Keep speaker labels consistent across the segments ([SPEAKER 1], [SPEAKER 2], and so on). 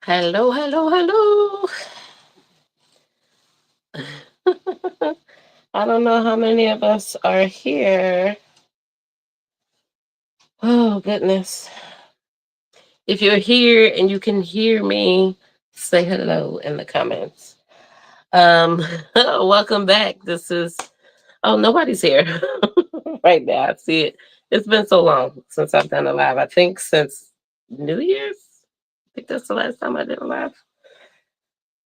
[SPEAKER 1] Hello, hello, hello. I don't know how many of us are here. Oh, goodness. If you're here and you can hear me, say hello in the comments. Welcome back. Oh, nobody's here right now. I see it. It's been so long since I've done a live. I think since New Year's. I think that's the last time I did a live.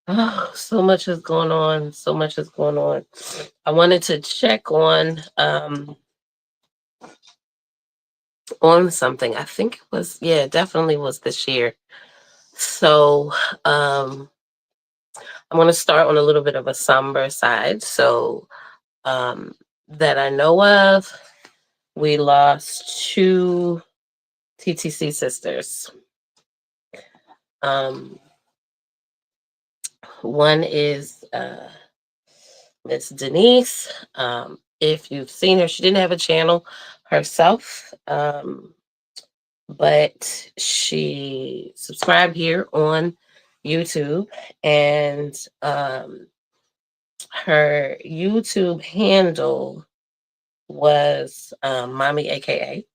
[SPEAKER 1] Oh, so much is going on. So much is going on. I wanted to check on something. I think it was, yeah, it definitely was this year. So I'm gonna start on a little bit of a somber side. So um that I know of, we lost two TTC sisters. Um One is Miss Denise. If you've seen her, she didn't have a channel herself. But she subscribed here on YouTube, and her YouTube handle was Mommy, aka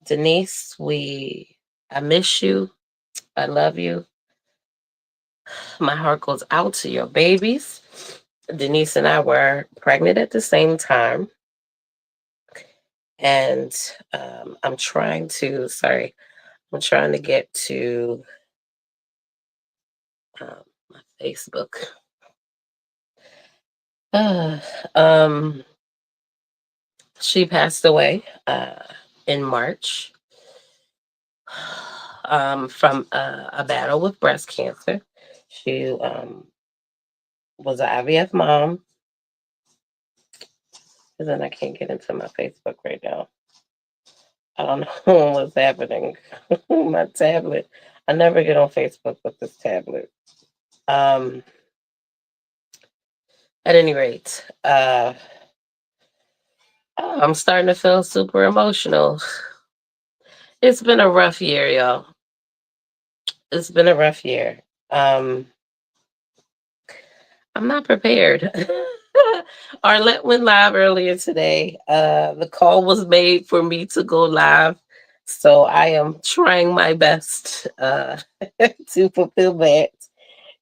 [SPEAKER 1] Denise. I miss you. I love you. My heart goes out to your babies. Denise and I were pregnant at the same time, and I'm trying to get to my Facebook. Uh, um, she passed away in March from a battle with breast cancer. She was an IVF mom, and then I can't get into my Facebook right now. I don't know what's happening. My tablet. I never get on Facebook with this tablet. Um, at any rate, I'm starting to feel super emotional. It's been a rough year, y'all. It's been a rough year. Um, I'm not prepared. Arlette went live earlier today. The call was made for me to go live. So I am trying my best to fulfill that.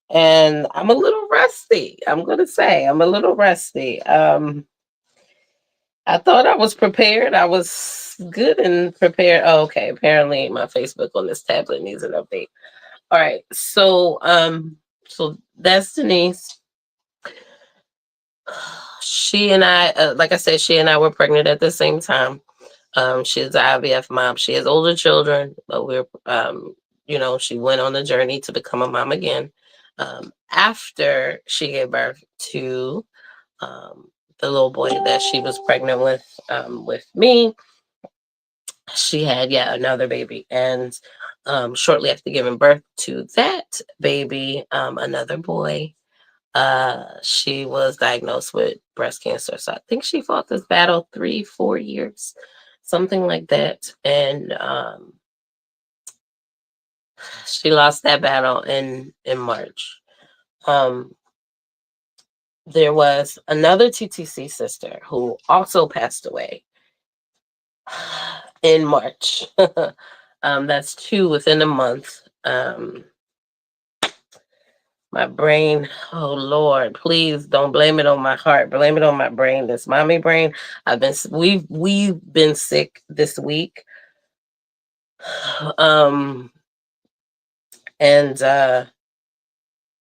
[SPEAKER 1] And I'm a little rusty. I'm going to say I'm a little rusty. I thought I was prepared. I was good and prepared. Oh, okay. Apparently my Facebook on this tablet needs an update. All right. So that's Denise. She and I, like I said, she and I were pregnant at the same time. She's an IVF mom. She has older children, but she went on the journey to become a mom again. After she gave birth to the little boy that she was pregnant with me, she had yet another baby. And shortly after giving birth to that baby, another boy, she was diagnosed with breast cancer. So I think she fought this battle 3 4 years, something like that. And she lost that battle in March. um there was another TTC sister who also passed away in March. That's two within a month. My brain, oh Lord, please don't blame it on my heart. Blame it on my brain. This mommy brain. We've been sick this week. Um and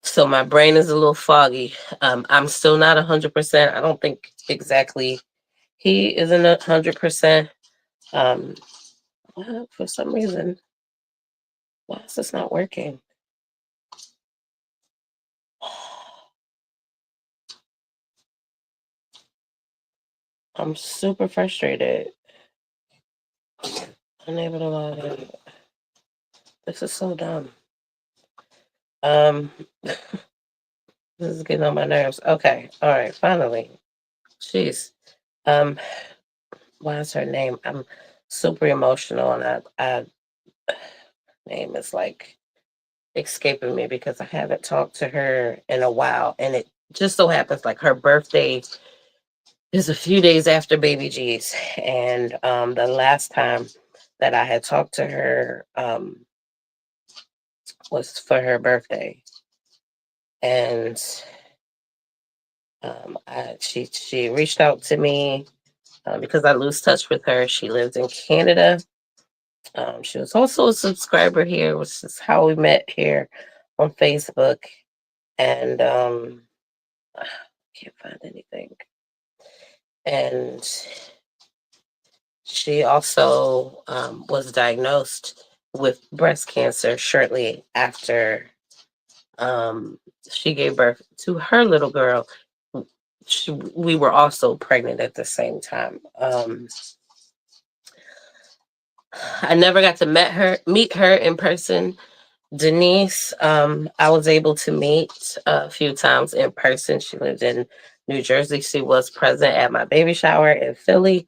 [SPEAKER 1] so my brain is a little foggy. I'm still not 100%. I don't think exactly he isn't 100%. Um for some reason, why is this not working? I'm super frustrated. Unable to log in. This is so dumb. Um, this is getting on my nerves. Okay, all right, finally. Jeez. Um, why is her name? I'm super emotional, and I name is like escaping me because I haven't talked to her in a while. And it just so happens like her birthday is a few days after baby G's. And the last time that I had talked to her was for her birthday. And she reached out to me because I lose touch with her. She lives in Canada. She was also a subscriber here, which is how we met here on Facebook. And I can't find anything. And she also was diagnosed with breast cancer shortly after she gave birth to her little girl. We were also pregnant at the same time. I never got to meet her in person. Denise, I was able to meet a few times in person. She lived in New Jersey. She was present at my baby shower in Philly.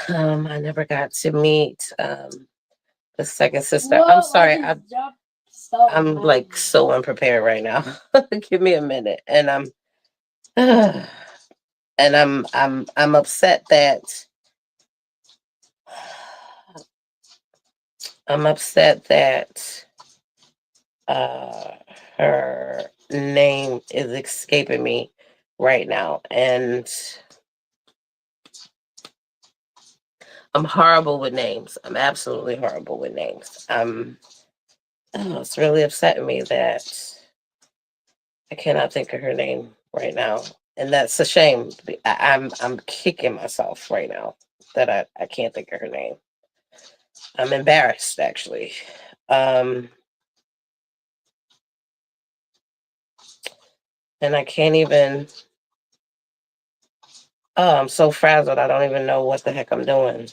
[SPEAKER 1] I never got to meet the second sister. I'm sorry. I'm like so unprepared right now. Give me a minute. And I'm upset that I'm upset that uh her name is escaping me right now. And I'm horrible with names. I'm absolutely horrible with names. It's really upsetting me that I cannot think of her name right now, and that's a shame. I'm kicking myself right now that I can't think of her name. I'm embarrassed actually, and I can't even. Oh, I'm so frazzled. I don't even know what the heck I'm doing,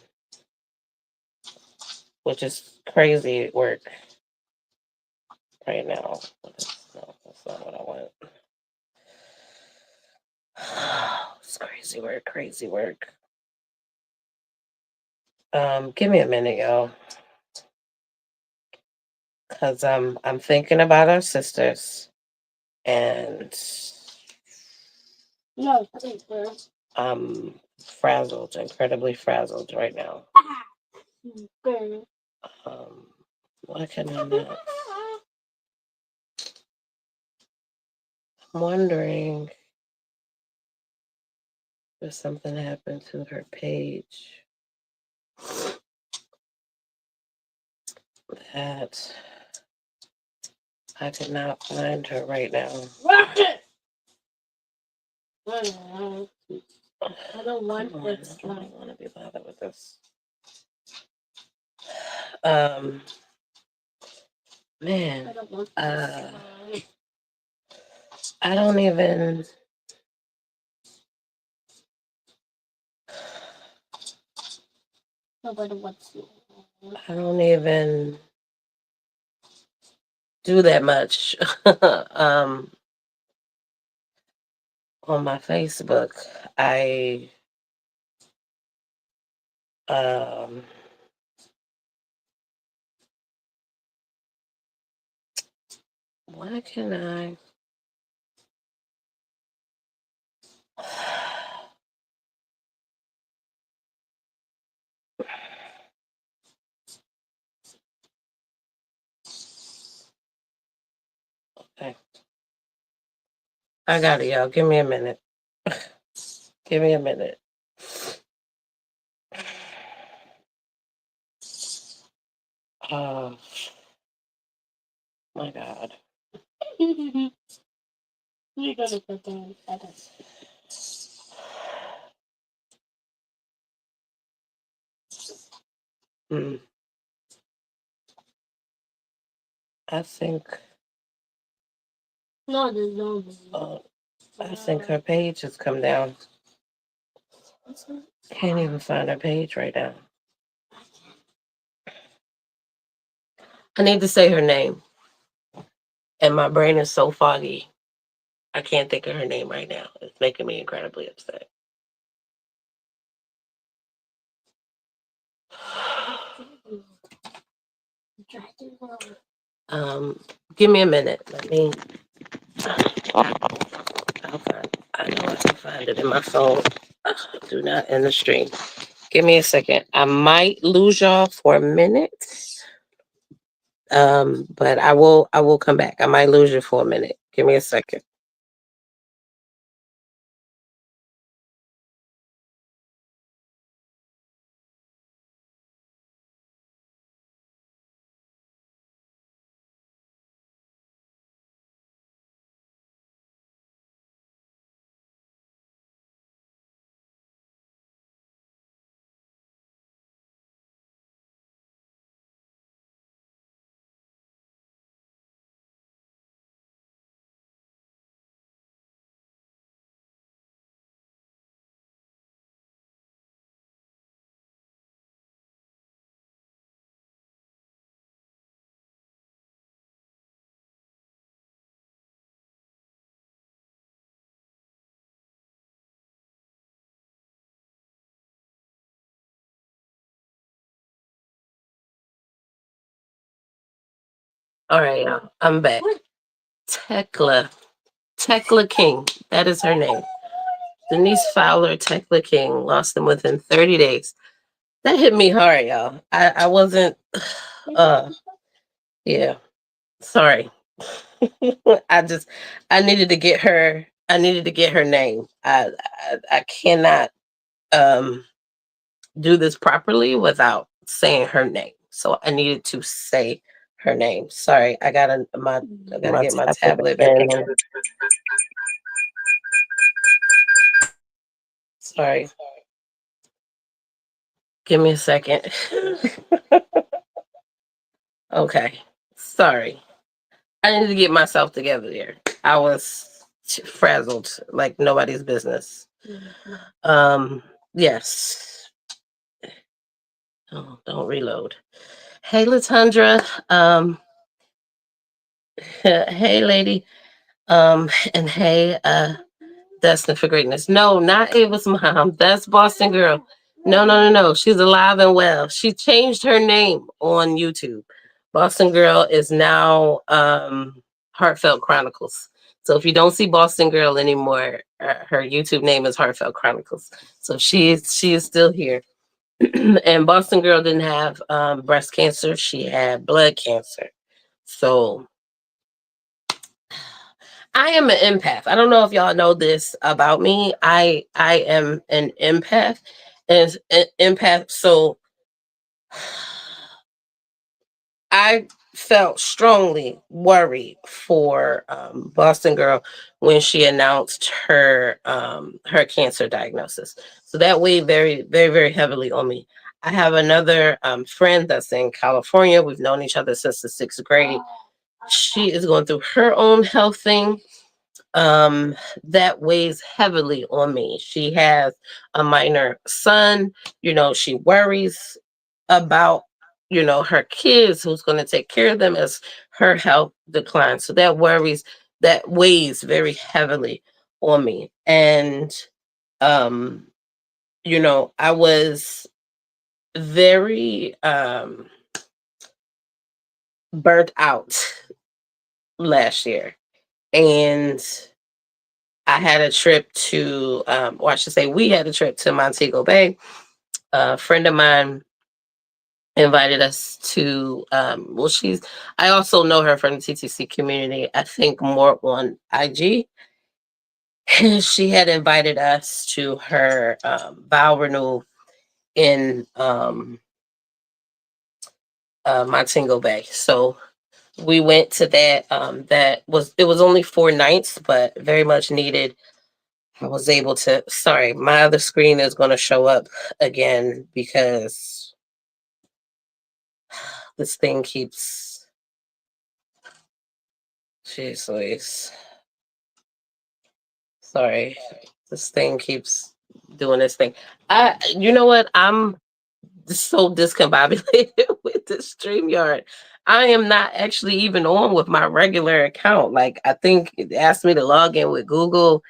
[SPEAKER 1] which is crazy work right now. No, that's not what I want. It's crazy work, crazy work. Give me a minute, y'all, because I'm thinking about our sisters, and I'm frazzled, incredibly frazzled right now. Um, why can I not? I'm wondering if something happened to her page that I could not find her right now. I don't want this. I don't want to be bothered with this. Man, I don't even. Nobody wants you. I don't even do that much on my Facebook. I um why can I okay. I got it, y'all. Give me a minute. Give me a minute. Oh my God. You're gonna put that. Hmm. I think. No, there's no. I think her page has come down. Can't even find her page right now. I need to say her name, and my brain is so foggy. I can't think of her name right now. It's making me incredibly upset. Um, give me a minute. Let me. I'll find. I know I can find it in my phone. Do not end the stream. Give me a second. I might lose y'all for a minute. But I will. I will come back. I might lose you for a minute. Give me a second. All right, y'all. I'm back. Tekla. Tekla King. That is her name. Denise Fowler, Tekla King, lost them within 30 days. That hit me hard, y'all. I wasn't yeah. Sorry. I needed to get her. I needed to get her name. I cannot um do this properly without saying her name. So I needed to say her name. Sorry, I gotta get my tablet back in here. Sorry. Give me a second. Okay. Sorry. I need to get myself together there. I was frazzled like nobody's business. Yes. Oh, don't reload. Hey, Latundra. Hey, lady. And hey, Destined for Greatness. No, not Ava's mom. That's Boston Girl. No, no, no, no. She's alive and well. She changed her name on YouTube. Boston Girl is now Heartfelt Chronicles. So if you don't see Boston Girl anymore, her YouTube name is Heartfelt Chronicles. So she is still here. And Boston Girl didn't have breast cancer. She had blood cancer. So I am an empath. I don't know if y'all know this about me. I am an empath, and an empath. So I felt strongly worried for Boston Girl when she announced her cancer diagnosis. So that weighed very, very, very heavily on me. I have another friend that's in California. We've known each other since the 6th grade. She is going through her own health thing that weighs heavily on me. She has a minor son. She worries about her kids, who's going to take care of them as her health declines. So that weighs very heavily on me. And I was very burnt out last year, and I had a trip to, or I should say, we had a trip to Montego Bay. A friend of mine invited us to, I also know her from the TTC community, I think more on IG. She had invited us to her vow renewal in Montego Bay. So we went to that. It was only 4 nights, but very much needed. I was able to, sorry, my other screen is going to show up again because this thing keeps, jeez Louise. Sorry, this thing keeps doing this thing. You know what? I'm so discombobulated with this StreamYard. I am not actually even on with my regular account. Like, I think it asked me to log in with Google,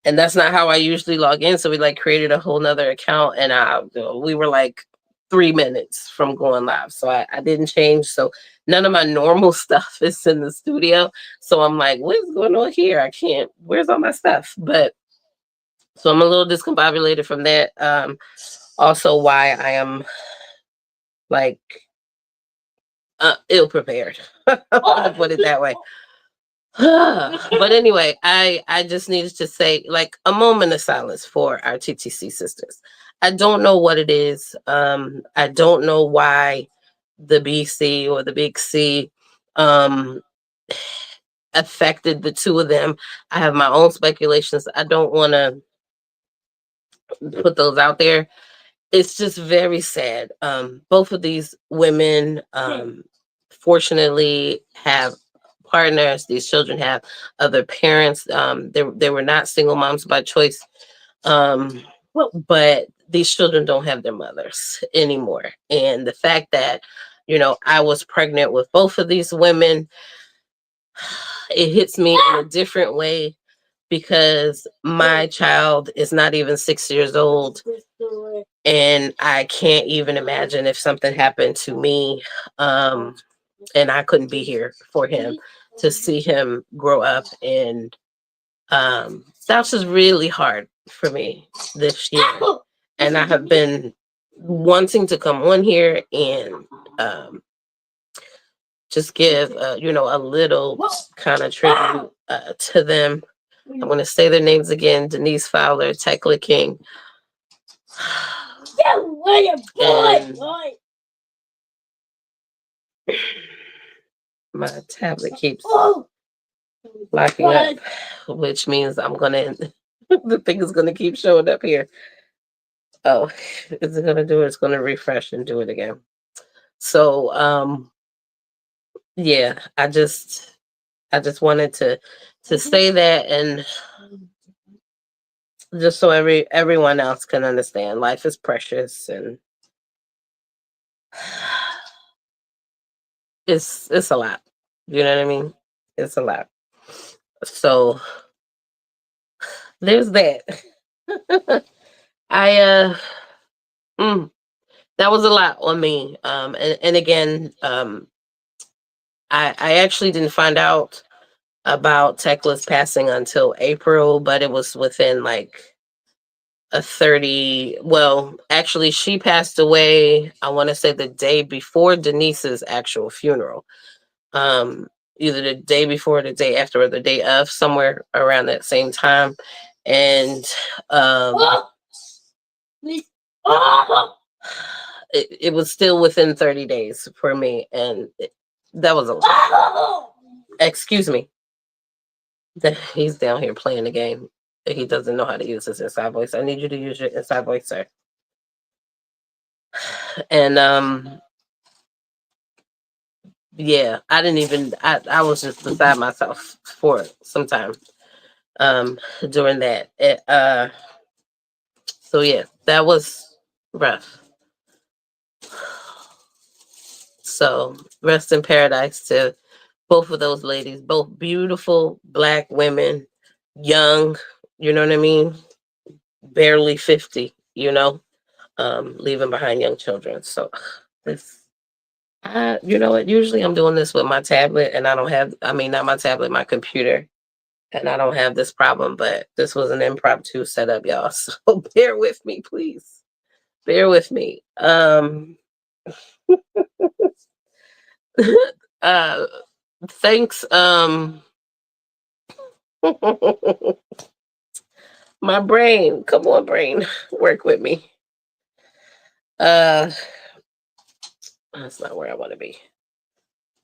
[SPEAKER 1] and that's not how I usually log in. So we like created a whole nother account, and we were like 3 minutes from going live. So I didn't change. So none of my normal stuff is in the studio. So I'm like, what is going on here? I can't, where's all my stuff? But so I'm a little discombobulated from that. Also why I am like ill prepared. I'll put it that way. But anyway, I just needed to say like a moment of silence for our TTC sisters. I don't know what it is. I don't know why the BC or the big C um affected the two of them. I have my own speculations. I don't want to put those out there. It's just very sad. Both of these women fortunately have partners. These children have other parents. They were not single moms by choice. But these children don't have their mothers anymore. And the fact that, I was pregnant with both of these women, it hits me in a different way because my child is not even 6 years old. And I can't even imagine if something happened to me, and I couldn't be here for him to see him grow up. And that's just really hard for me this year. And I have been wanting to come on here and just give, a little kind of tribute to them. I'm going to say their names again: Denise Fowler, Tekla King. And my tablet keeps locking up, which means I'm gonna the thing is gonna keep showing up here. Oh, is it gonna do it? It's gonna refresh and do it again. So yeah, I just wanted to say that, and just so everyone else can understand, life is precious, and it's a lot. You know what I mean? It's a lot. So there's that. I that was a lot on me. And again, I actually didn't find out about Tekla's passing until April, but it was within like a 30, well, actually she passed away, I want to say the day before Denise's actual funeral. Either the day before, the day after, or the day of, somewhere around that same time. And it was still within 30 days for me, and that was a lot. Excuse me. He's down here playing the game. He doesn't know how to use his inside voice. I need you to use your inside voice, sir. And yeah, I was just beside myself for some time during that. So yeah, that was rough. So rest in paradise to both of those ladies, both beautiful Black women, young, you know what I mean? Barely 50, leaving behind young children. So this, you know what? Usually I'm doing this with my tablet, and I don't have, not my tablet, my computer, and I don't have this problem, but this was an impromptu setup, y'all. So bear with me, please. Bear with me. uh, Thanks. My brain, come on, brain, work with me. That's not where I want to be.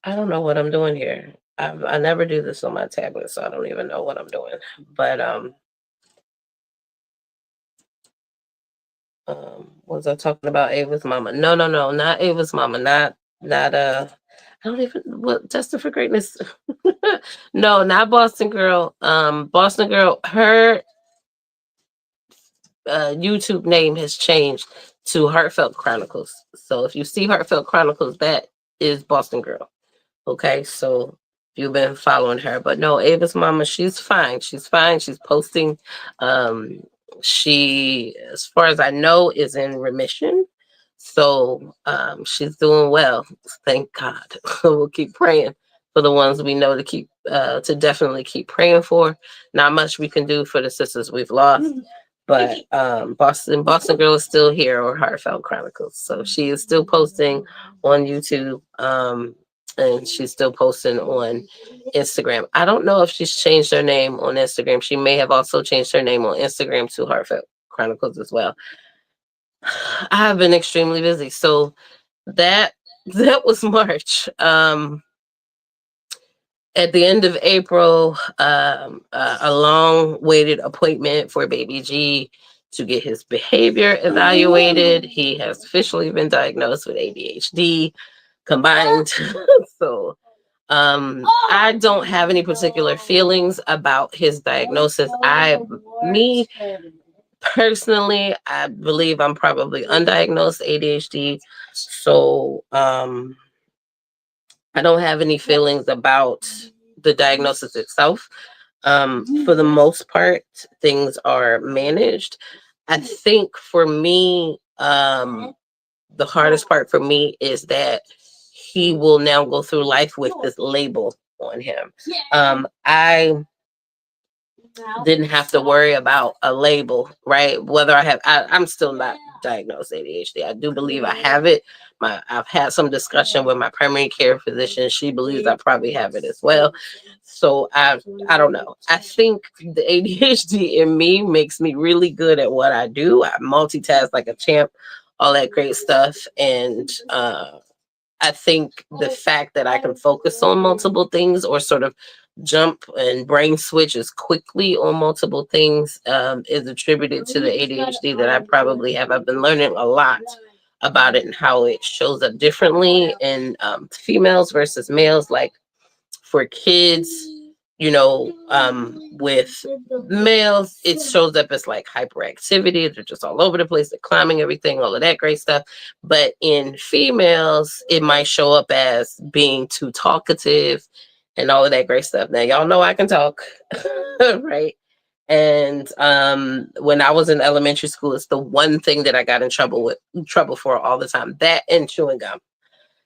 [SPEAKER 1] I don't know what I'm doing here. I never do this on my tablet, so I don't even know what I'm doing. But was I talking about Ava's mama? No, not Ava's mama. Not I don't even, what, Destined for Greatness. No, not Boston Girl. Boston Girl, her YouTube name has changed to Heartfelt Chronicles. So if you see Heartfelt Chronicles, that is Boston Girl. Okay, so you've been following her. But no, Ava's mama, she's fine. She's fine. She's posting. She, as far as I know, is in remission. So she's doing well, thank God. We'll keep praying for the ones we know to keep to definitely keep praying for. Not much we can do for the sisters we've lost, but Boston Girl is still here, or Heartfelt Chronicles. So she is still posting on YouTube, and she's still posting on Instagram. I don't know if she's changed her name on Instagram. She may have also changed her name on Instagram to Heartfelt Chronicles as well. I have been extremely busy. So that was March. At the end of April, a long waited appointment for baby G to get his behavior evaluated. He has officially been diagnosed with ADHD combined. So I don't have any particular feelings about his diagnosis. Me personally, I believe I'm probably undiagnosed ADHD. So I don't have any feelings about the diagnosis itself. For the most part, things are managed. I think for me, the hardest part for me is that he will now go through life with this label on him. I didn't have to worry about a label, right? Whether I'm still not diagnosed ADHD. I do believe I have it. I've had some discussion with my primary care physician. She believes I probably have it as well. So I don't know. I think the ADHD in me makes me really good at what I do. I multitask like a champ, all that great stuff. And I think the fact that I can focus on multiple things, or sort of jump and brain switches quickly on multiple things, is attributed to the ADHD that I probably have. I've been learning a lot about it and how it shows up differently in females versus males. Like for kids, with males, it shows up as like hyperactivity. They're just all over the place. They're climbing everything, all of that great stuff. But in females, it might show up as being too talkative and all of that great stuff. Now, y'all know I can talk, right? And when I was in elementary school, it's the one thing that I got in trouble for all the time. That and chewing gum.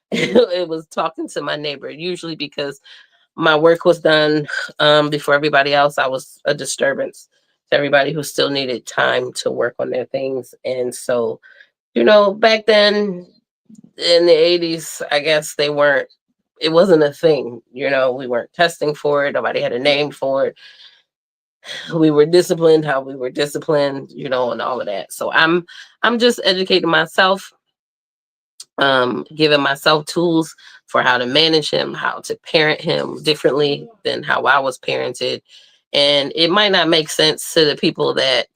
[SPEAKER 1] It was talking to my neighbor, usually because my work was done before everybody else. I was a disturbance to everybody who still needed time to work on their things. And so, back then in the 80s, I guess it wasn't a thing. We weren't testing for it. Nobody had a name for it. We were disciplined how we were disciplined, and all of that. So I'm just educating myself, giving myself tools for how to manage him, how to parent him differently than how I was parented. And it might not make sense to the people that,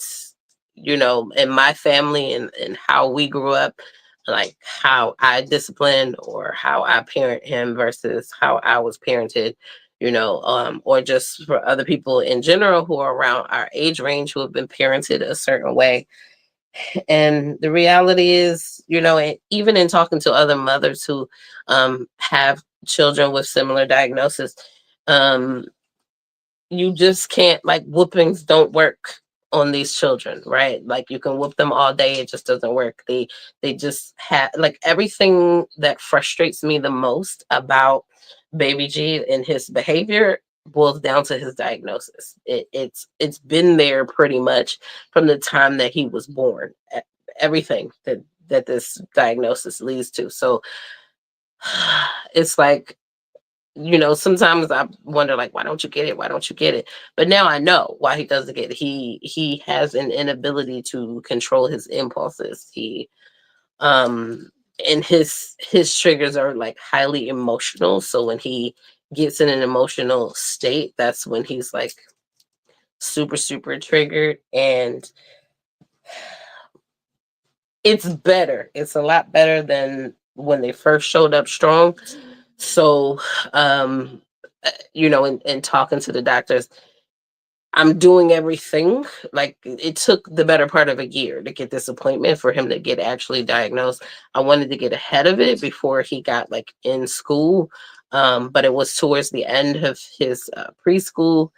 [SPEAKER 1] in my family and how we grew up, like how I discipline or how I parent him versus how I was parented, or just for other people in general who are around our age range who have been parented a certain way. And the reality is, even in talking to other mothers who have children with similar diagnosis, um, you just can't, like, whoopings don't work on these children, right? Like you can whoop them all day, it just doesn't work. They just have, like, everything that frustrates me the most about baby G and his behavior boils down to his diagnosis. It's been there pretty much from the time that he was born. Everything that this diagnosis leads to. So it's like, sometimes I wonder, like, why don't you get it? Why don't you get it? But now I know why he doesn't get it. He has an inability to control his impulses. Um and his triggers are like highly emotional. So when he gets in an emotional state, that's when he's like super, super triggered. And it's better. It's a lot better than when they first showed up strong. So in talking to the doctors, I'm doing everything. Like, it took the better part of a year to get this appointment for him to get actually diagnosed. I wanted to get ahead of it before he got like in school. But it was towards the end of his preschool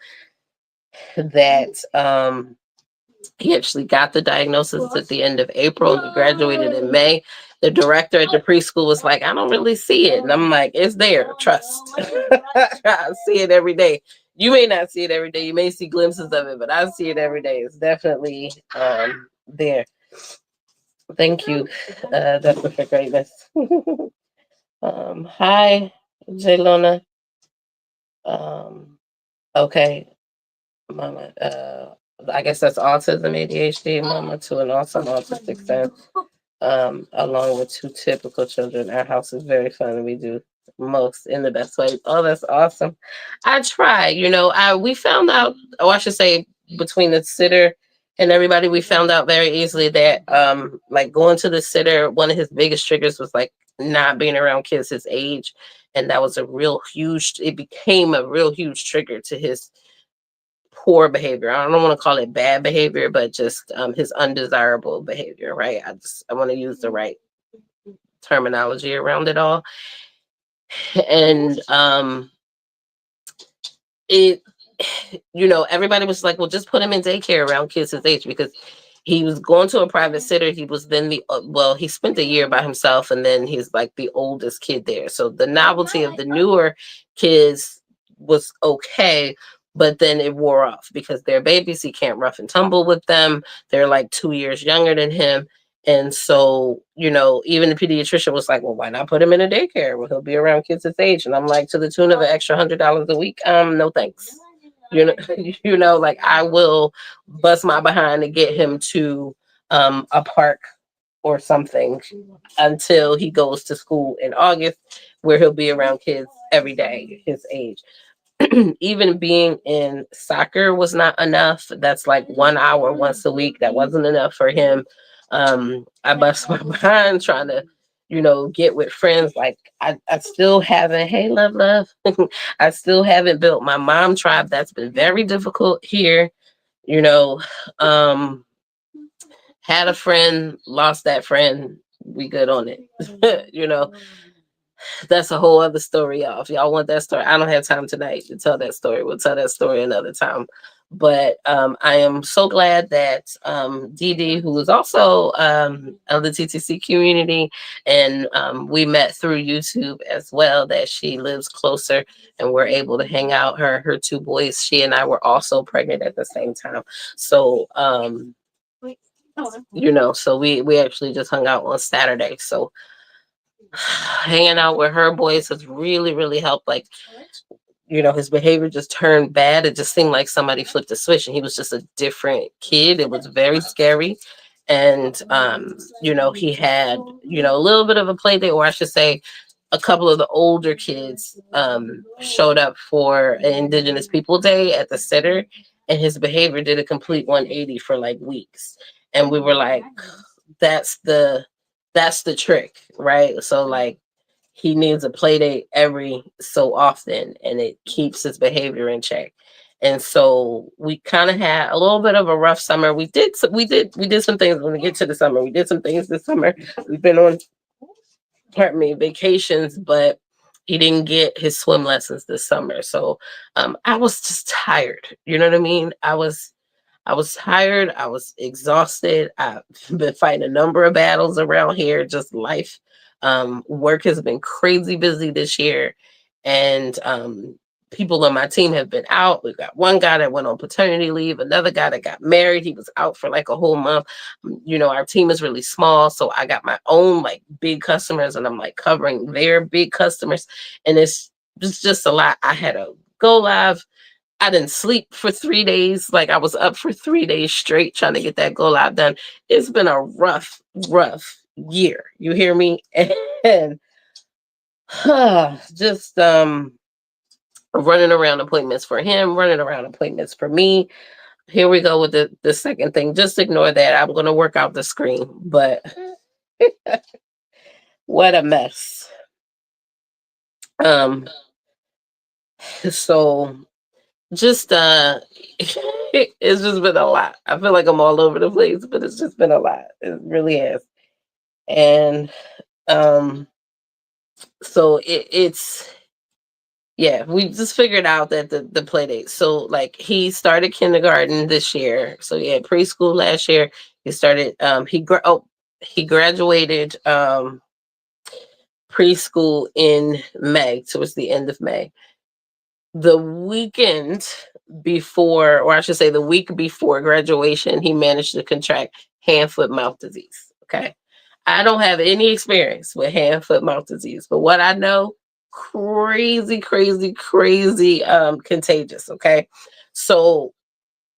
[SPEAKER 1] that he actually got the diagnosis at the end of April, and he graduated in May. The director at the preschool was like, I don't really see it. And I'm like, it's there. Trust. I see it every day. You may not see it every day. You may see glimpses of it, but I see it every day. It's definitely there. Thank you, Dr. for Greatness. Hi, Jaylona. Um, okay, Mama. I guess that's autism, ADHD, Mama, to an awesome autistic son. Along with two typical children. Our house is very fun. We do most in the best way. Oh, that's awesome. I try, we found out, oh, I should say between the sitter and everybody, we found out very easily that like going to the sitter, one of his biggest triggers was like not being around kids his age. And that was it became a real huge trigger to his poor behavior. I don't want to call it bad behavior, but just his undesirable behavior, right? I want to use the right terminology around it all. And it everybody was like, well, just put him in daycare around kids his age, because he was going to a private sitter. He was then he spent a year by himself, and then he's like the oldest kid there. So the novelty of the newer kids was okay, but then it wore off because they're babies. He can't rough and tumble with them. They're like 2 years younger than him. And so, even the pediatrician was like, well, why not put him in a daycare where he'll be around kids his age? And I'm like, to the tune of an extra $100 a week. No, thanks. Like I will bust my behind to get him to a park or something until he goes to school in August, where he'll be around kids every day his age. Even being in soccer was not enough. That's like 1 hour once a week. That wasn't enough for him. I bust my behind trying to, get with friends. Like I still haven't, hey, love. I still haven't built my mom tribe. That's been very difficult here. You know, um, had a friend, lost that friend. We good on it. That's a whole other story, y'all. If y'all want that story, I don't have time tonight to tell that story. We'll tell that story another time. But I am so glad that Dee Dee, who is also of the TTC community, and we met through YouTube as well, that she lives closer and we're able to hang out. Her two boys, she and I were also pregnant at the same time. So, so we actually just hung out on Saturday. So hanging out with her boys has really, really helped. Like, his behavior just turned bad. It just seemed like somebody flipped a switch and he was just a different kid. It was very scary. And, he had, a little bit of a play date, or I should say, a couple of the older kids showed up for an Indigenous People Day at the center, and his behavior did a complete 180 for like weeks. And we were like, that's the trick, right? So like he needs a play date every so often, and it keeps his behavior in check. And so we kind of had a little bit of a rough summer. We did some things when we get to the summer. We did some things this summer. We've been on, vacations, but he didn't get his swim lessons this summer. So I was just tired. You know what I mean? I was tired. I was exhausted. I've been fighting a number of battles around here, just life. Work has been crazy busy this year. And people on my team have been out. We've got one guy that went on paternity leave, another guy that got married. He was out for like a whole month. Our team is really small. So I got my own like big customers, and I'm like covering their big customers. And it's just a lot. I had a go live. I didn't sleep for 3 days. Like I was up for 3 days straight trying to get that go live done. It's been a rough year. You hear me? And just running around appointments for him, running around appointments for me. Here we go with the second thing. Just ignore that. I'm gonna work out the screen, but what a mess. So just it's just been a lot. I feel like I'm all over the place, but it's just been a lot. It really has. And so it's yeah, we just figured out that the play date. So like he started kindergarten this year. So he had preschool last year. He started he graduated preschool in May, towards the end of May. The weekend before, or I should say the week before graduation, he managed to contract hand, foot, mouth disease. Okay. I don't have any experience with hand, foot, mouth disease, but what I know, crazy, crazy, crazy contagious. Okay. So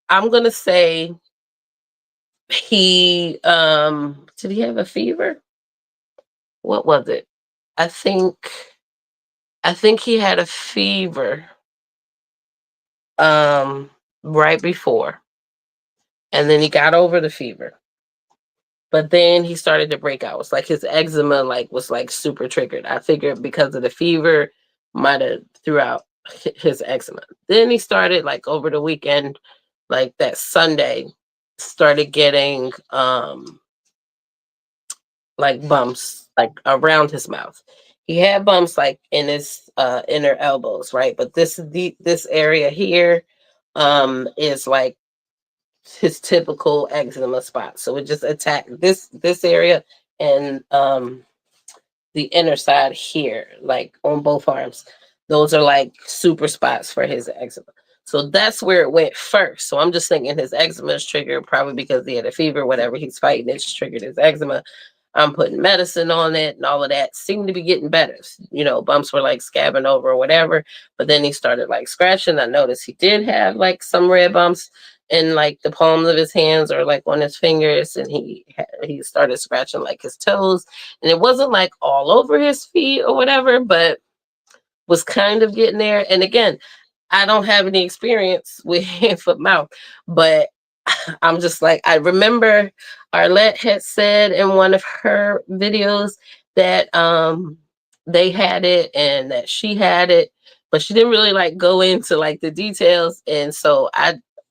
[SPEAKER 1] I'm gonna say he did he have a fever? What was it? I think I think he had a fever um right before, and then he got over the fever, but then he started to break out. It's like his eczema like was like super triggered. I figured because of the fever might have threw out his eczema. Then he started like over the weekend, like that Sunday, started getting like bumps like around his mouth. He had bumps like in his inner elbows, right? But this area here is like his typical eczema spot. So it just attacked this area and the inner side here, like on both arms. Those are like super spots for his eczema. So that's where it went first. So I'm just thinking his eczema is triggered probably because he had a fever, whatever he's fighting, it's triggered his eczema. I'm putting medicine on it and all of that. Seemed to be getting better. You know, bumps were like scabbing over or whatever. But then he started like scratching. I noticed he did have like some red bumps in like the palms of his hands or like on his fingers, and he started scratching like his toes, and it wasn't like all over his feet or whatever, but was kind of getting there. And again, I don't have any experience with hand, foot, mouth, but I'm just like, I remember Arlette had said in one of her videos that they had it and that she had it, but she didn't really like go into like the details. And so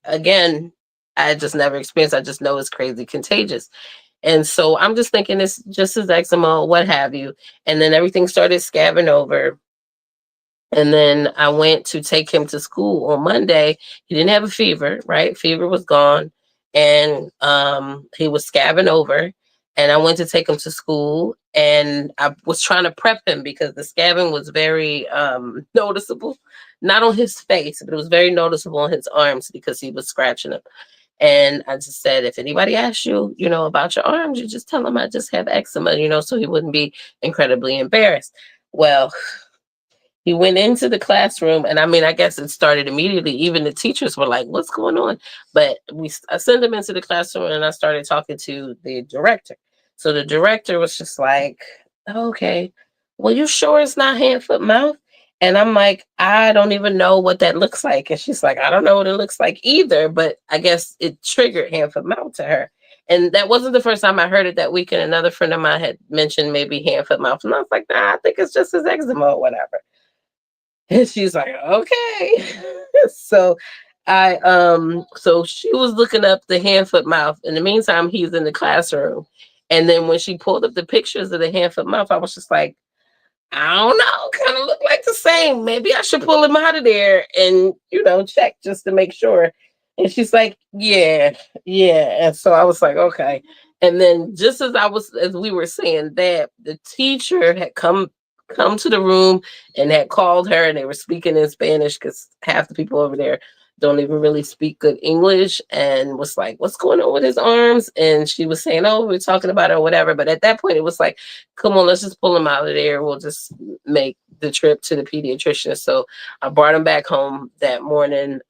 [SPEAKER 1] again, I just never experienced. I just know it's crazy contagious. And so I'm just thinking it's just as eczema, what have you. And then everything started scabbing over. And then I went to take him to school on Monday. He didn't have a fever, right? Fever was gone. And he was scabbing over. And I went to take him to school. And I was trying to prep him because the scabbing was very noticeable. Not on his face, but it was very noticeable on his arms because he was scratching them. And I just said, if anybody asks you, you know, about your arms, you just tell them I just have eczema, you know, so he wouldn't be incredibly embarrassed. Well, he went into the classroom, and I mean, I guess it started immediately. Even the teachers were like, "What's going on?" But I sent him into the classroom, and I started talking to the director. So the director was just like, "Okay, well, you sure it's not hand, foot, mouth?" And I'm like, "I don't even know what that looks like." And she's like, "I don't know what it looks like either." But I guess it triggered hand, foot, mouth to her. And that wasn't the first time I heard it that weekend. Another friend of mine had mentioned maybe hand, foot, mouth, and I was like, "Nah, I think it's just his eczema or whatever." And she's like, okay. So so she was looking up the hand, foot, mouth. In the meantime, he's in the classroom. And then when she pulled up the pictures of the hand, foot, mouth, I was just like, I don't know, kind of look like the same. Maybe I should pull him out of there and, you know, check just to make sure. And she's like, yeah, yeah. And so I was like, okay. And then just as we were saying that, the teacher had come to the room and had called her, and they were speaking in Spanish because half the people over there don't even really speak good English, and was like, what's going on with his arms? And she was saying, oh, we're talking about it or whatever. But at that point, it was like, come on, let's just pull him out of there. We'll just make the trip to the pediatrician. So I brought him back home that morning,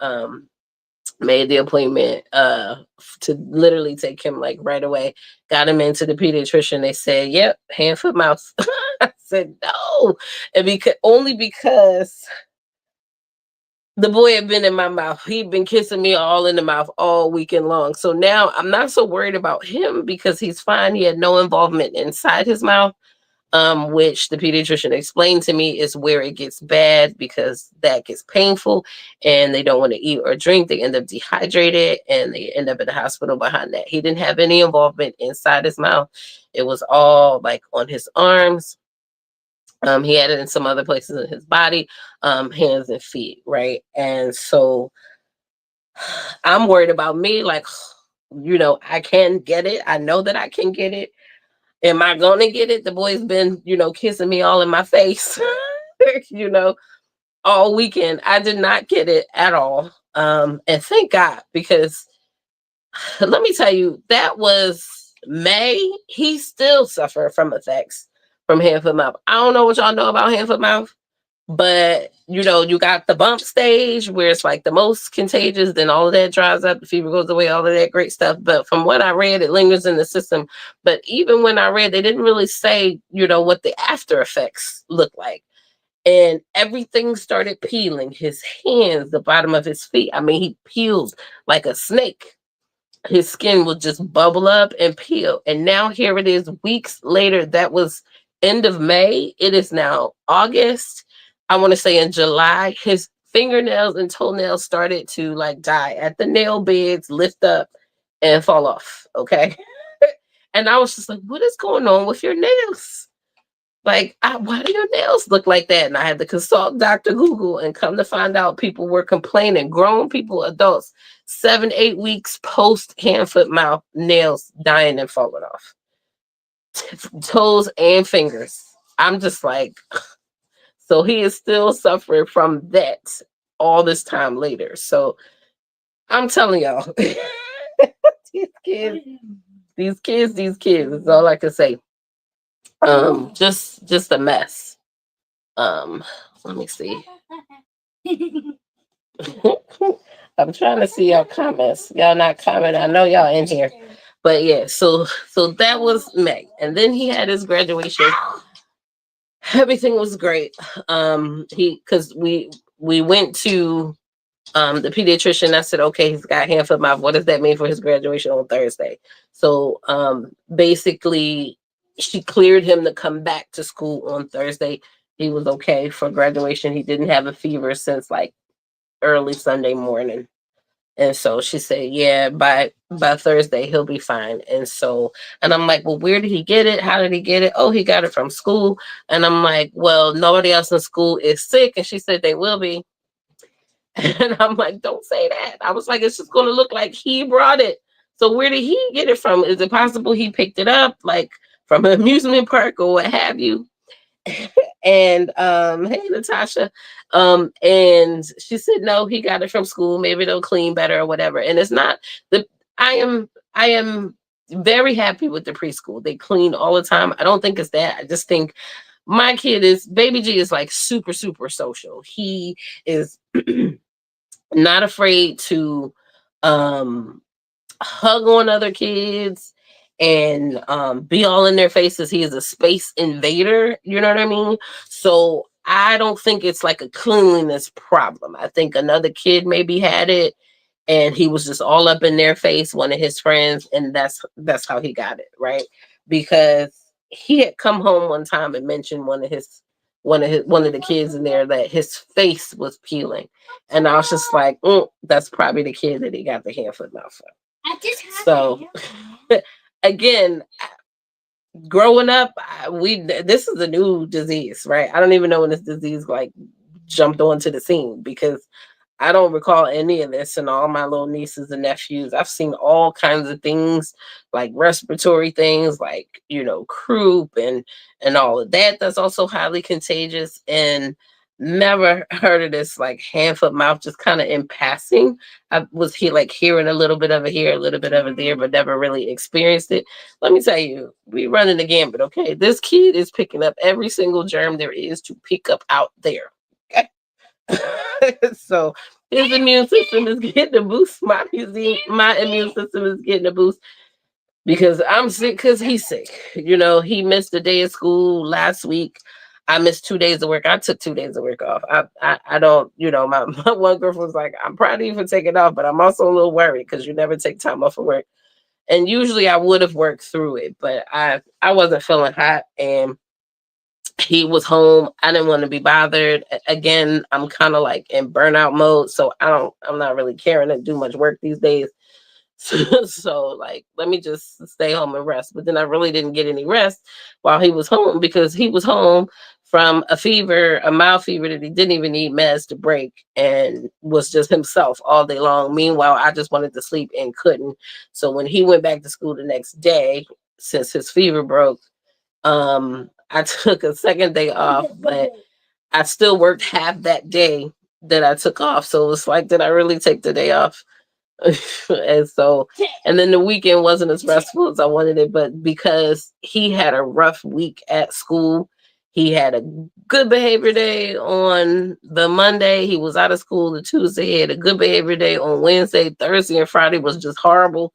[SPEAKER 1] made the appointment to literally take him like right away. Got him into the pediatrician. They said, yep, hand, foot, mouth. I said, no. And only because the boy had been in my mouth. He'd been kissing me all in the mouth all weekend long. So now I'm not so worried about him because he's fine. He had no involvement inside his mouth, which the pediatrician explained to me is where it gets bad because that gets painful and they don't want to eat or drink. They end up dehydrated and they end up in the hospital behind that. He didn't have any involvement inside his mouth. It was all like on his arms. He had it in some other places in his body, hands and feet, right? And so I'm worried about me, like, you know, I can get it. I know that I can get it. Am I gonna get it? The boy's been, kissing me all in my face, you know, all weekend. I did not get it at all. And thank God, because let me tell you, that was May. He still suffered from effects from hand, foot, mouth. I don't know what y'all know about hand, foot, mouth, but you got the bump stage where it's like the most contagious, then all of that dries up, the fever goes away, all of that great stuff. But from what I read, it lingers in the system. But even when I read, they didn't really say, what the after effects look like. And everything started peeling. His hands, the bottom of his feet. I mean, he peeled like a snake. His skin would just bubble up and peel. And now here it is, weeks later. That was end of May. It is now August. I want to say in July, his fingernails and toenails started to like die at the nail beds, lift up and fall off. Okay. And I was just like, what is going on with your nails? Like, why do your nails look like that? And I had to consult Dr. Google, and come to find out, people were complaining, grown people, adults, 7, 8 weeks post hand, foot, mouth, nails dying and falling off, toes and fingers. I'm just like, so he is still suffering from that all this time later. So I'm telling y'all, these kids, these kids is all I can say. Just a mess. Um, Let me see. I'm trying to see y'all comments. Y'all not commenting. I know y'all in here. But yeah, so that was May. And then he had his graduation. Everything was great. He Cause we went to the pediatrician. I said, okay, he's got hand, foot, mouth. What does that mean for his graduation on Thursday? So basically she cleared him to come back to school on Thursday. He was okay for graduation. He didn't have a fever since like early Sunday morning. And so she said, yeah, by Thursday he'll be fine. And I'm like, well, where did he get it? How did he get it? Oh, he got it from school. And I'm like, well, nobody else in school is sick. And she said they will be. And I'm like, don't say that. I was like, it's just going to look like he brought it. So where did he get it from? Is it possible he picked it up like from an amusement park or what have you? And hey Natasha. And she said no, he got it from school. Maybe they'll clean better or whatever. And it's not the I am very happy with the preschool. They clean all the time. I don't think it's that. I just think my kid is baby G is like super, super social. He is not afraid to um hug on other kids and be all in their faces. He is a space invader, you know what I mean? So I don't think it's like a cleanliness problem. I think another kid maybe had it and he was just all up in their face, one of his friends, and that's how he got it, right? Because he had come home one time and mentioned one of the kids in there that his face was peeling. And I was just like, that's probably the kid that he got the hand, foot, mouth from. So again, growing up, this is a new disease, right? I don't even know when this disease like jumped onto the scene, because I don't recall any of this. And all my little nieces and nephews, I've seen all kinds of things, like respiratory things, like croup and all of that. That's also highly contagious. And never heard of this like hand, foot, mouth, just kind of in passing. I was here like hearing a little bit of it here, a little bit of it there, but never really experienced it. Let me tell you, we running the gambit. Okay, this kid is picking up every single germ there is to pick up out there. Okay. So his immune system is getting a boost. My immune system is getting a boost because I'm sick, because he's sick. He missed a day of school last week. I missed 2 days of work. I took 2 days of work off. I don't, my one girlfriend was like, I'm proud of you for taking off, but I'm also a little worried because you never take time off of work. And usually I would have worked through it, but I wasn't feeling hot, and he was home. I didn't want to be bothered. Again, I'm kind of like in burnout mode, so I'm not really caring to do much work these days. So like, let me just stay home and rest. But then I really didn't get any rest while he was home, because he was home from a mild fever that he didn't even need meds to break, and was just himself all day long. Meanwhile, I just wanted to sleep and couldn't. So when he went back to school the next day, since his fever broke. I took a second day off, but I still worked half that day that I took off. So it's like, did I really take the day off? And so, and then the weekend wasn't as restful as I wanted it, but because he had a rough week at school, he had a good behavior day on the Monday. He was out of school the Tuesday. He had a good behavior day on Wednesday. Thursday and Friday was just horrible.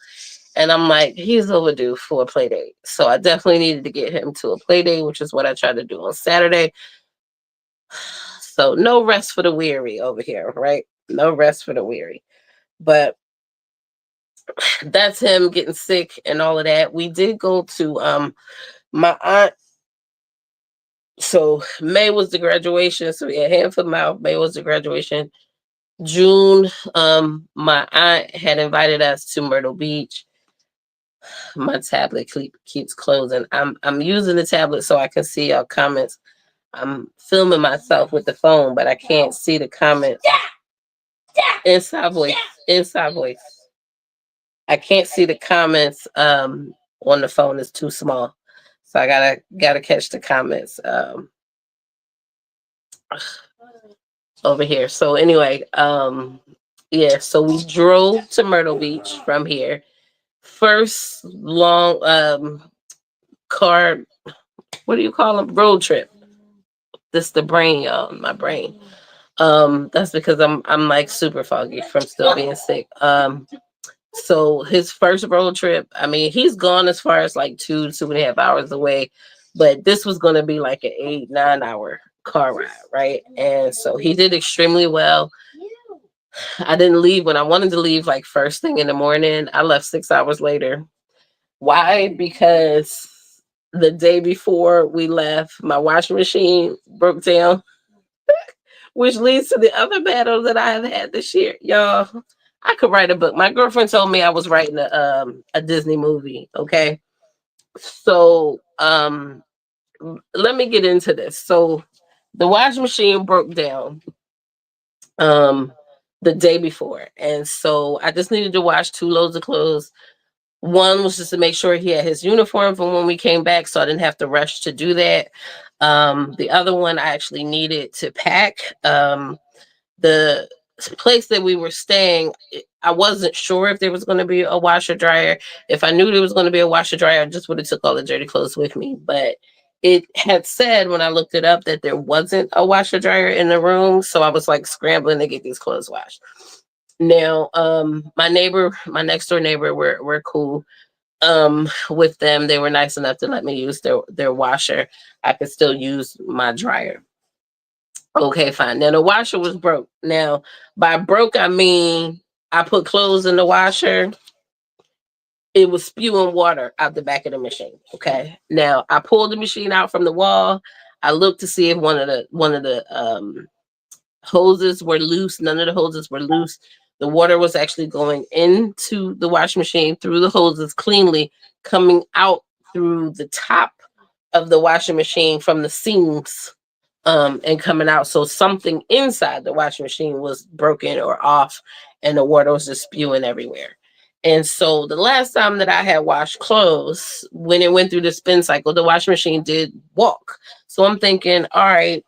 [SPEAKER 1] And I'm like, he's overdue for a play date. So I definitely needed to get him to a play date, which is what I tried to do on Saturday. So no rest for the weary over here, right? No rest for the weary. But that's him getting sick and all of that. We did go to my aunt. So May was the graduation. So we had hand, foot, mouth. May was the graduation. June, my aunt had invited us to Myrtle Beach. My tablet keeps closing. I'm using the tablet so I can see your comments. I'm filming myself with the phone, but I can't see the comments. Inside voice. Inside voice. I can't see the comments on the phone. It's too small. So I gotta catch the comments over here. So anyway, yeah, so we drove to Myrtle Beach from here. First long car, what do you call them? Road trip. This the brain, y'all, my brain. That's because I'm like super foggy from still being sick. So his first road trip, I mean, he's gone as far as like 2.5 hours away, but this was going to be like an 8-9 hour car ride, right? And so he did extremely well. I didn't leave when I wanted to leave, like first thing in the morning. I left 6 hours later. Why? Because the day before we left, my washing machine broke down, which leads to the other battle that I have had this year, y'all. I could write a book. My girlfriend told me I was writing a Disney movie. Okay, so let me get into this. So the washing machine broke down um, the day before, and so I just needed to wash 2 loads of clothes. One was just to make sure he had his uniform for when we came back, so I didn't have to rush to do that. The other one I actually needed to pack. The place that we were staying, I wasn't sure if there was going to be a washer dryer. If I knew there was going to be a washer dryer, I just would have took all the dirty clothes with me. But it had said when I looked it up that there wasn't a washer dryer in the room, so I was like scrambling to get these clothes washed. Now, my neighbor, my next door neighbor, we're cool with them. They were nice enough to let me use their washer. I could still use my dryer. Okay, fine. Now the washer was broke. Now, by broke, I mean I put clothes in the washer. It was spewing water out the back of the machine. Okay. Now I pulled the machine out from the wall. I looked to see if one of the hoses were loose. None of the hoses were loose. The water was actually going into the washing machine through the hoses cleanly, coming out through the top of the washing machine from the seams and coming out. So something inside the washing machine was broken or off, and the water was just spewing everywhere. And so the last time that I had washed clothes, when it went through the spin cycle, the washing machine did walk. So I'm thinking, all right,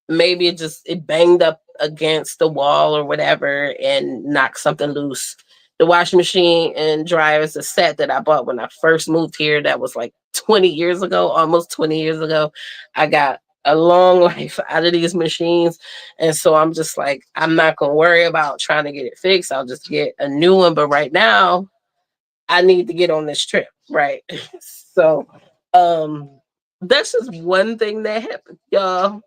[SPEAKER 1] maybe it banged up against the wall or whatever and knocked something loose. The washing machine and dryer is a set that I bought when I first moved here. That was like 20 years ago, almost 20 years ago. I got a long life out of these machines. And so I'm just like, I'm not going to worry about trying to get it fixed. I'll just get a new one. But right now, I need to get on this trip. Right. So that's just one thing that happened, y'all.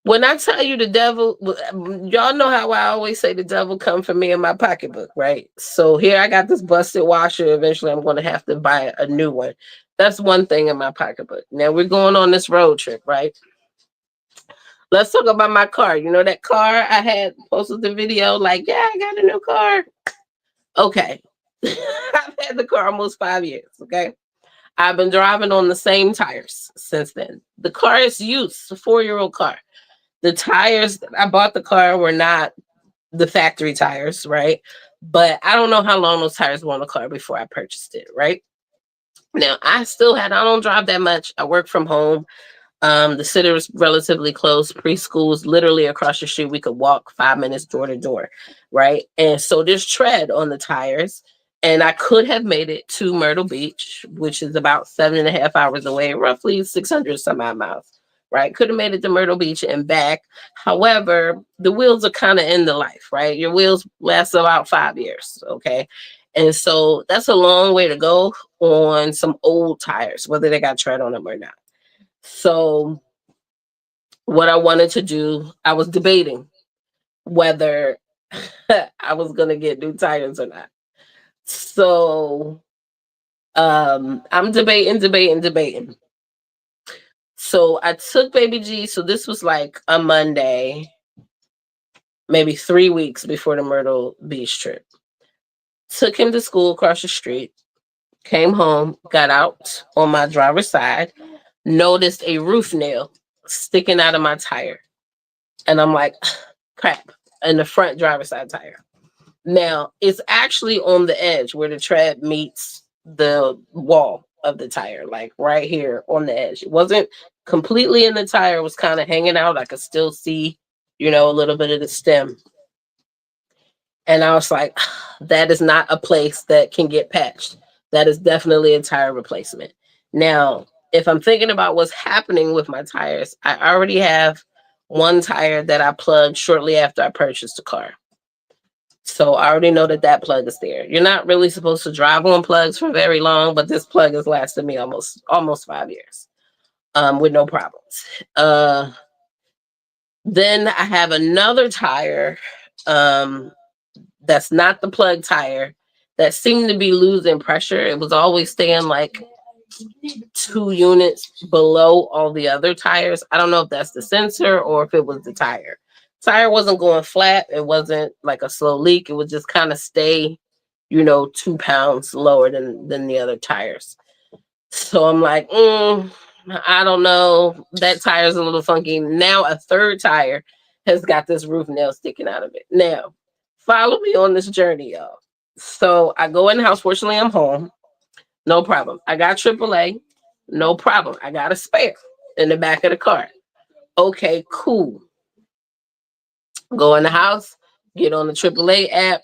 [SPEAKER 1] When I tell you the devil, y'all know how I always say the devil come for me in my pocketbook, right? So here I got this busted washer. Eventually, I'm going to have to buy a new one. That's one thing in my pocketbook. Now we're going on this road trip, right? Let's talk about my car. You know that car I had posted the video, like, yeah, I got a new car. Okay. I've had the car almost 5 years, okay? I've been driving on the same tires since then. The car is used, it's a 4-year-old car. The tires that I bought the car were not the factory tires, right? But I don't know how long those tires were on the car before I purchased it, right? Now I don't drive that much. I work from home. The city was relatively close. Preschool is literally across the street. We could walk 5 minutes door to door, right? And so there's tread on the tires. And I could have made it to Myrtle Beach, which is about 7.5 hours away, roughly 600 some odd miles, right? Could have made it to Myrtle Beach and back. However, the wheels are kind of in the life, right? Your wheels last about 5 years, okay? And so that's a long way to go on some old tires, whether they got tread on them or not. So what I wanted to do, I was debating whether I was gonna get new tires or not. So I'm debating. So I took baby G, so this was like a Monday, maybe 3 weeks before the Myrtle Beach trip. Took him to school across the street, came home, got out on my driver's side, noticed a roof nail sticking out of my tire. And I'm like, crap, in the front driver's side tire. Now, it's actually on the edge where the tread meets the wall of the tire, like right here on the edge. It wasn't completely in the tire, it was kind of hanging out. I could still see, a little bit of the stem. And I was like, that is not a place that can get patched. That is definitely a tire replacement. Now, if I'm thinking about what's happening with my tires, I already have one tire that I plugged shortly after I purchased the car. So I already know that that plug is there. You're not really supposed to drive on plugs for very long, but this plug has lasted me almost 5 years, with no problems. Then I have another tire, that's not the plug tire, that seemed to be losing pressure. It was always staying like 2 units below all the other tires. I don't know if that's the sensor or if it was the tire. Tire wasn't going flat. It wasn't like a slow leak. It would just kind of stay, 2 pounds lower than the other tires. So I'm like, I don't know. That tire's a little funky. Now a third tire has got this roof nail sticking out of it. Now, follow me on this journey, y'all. So I go in the house. Fortunately, I'm home. No problem. I got AAA. No problem. I got a spare in the back of the car. Okay, cool. Go in the house, get on the AAA app,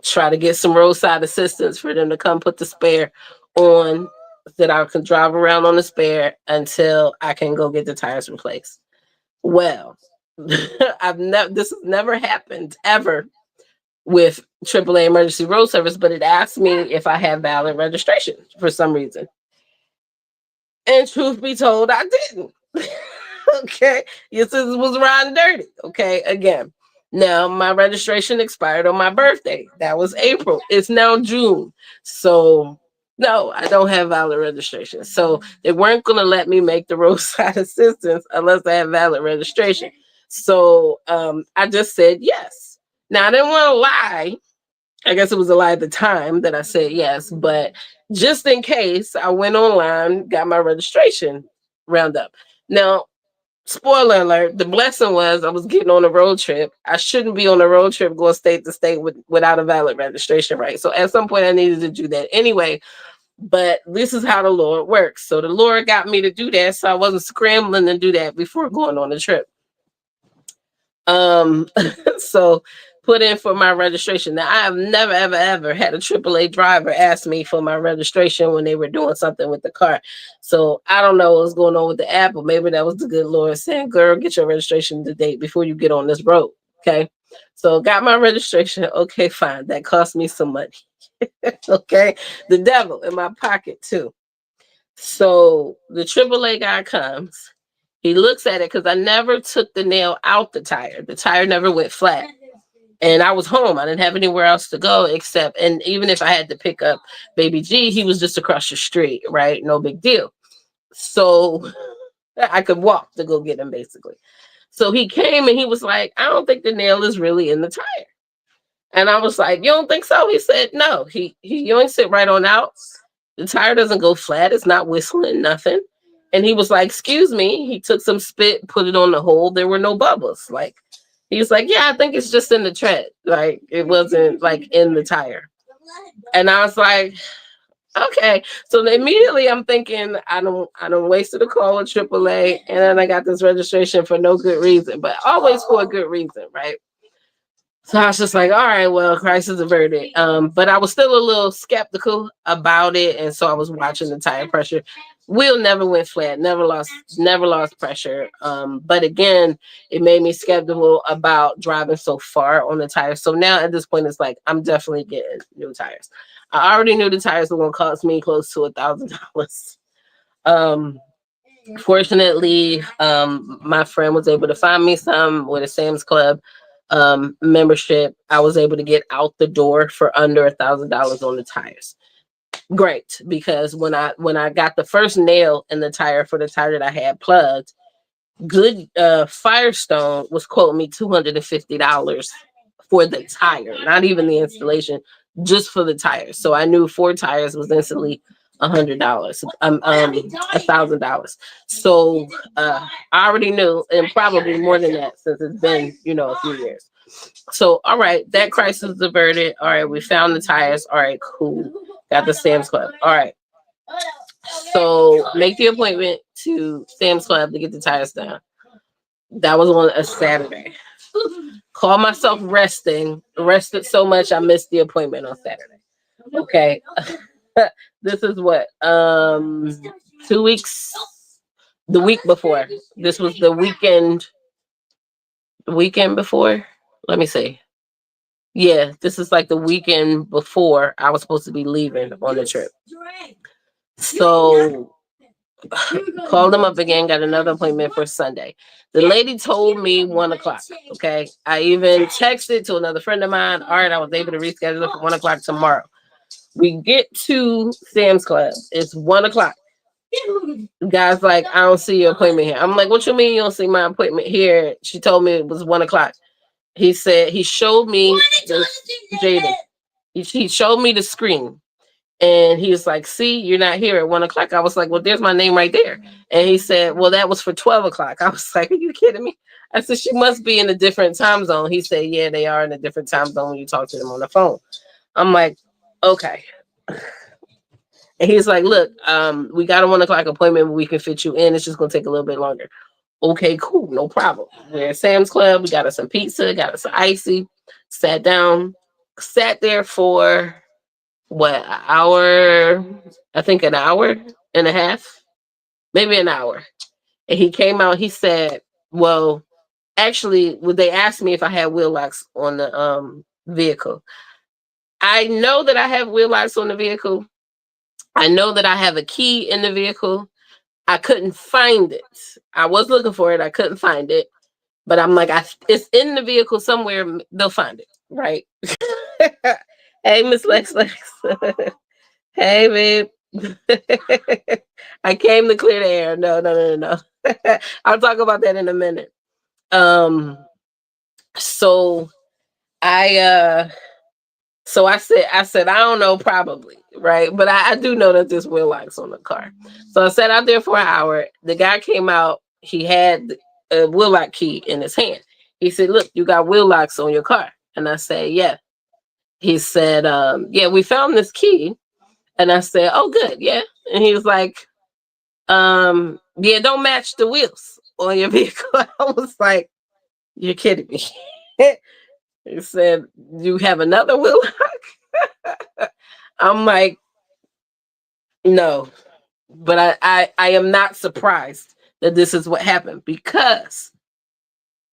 [SPEAKER 1] try to get some roadside assistance for them to come put the spare on so that I can drive around on the spare until I can go get the tires replaced. Well, this has never happened ever with AAA emergency road service, but it asked me if I have valid registration for some reason. And truth be told, I didn't. Okay. Your sisters was riding dirty. Okay. Again. Now my registration expired on my birthday. That was April. It's now June. So no, I don't have valid registration. So they weren't gonna let me make the roadside assistance unless I have valid registration. So I just said yes. Now I didn't want to lie. I guess it was a lie at the time that I said yes, but just in case, I went online, got my registration roundup. Now, spoiler alert, the blessing was I was getting on a road trip. I shouldn't be on a road trip going state to state without a valid registration, right? So at some point I needed to do that anyway, but this is how the Lord works. So the Lord got me to do that, so I wasn't scrambling to do that before going on the trip. So put in for my registration. Now I have never ever had a AAA driver ask me for my registration when they were doing something with the car. So I don't know what's going on with the app, or maybe that was the good Lord saying, girl, get your registration to date before you get on this road. Okay. So got my registration. Okay, fine. That cost me some money. Okay. The devil in my pocket too. So the AAA guy comes. He looks at it because I never took the nail out the tire. The tire never went flat. And I was home. I didn't have anywhere else to go except, and even if I had to pick up baby G, he was just across the street, right? No big deal. So I could walk to go get him basically. So he came and he was like, I don't think the nail is really in the tire. And I was like, you don't think so? He said, no, he yoinks it right on out. The tire doesn't go flat. It's not whistling, nothing. And he was like, excuse me. He took some spit, put it on the hole. There were no bubbles. Like, he was like, yeah, I think it's just in the tread. Like, it wasn't like in the tire. And I was like, Okay, so immediately I'm thinking I don't wasted a call with AAA, and then I got this registration for no good reason, but always for a good reason, right? So I was just like, all right, well, crisis averted. But I was still a little skeptical about it, and so I was watching the tire pressure. Wheel never went flat, never lost pressure. But again, it made me skeptical about driving so far on the tires. So now at this point, it's like I'm definitely getting new tires. I already knew the tires were going to cost me close to $1,000. Um, Fortunately, my friend was able to find me some with a Sam's Club membership. I was able to get out the door for under $1,000 on the tires. Great, because when I got the first nail in the tire for the tire that I had plugged, good Firestone was quoting me $250 for the tire, not even the installation, just for the tires. So I knew four tires was instantly $100, $1,000. So I already knew, and probably more than that since it's been a few years. So all right, that crisis is averted. All right, we found the tires. All right, cool. Got the Sam's Club. All right. So make the appointment to Sam's Club to get the tires done. That was on a Saturday. Call myself rested so much I missed the appointment on Saturday. Okay. This is what 2 weeks, the week before. This was the weekend before. Let me see. Yeah, this is like the weekend before I was supposed to be leaving on the trip. So called them up again, got another appointment for Sunday. The lady told me 1 o'clock. Okay. I even texted to another friend of mine. All right, I was able to reschedule it for 1 o'clock tomorrow. We get to Sam's Club. It's 1 o'clock. The guy's like, I don't see your appointment here. I'm like, what you mean you don't see my appointment here? She told me it was 1 o'clock. He said he showed me the Jaden. He showed me the screen. And he was like, see, you're not here at 1 o'clock. I was like, well, there's my name right there. And he said, well, that was for 12 o'clock. I was like, are you kidding me? I said, she must be in a different time zone. He said, yeah, they are in a different time zone when you talk to them on the phone. I'm like, okay. And he's like, look, we got a 1 o'clock appointment, but we can fit you in. It's just going to take a little bit longer. Okay, cool. No problem. We're at Sam's Club. We got us some pizza, got us some icy, sat down, sat there for what, an hour? I think an hour and a half, maybe an hour. And he came out. He said, "Well, actually, would they ask me if I had wheel locks on the vehicle? I know that I have wheel locks on the vehicle. I know that I have a key in the vehicle. I couldn't find it. I was looking for it. I couldn't find it. But I'm like, it's in the vehicle somewhere. They'll find it, right?" Hey, Miss Lex Lex. Hey, babe. I came to clear the air. No, no, no, no, no. I'll talk about that in a minute. Um, so I I said, I don't know, probably, right? But I do know that there's wheel locks on the car. So I sat out there for an hour. The guy came out, he had a wheel lock key in his hand. He said, look, you got wheel locks on your car. And I said, yeah. He said, yeah, we found this key. And I said, oh, good, yeah. And he was like, yeah, don't match the wheels on your vehicle. I was like, you're kidding me. He said, you have another wheel lock? I'm like, no. But I am not surprised that this is what happened, because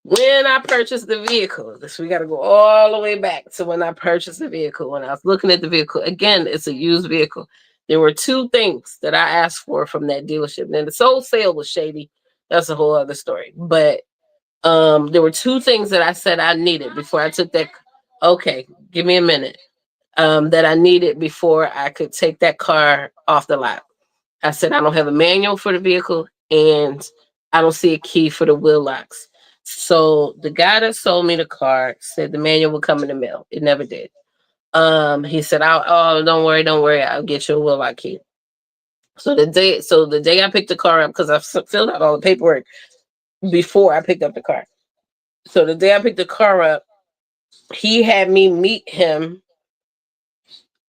[SPEAKER 1] when I purchased the vehicle, we got to go all the way back to when I purchased the vehicle. When I was looking at the vehicle, again, it's a used vehicle. There were two things that I asked for from that dealership. Then the whole sale was shady. That's a whole other story. But there were two things that I said I needed before I took that. Okay, give me a minute. That I needed before I could take that car off the lot. I said I don't have a manual for the vehicle, and I don't see a key for the wheel locks. So the guy that sold me the car said the manual would come in the mail. It never did. He said, "Oh, don't worry, I'll get you a wheel lock key." So the day I picked the car up, because I filled out all the paperwork before I picked up the car. So the day I picked the car up, he had me meet him.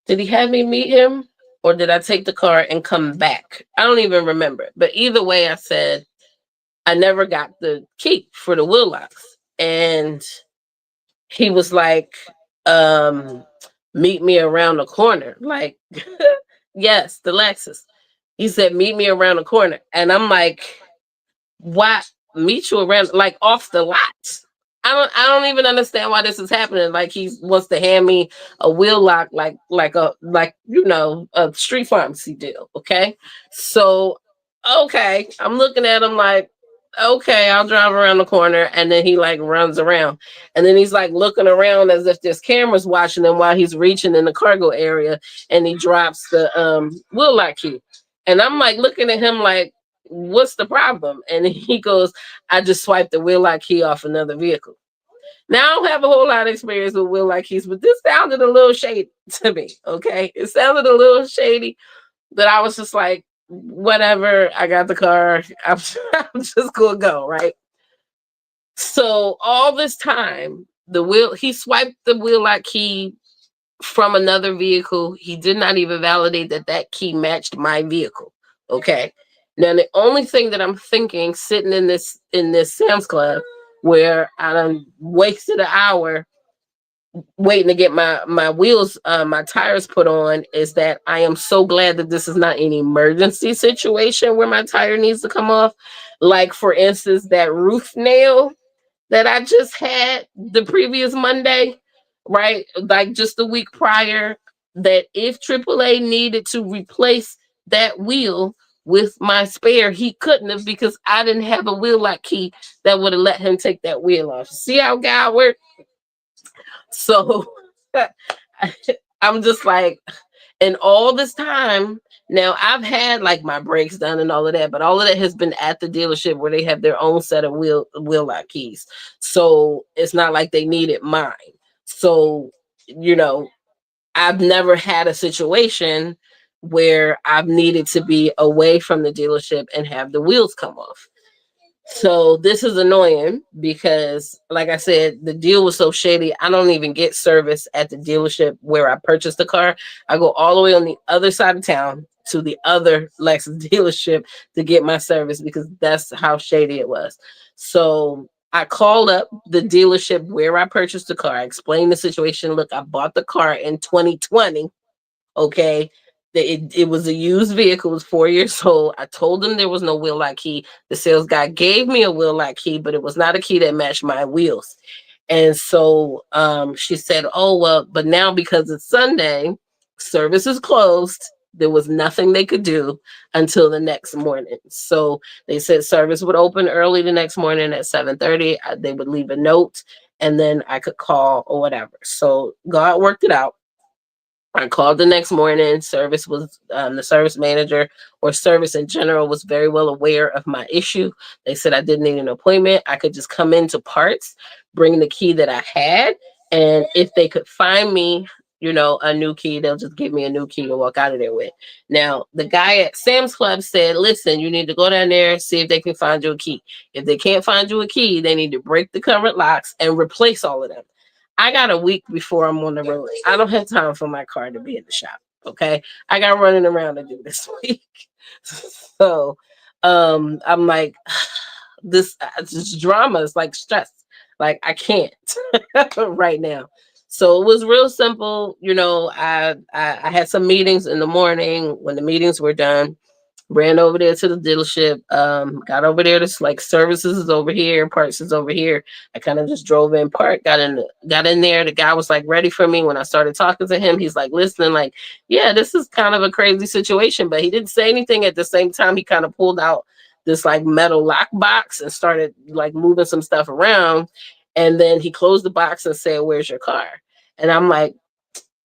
[SPEAKER 1] Did he have me meet him? or did I take the car and come back? I don't even remember. But either way, I said I never got the key for the wheel locks. And he was like, um, meet me around the corner. Like, yes, the Lexus. He said, meet me around the corner. And I'm like, why meet you around like off the lot? I don't even understand why this is happening. Like he wants to hand me a wheel lock like a street pharmacy deal. Okay. So okay. I'm looking at him like, okay, I'll drive around the corner, and then he like runs around. And then he's like looking around as if there's cameras watching him while he's reaching in the cargo area, and he drops the wheel lock key. And I'm like looking at him like, what's the problem? And he goes, I just swiped the wheel lock key off another vehicle. Now I don't have a whole lot of experience with wheel lock keys, but this sounded a little shady to me. Okay. It sounded a little shady, but I was just like, whatever. I got the car. I'm just gonna go, right? So all this time, he swiped the wheel lock key from another vehicle. He did not even validate that that key matched my vehicle. Okay. Now the only thing that I'm thinking, sitting in this Sam's Club, where I done wasted an hour waiting to get my wheels, my tires put on, is that I am so glad that this is not an emergency situation where my tire needs to come off. Like for instance, that roof nail that I just had the previous Monday, right? Like just a week prior, that if AAA needed to replace that wheel with my spare, he couldn't have because I didn't have a wheel lock key that would have let him take that wheel off. See how God works? So I'm just like, and all this time, now I've had like my brakes done and all of that, but all of that has been at the dealership where they have their own set of wheel lock keys. So it's not like they needed mine. So, you know, I've never had a situation where I've needed to be away from the dealership and have the wheels come off. So this is annoying because, like I said, the deal was so shady. I don't even get service at the dealership where I purchased the car. I go all the way on the other side of town to the other Lexus dealership to get my service because that's how shady it was. So I called up the dealership where I purchased the car. I explained the situation. Look, I bought the car in 2020. Okay. It was a used vehicle, it was 4 years old. I told them there was no wheel lock key. The sales guy gave me a wheel lock key, but it was not a key that matched my wheels. And so she said, oh, well, but now because it's Sunday, service is closed. There was nothing they could do until the next morning. So they said service would open early the next morning at 7:30. They would leave a note and then I could call or whatever. So God worked it out. I called the next morning. Service was the service manager or service in general was very well aware of my issue. They said I didn't need an appointment. I could just come into parts, bring the key that I had, and if they could find me, a new key, they'll just give me a new key to walk out of there with. Now, the guy at Sam's Club said, listen, you need to go down there, see if they can find you a key. If they can't find you a key, they need to break the current locks and replace all of them. I got a week before I'm on the road. I don't have time for my car to be in the shop. Okay. I got running around to do this week. So I'm like, this drama is like stress. Like I can't right now. So it was real simple. I had some meetings in the morning. When the meetings were done, ran over there to the dealership, got over there to like services is over here, parts is over here. I kind of just drove in, parked, got in there. The guy was like ready for me. When I started talking to him, he's like listening, like, yeah, this is kind of a crazy situation, but he didn't say anything. At the same time, he kind of pulled out this like metal lock box and started like moving some stuff around. And then he closed the box and said, where's your car? And I'm like,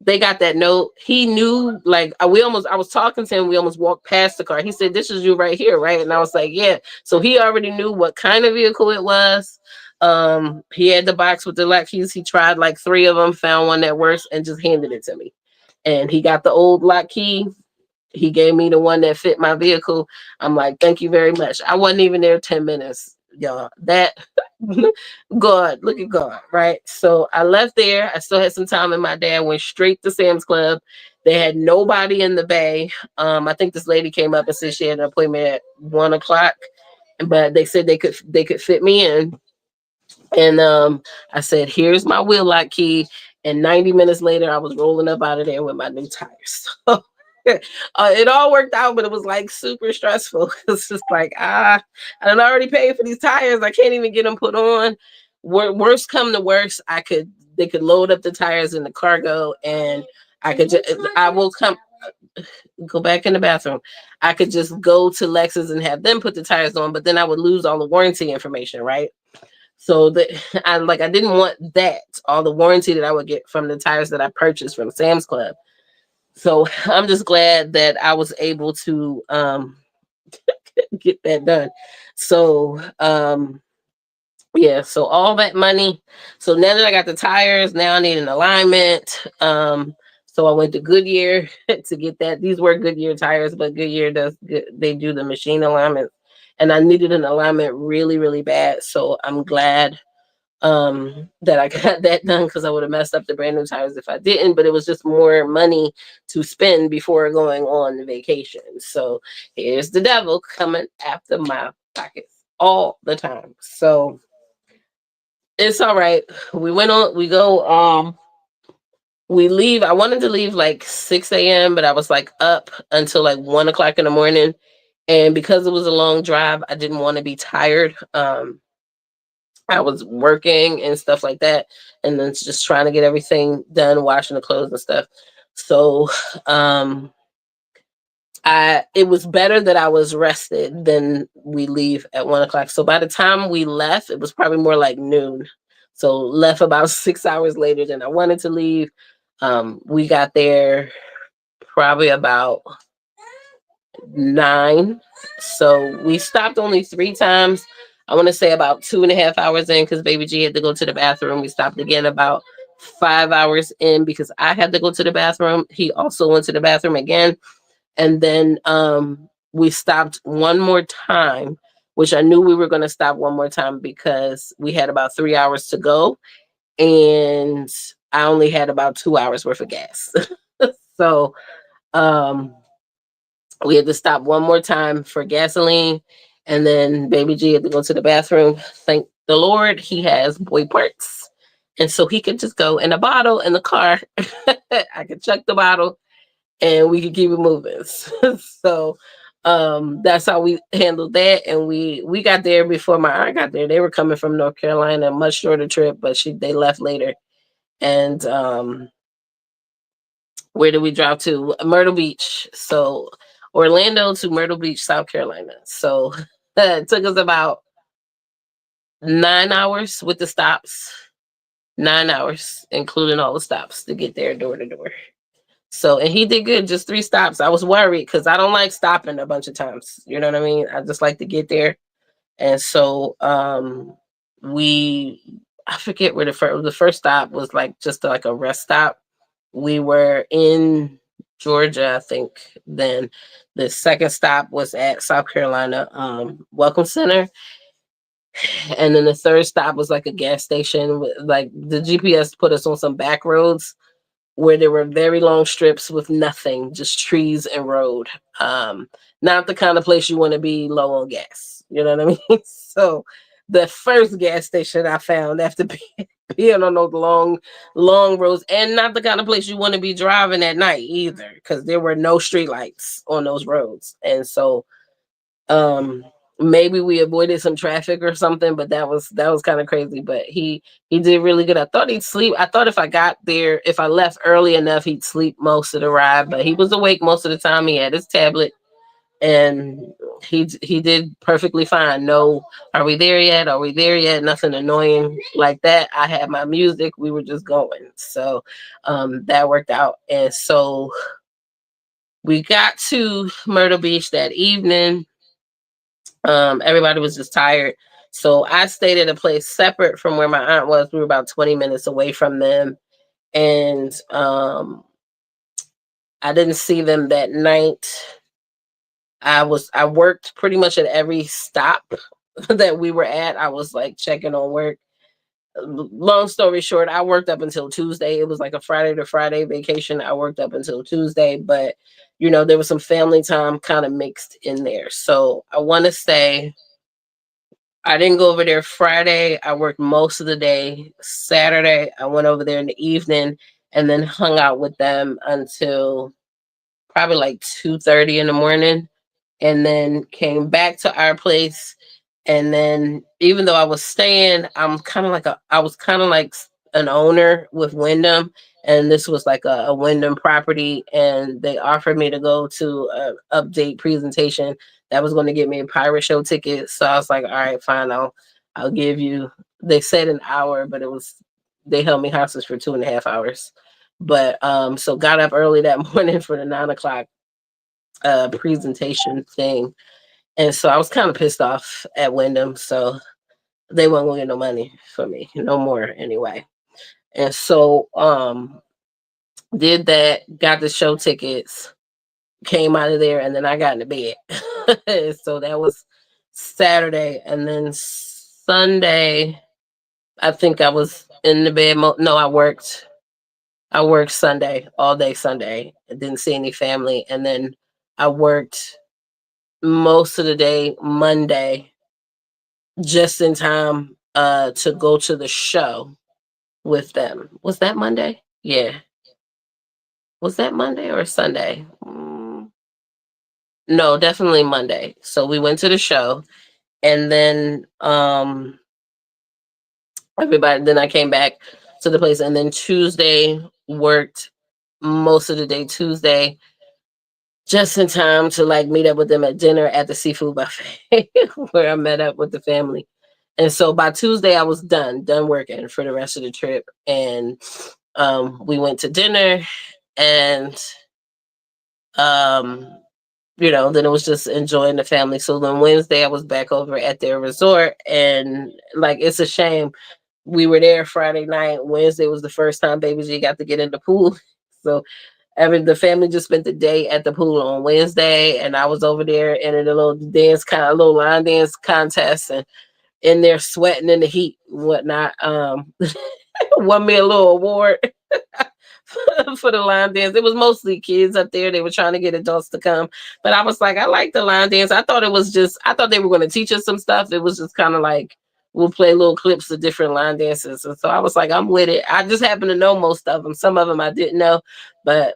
[SPEAKER 1] they got that note. He knew, like, I was talking to him. We almost walked past the car. He said, this is you right here, right? And I was like, yeah. So he already knew what kind of vehicle it was. He had the box with the lock keys. He tried like 3 of them, found one that works, and just handed it to me. And he got the old lock key. He gave me the one that fit my vehicle. I'm like, thank you very much. I wasn't even there 10 minutes, y'all. That God, look at God, right? So I left there. I still had some time, and my dad went straight to Sam's Club. They had nobody in the bay. I think this lady came up and said she had an appointment at 1 o'clock, but they said they could fit me in. And I said, "Here's my wheel lock key." And 90 minutes later, I was rolling up out of there with my new tires. So it all worked out, but it was like super stressful. It's just like, I done already paid for these tires. I can't even get them put on. Worst come to worst, they could load up the tires in the cargo, and I will come go back in the bathroom. I could just go to Lexus and have them put the tires on, but then I would lose all the warranty information, right? So I didn't want that, all the warranty that I would get from the tires that I purchased from Sam's Club. So I'm just glad that I was able to get that done. So yeah, so all that money. So now that I got the tires, now I need an alignment. So I went to Goodyear to get that. These were Goodyear tires, but Goodyear they do the machine alignment. And I needed an alignment really, really bad. So I'm glad that I got that done, because I would have messed up the brand new tires if I didn't. But it was just more money to spend before going on the vacation. So here's the devil coming after my pockets all the time. So it's all right. We leave. I wanted to leave like 6 a.m., but I was like up until like 1 o'clock in the morning. And because it was a long drive, I didn't want to be tired. I was working and stuff like that, and then just trying to get everything done, washing the clothes and stuff. So it was better that I was rested than we leave at 1 o'clock. So by the time we left, it was probably more like noon. So left about 6 hours later than I wanted to leave. We got there probably about 9. So we stopped only 3 times. I want to say about 2.5 hours in, because Baby G had to go to the bathroom. We stopped again about 5 hours in because I had to go to the bathroom. He also went to the bathroom again. And then we stopped one more time, which I knew we were going to stop one more time because we had about 3 hours to go. And I only had about 2 hours worth of gas. So we had to stop one more time for gasoline. And then Baby G had to go to the bathroom. Thank the Lord he has boy parts. And so he could just go in a bottle in the car. I could chuck the bottle and we could keep it moving. So that's how we handled that. And we got there before my aunt got there. They were coming from North Carolina, a much shorter trip, but they left later. And where did we drive to? Myrtle Beach. So Orlando to Myrtle Beach, South Carolina. So it took us about 9 hours with the stops. 9 hours, including all the stops, to get there door to door. So, and he did good, just 3 stops. I was worried because I don't like stopping a bunch of times. You know what I mean? I just like to get there. And so I forget where the first stop was, like just like a rest stop. We were in Georgia, I think. Then the second stop was at South Carolina Welcome Center. And then the third stop was like a gas station. Like the GPS put us on some back roads where there were very long strips with nothing, just trees and road. Not the kind of place you want to be low on gas. You know what I mean? So the first gas station I found after being on those long, long roads, and not the kind of place you want to be driving at night either, because there were no street lights on those roads. And so um maybe we avoided some traffic or something, but that was kind of crazy. But he did really good. I thought he'd sleep. I thought if I left early enough, he'd sleep most of the ride, but he was awake most of the time. He had his tablet, and he did perfectly fine. No, are we there yet? Are we there yet? Nothing annoying like that. I had my music. We were just going. So that worked out. And so we got to Myrtle Beach that evening. Everybody was just tired. So I stayed at a place separate from where my aunt was. We were about 20 minutes away from them. And I didn't see them that night. I worked pretty much at every stop. that we were at. I was like checking on work. Long story short, I worked up until Tuesday. It was like a Friday to Friday vacation. I worked up until Tuesday, but there was some family time kind of mixed in there. So I want to say I didn't go over there Friday. I worked most of the day. Saturday, I went over there in the evening and then hung out with them until probably like 2:30 in the morning, and then came back to our place. And then even though I was staying, I was kind of like an owner with Wyndham, and this was like a Wyndham property, and they offered me to go to a update presentation that was going to get me a pirate show ticket. So I was like, all right, fine, I'll give you. They said an hour, but they held me hostage for 2.5 hours. But so got up early that morning for the 9 o'clock presentation thing. And so I was kind of pissed off at Wyndham. So they weren't going to get no money for me, no more anyway. And so did that, got the show tickets, came out of there, and then I got into bed. So that was Saturday. And then Sunday, I think I was in the bed. No, I worked. I worked Sunday, all day Sunday. I didn't see any family. And then I worked most of the day Monday, just in time to go to the show with them. Was that Monday? Yeah. Was that Monday or Sunday? No, definitely Monday. So we went to the show, and then everybody then I came back to the place, and then Tuesday worked most of the day Tuesday, just in time to like meet up with them at dinner at the seafood buffet where I met up with the family. And so by Tuesday I was done working for the rest of the trip. And we went to dinner, and um then it was just enjoying the family. So then Wednesday I was back over at their resort, and like it's a shame. We were there Friday night. Wednesday was the first time Baby G got to get in the pool. So the family just spent the day at the pool on Wednesday, and I was over there in a little line dance contest, and in there sweating in the heat and whatnot. Won me a little award for the line dance. It was mostly kids up there. They were trying to get adults to come, but I was like, I like the line dance. I thought they were going to teach us some stuff. It was just kind of like we'll play little clips of different line dances, and so I was like, I'm with it. I just happen to know most of them. Some of them I didn't know, but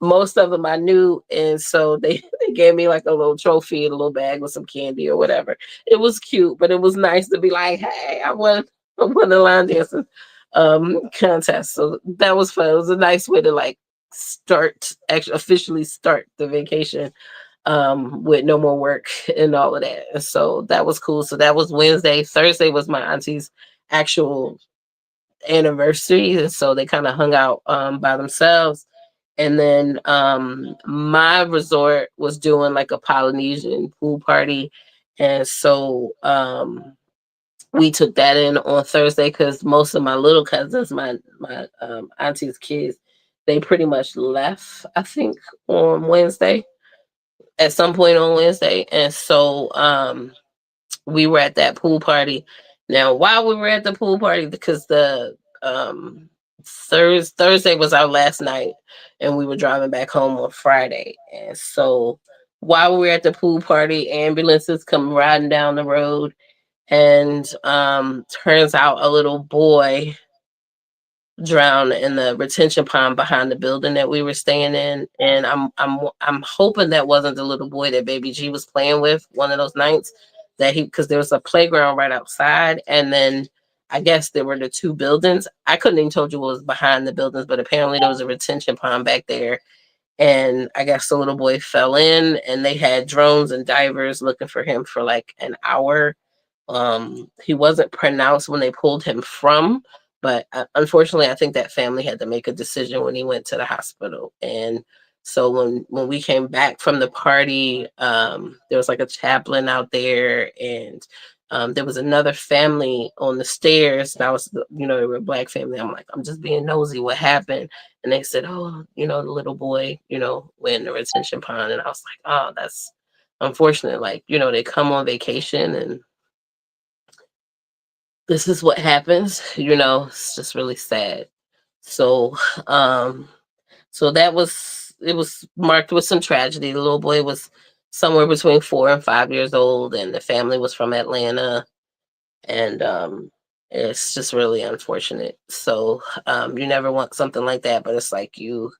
[SPEAKER 1] most of them I knew, and so they gave me like a little trophy and a little bag with some candy or whatever. It was cute, but it was nice to be like, hey, I won the line dancing contest. So that was fun. It was a nice way to like actually officially start the vacation with no more work and all of that. And so that was cool. So that was Wednesday. Thursday was my auntie's actual anniversary, and so they kind of hung out by themselves. And then my resort was doing like a Polynesian pool party. And so we took that in on Thursday because most of my little cousins, my auntie's kids, they pretty much left, I think, on Wednesday, at some point on Wednesday. And so we were at that pool party. Now, while we were at the pool party, because the Thursday was our last night, and we were driving back home on Friday. And so while we were at the pool party, ambulances come riding down the road, and turns out a little boy drowned in the retention pond behind the building that we were staying in. And I'm hoping that wasn't the little boy that Baby G was playing with one of those nights, because there was a playground right outside, and then I guess there were the two buildings. I couldn't even told you what was behind the buildings, but apparently there was a retention pond back there. And I guess the little boy fell in, and they had drones and divers looking for him for like an hour. He wasn't pronounced when they pulled him from, but unfortunately, I think that family had to make a decision when he went to the hospital. And so when we came back from the party, there was like a chaplain out there, and there was another family on the stairs. That was, they were a black family. I'm like, I'm just being nosy. What happened? And they said, oh, the little boy, went in the retention pond. And I was like, oh, that's unfortunate. Like, they come on vacation, and this is what happens. It's just really sad. So, um, so it was marked with some tragedy. The little boy was somewhere between 4 and 5 years old, and the family was from Atlanta, and it's just really unfortunate. So, you never want something like that, but it's like you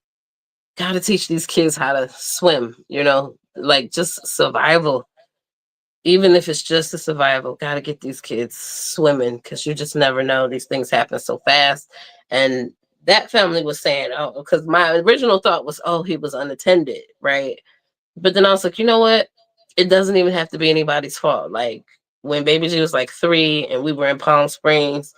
[SPEAKER 1] gotta teach these kids how to swim. Like just survival. Even if it's just a survival, gotta get these kids swimming because you just never know. These things happen so fast. And that family was saying, oh, because my original thought was, oh, he was unattended, right? But then I was like, you know what? It doesn't even have to be anybody's fault. Like when Baby G was like 3 and we were in Palm Springs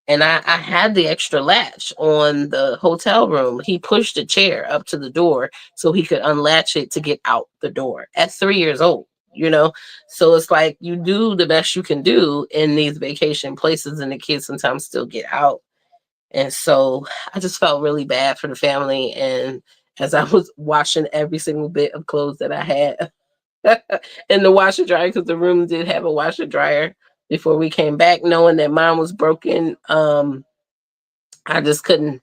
[SPEAKER 1] and I had the extra latch on the hotel room. He pushed a chair up to the door so he could unlatch it to get out the door at 3 years old, you know? So it's like you do the best you can do in these vacation places, and the kids sometimes still get out. And so I just felt really bad for the family. And as I was washing every single bit of clothes that I had in the washer dryer, because the room did have a washer dryer before we came back, knowing that mine was broken, I just couldn't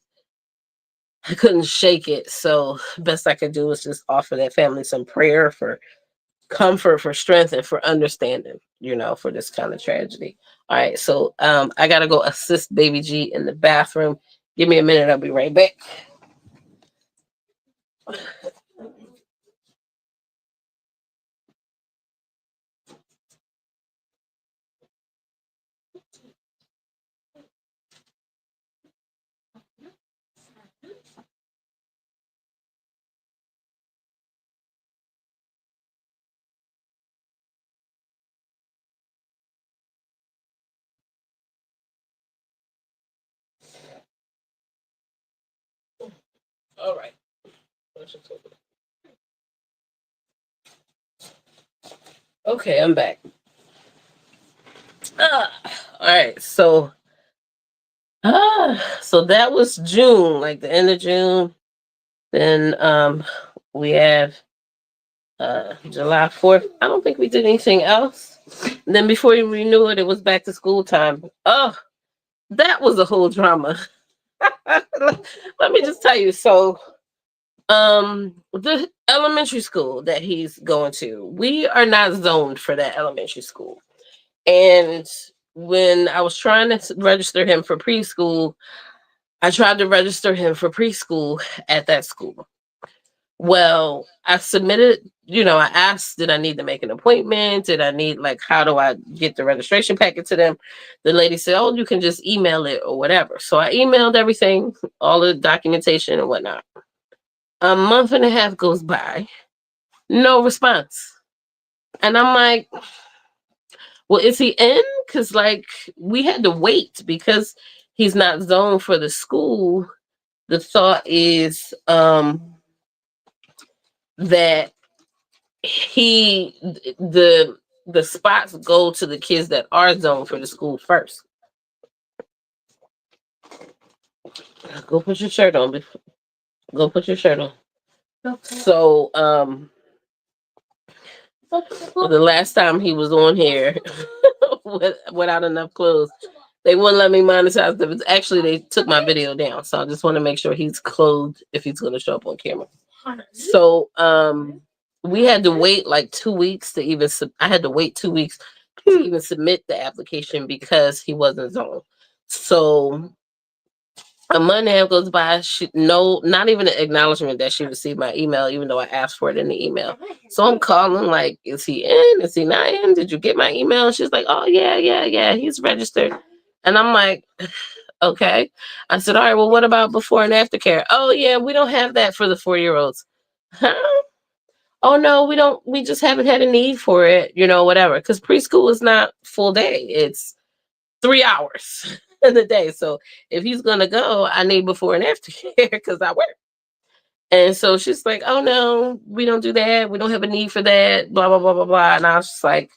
[SPEAKER 1] shake it. So best I could do was just offer that family some prayer for comfort, for strength, and for understanding, for this kind of tragedy. All right, so I gotta go assist Baby G in the bathroom. Give me a minute, I'll be right back. All right. Okay, I'm back. Ah, all right, so that was June, like the end of June. Then we have July 4th. I don't think we did anything else. And then before we knew it, it was back to school time. Oh, that was a whole drama. Let me just tell you. So, the elementary school that he's going to, we are not zoned for that elementary school. And when I was trying to register him for preschool, I tried to register him for preschool at that school. Well, I submitted, I asked, did I need to make an appointment? Did I need, like, how do I get the registration packet to them? The lady said, oh, you can just email it or whatever. So I emailed everything, all the documentation and whatnot. A month and a half goes by, no response. And I'm like, well, is he in? Because, like, we had to wait because he's not zoned for the school. The thought is that he the spots go to the kids that are zoned for the school first. Go put your shirt on. Go put your shirt on. Okay. So the last time he was on here without enough clothes, they wouldn't let me monetize them. Actually, they took my video down. So I just want to make sure he's clothed if he's going to show up on camera. So we had to wait like 2 weeks to even. I had to wait 2 weeks to even submit the application because he wasn't zoned. So a month and a half goes by. Not even an acknowledgement that she received my email, even though I asked for it in the email. So I'm calling, like, is he in? Is he not in? Did you get my email? And she's like, oh, yeah, he's registered. And I'm like, okay. I said, all right, well, what about before and after care? Oh, yeah, we don't have that for the 4-year-olds. Huh? Oh, no, we don't. We just haven't had a need for it, whatever. Because preschool is not full day. It's 3 hours in the day. So if he's gonna go, I need before and after care because I work. And so she's like, oh no, we don't do that. We don't have a need for that. Blah, blah, blah, blah, blah. And I was just like,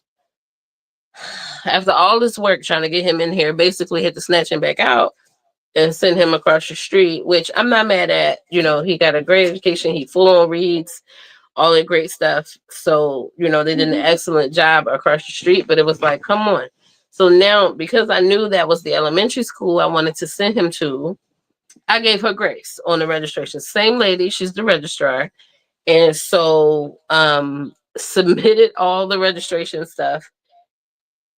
[SPEAKER 1] after all this work trying to get him in here, basically had to snatch him back out and send him across the street, which I'm not mad at. He got a great education. He full on reads, all that great stuff. So, they did an excellent job across the street, but it was like, come on. So now, because I knew that was the elementary school I wanted to send him to, I gave her grace on the registration. Same lady, she's the registrar. And so submitted all the registration stuff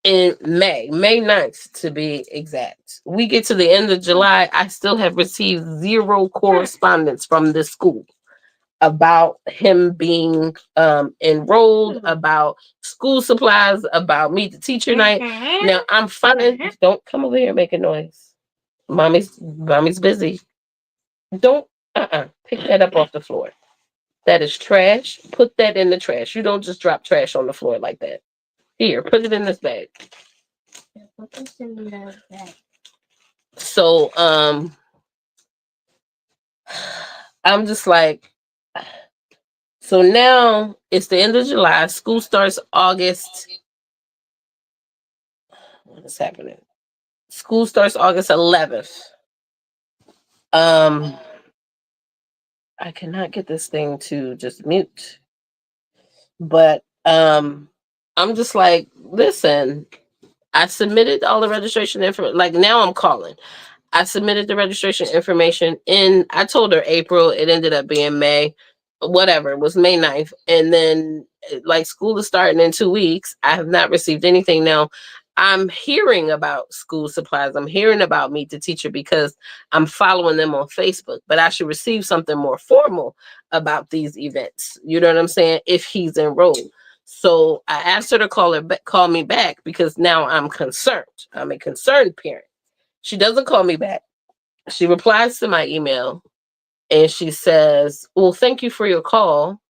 [SPEAKER 1] in May 9th to be exact. We get to the end of July, I still have received zero correspondence from this school about him being enrolled, about school supplies, about meet the teacher night. Now I'm finding, don't come over here making noise. Mommy's busy. Don't pick that up off the floor. That is trash. Put that in the trash. You don't just drop trash on the floor like that. Here, put it in this bag. Put this in the bag. So I'm just like, so now it's the end of July. School starts August. What is happening? School starts August 11th. I cannot get this thing to just mute. But I'm just like, listen, I submitted all the registration information. Like now I'm calling. I submitted the registration information in, I told her April, it ended up being May, whatever, it was May 9th. And then like school is starting in 2 weeks. I have not received anything. Now I'm hearing about school supplies. I'm hearing about Meet the Teacher because I'm following them on Facebook, but I should receive something more formal about these events. You know what I'm saying? If he's enrolled. So I asked her to call me back because now I'm concerned. I'm a concerned parent. She doesn't call me back. She replies to my email and she says, well, thank you for your call.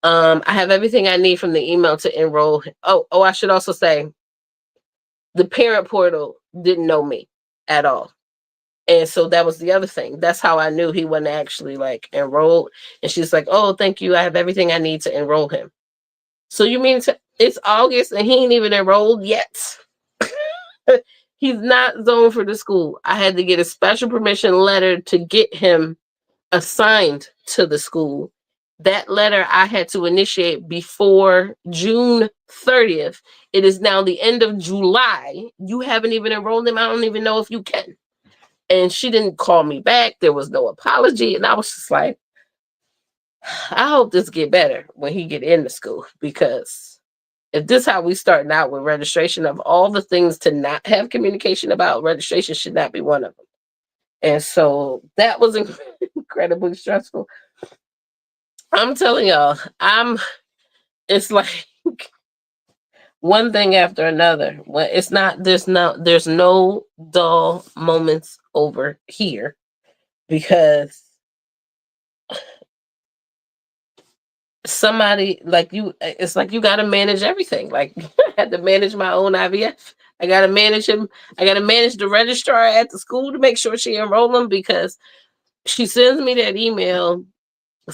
[SPEAKER 1] I have everything I need from the email to enroll. Oh, I should also say the parent portal didn't know me at all. And so that was the other thing. That's how I knew he wasn't actually like enrolled. And she's like, oh, thank you. I have everything I need to enroll him. So you mean it's August and he ain't even enrolled yet? He's not zoned for the school. I had to get a special permission letter to get him assigned to the school. That letter I had to initiate before June 30th. It is now the end of July. You haven't even enrolled him. I don't even know if you can. And she didn't call me back. There was no apology. And I was just like, I hope this get better when he get into school, because if this is how we starting out with registration, of all the things to not have communication about, registration should not be one of them. And so that was incredibly stressful. I'm telling y'all, it's like one thing after another. When it's not, there's no dull moments over here, because somebody like you, it's like you got to manage everything. Like I had to manage my own IVF. I got to manage him. I got to manage the registrar at the school to make sure she enroll him, because she sends me that email,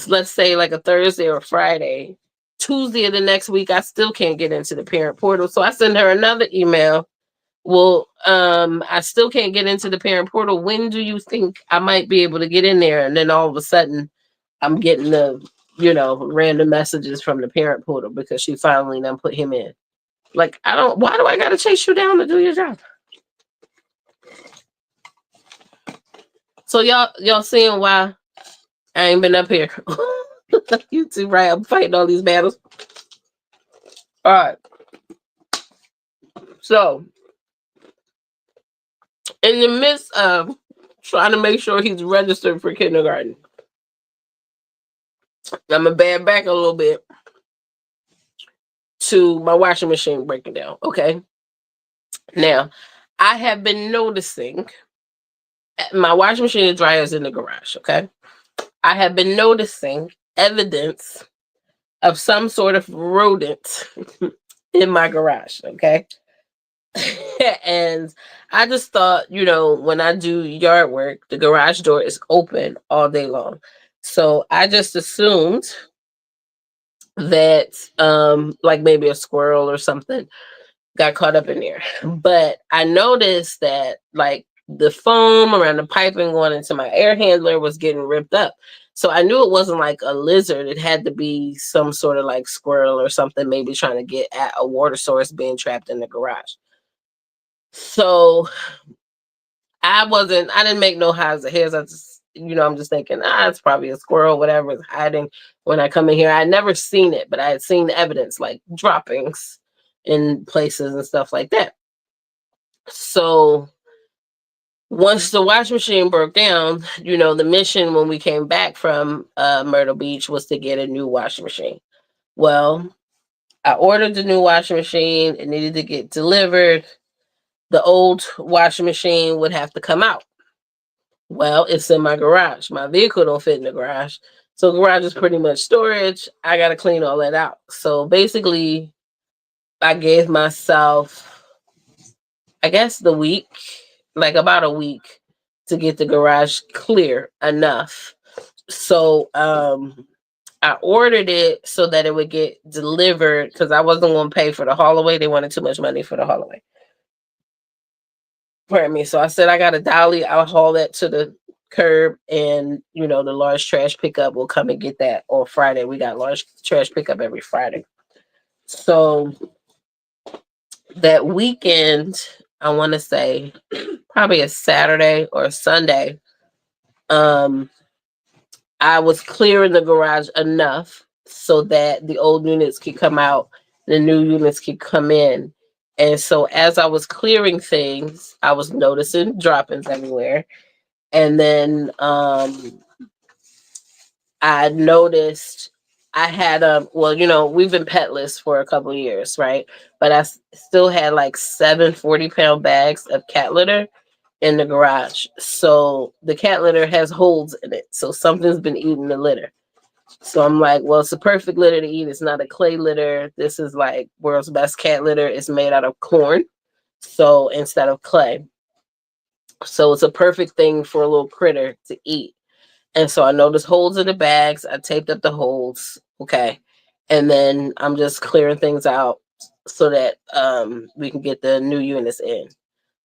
[SPEAKER 1] let's say like a Thursday or Friday. Tuesday of the next week, I still can't get into the parent portal. So I send her another email. Well, I still can't get into the parent portal. When do you think I might be able to get in there? And then all of a sudden I'm getting the, random messages from the parent portal because she finally done put him in. Like, why do I gotta chase you down to do your job? So y'all seeing why I ain't been up here. You too, right? I'm fighting all these battles. All right. So, in the midst of trying to make sure he's registered for kindergarten, I'm gonna bad back a little bit to my washing machine breaking down. Okay. Now, I have been noticing my washing machine and dryer is in the garage. Okay. I have been noticing evidence of some sort of rodent in my garage. Okay. And I just thought, when I do yard work, the garage door is open all day long. So I just assumed that like maybe a squirrel or something got caught up in there. But I noticed that like the foam around the piping going into my air handler was getting ripped up. So I knew it wasn't like a lizard. It had to be some sort of like squirrel or something, maybe trying to get at a water source being trapped in the garage. So I didn't make no highs or hairs. I just, I'm just thinking, it's probably a squirrel, whatever is hiding when I come in here. I had never seen it, but I had seen evidence like droppings in places and stuff like that. So once the washing machine broke down, the mission when we came back from Myrtle Beach was to get a new washing machine. Well, I ordered the new washing machine. It needed to get delivered. The old washing machine would have to come out. Well, it's in my garage. My vehicle don't fit in the garage. So garage is pretty much storage. I got to clean all that out. So basically, I gave myself, I guess, the week, like about a week to get the garage clear enough. So I ordered it so that it would get delivered because I wasn't going to pay for the haul away. They wanted too much money for the haul away. Pardon me. So I said I got a dolly. I'll haul that to the curb, and the large trash pickup will come and get that on Friday. We got large trash pickup every Friday. So that weekend, I want to say probably a Saturday or a Sunday, I was clearing the garage enough so that the old units could come out, the new units could come in. And so as I was clearing things, I was noticing droppings everywhere. And then I noticed I had we've been petless for a couple of years, right? But still had like 7 40-pound bags of cat litter in the garage. So the cat litter has holes in it. So something's been eating the litter. So I'm like, well, it's a perfect litter to eat. It's not a clay litter. This is like world's best cat litter. It's made out of corn. So instead of clay. So it's a perfect thing for a little critter to eat. And so I noticed holes in the bags. I taped up the holes. Okay. And then I'm just clearing things out so that we can get the new units in.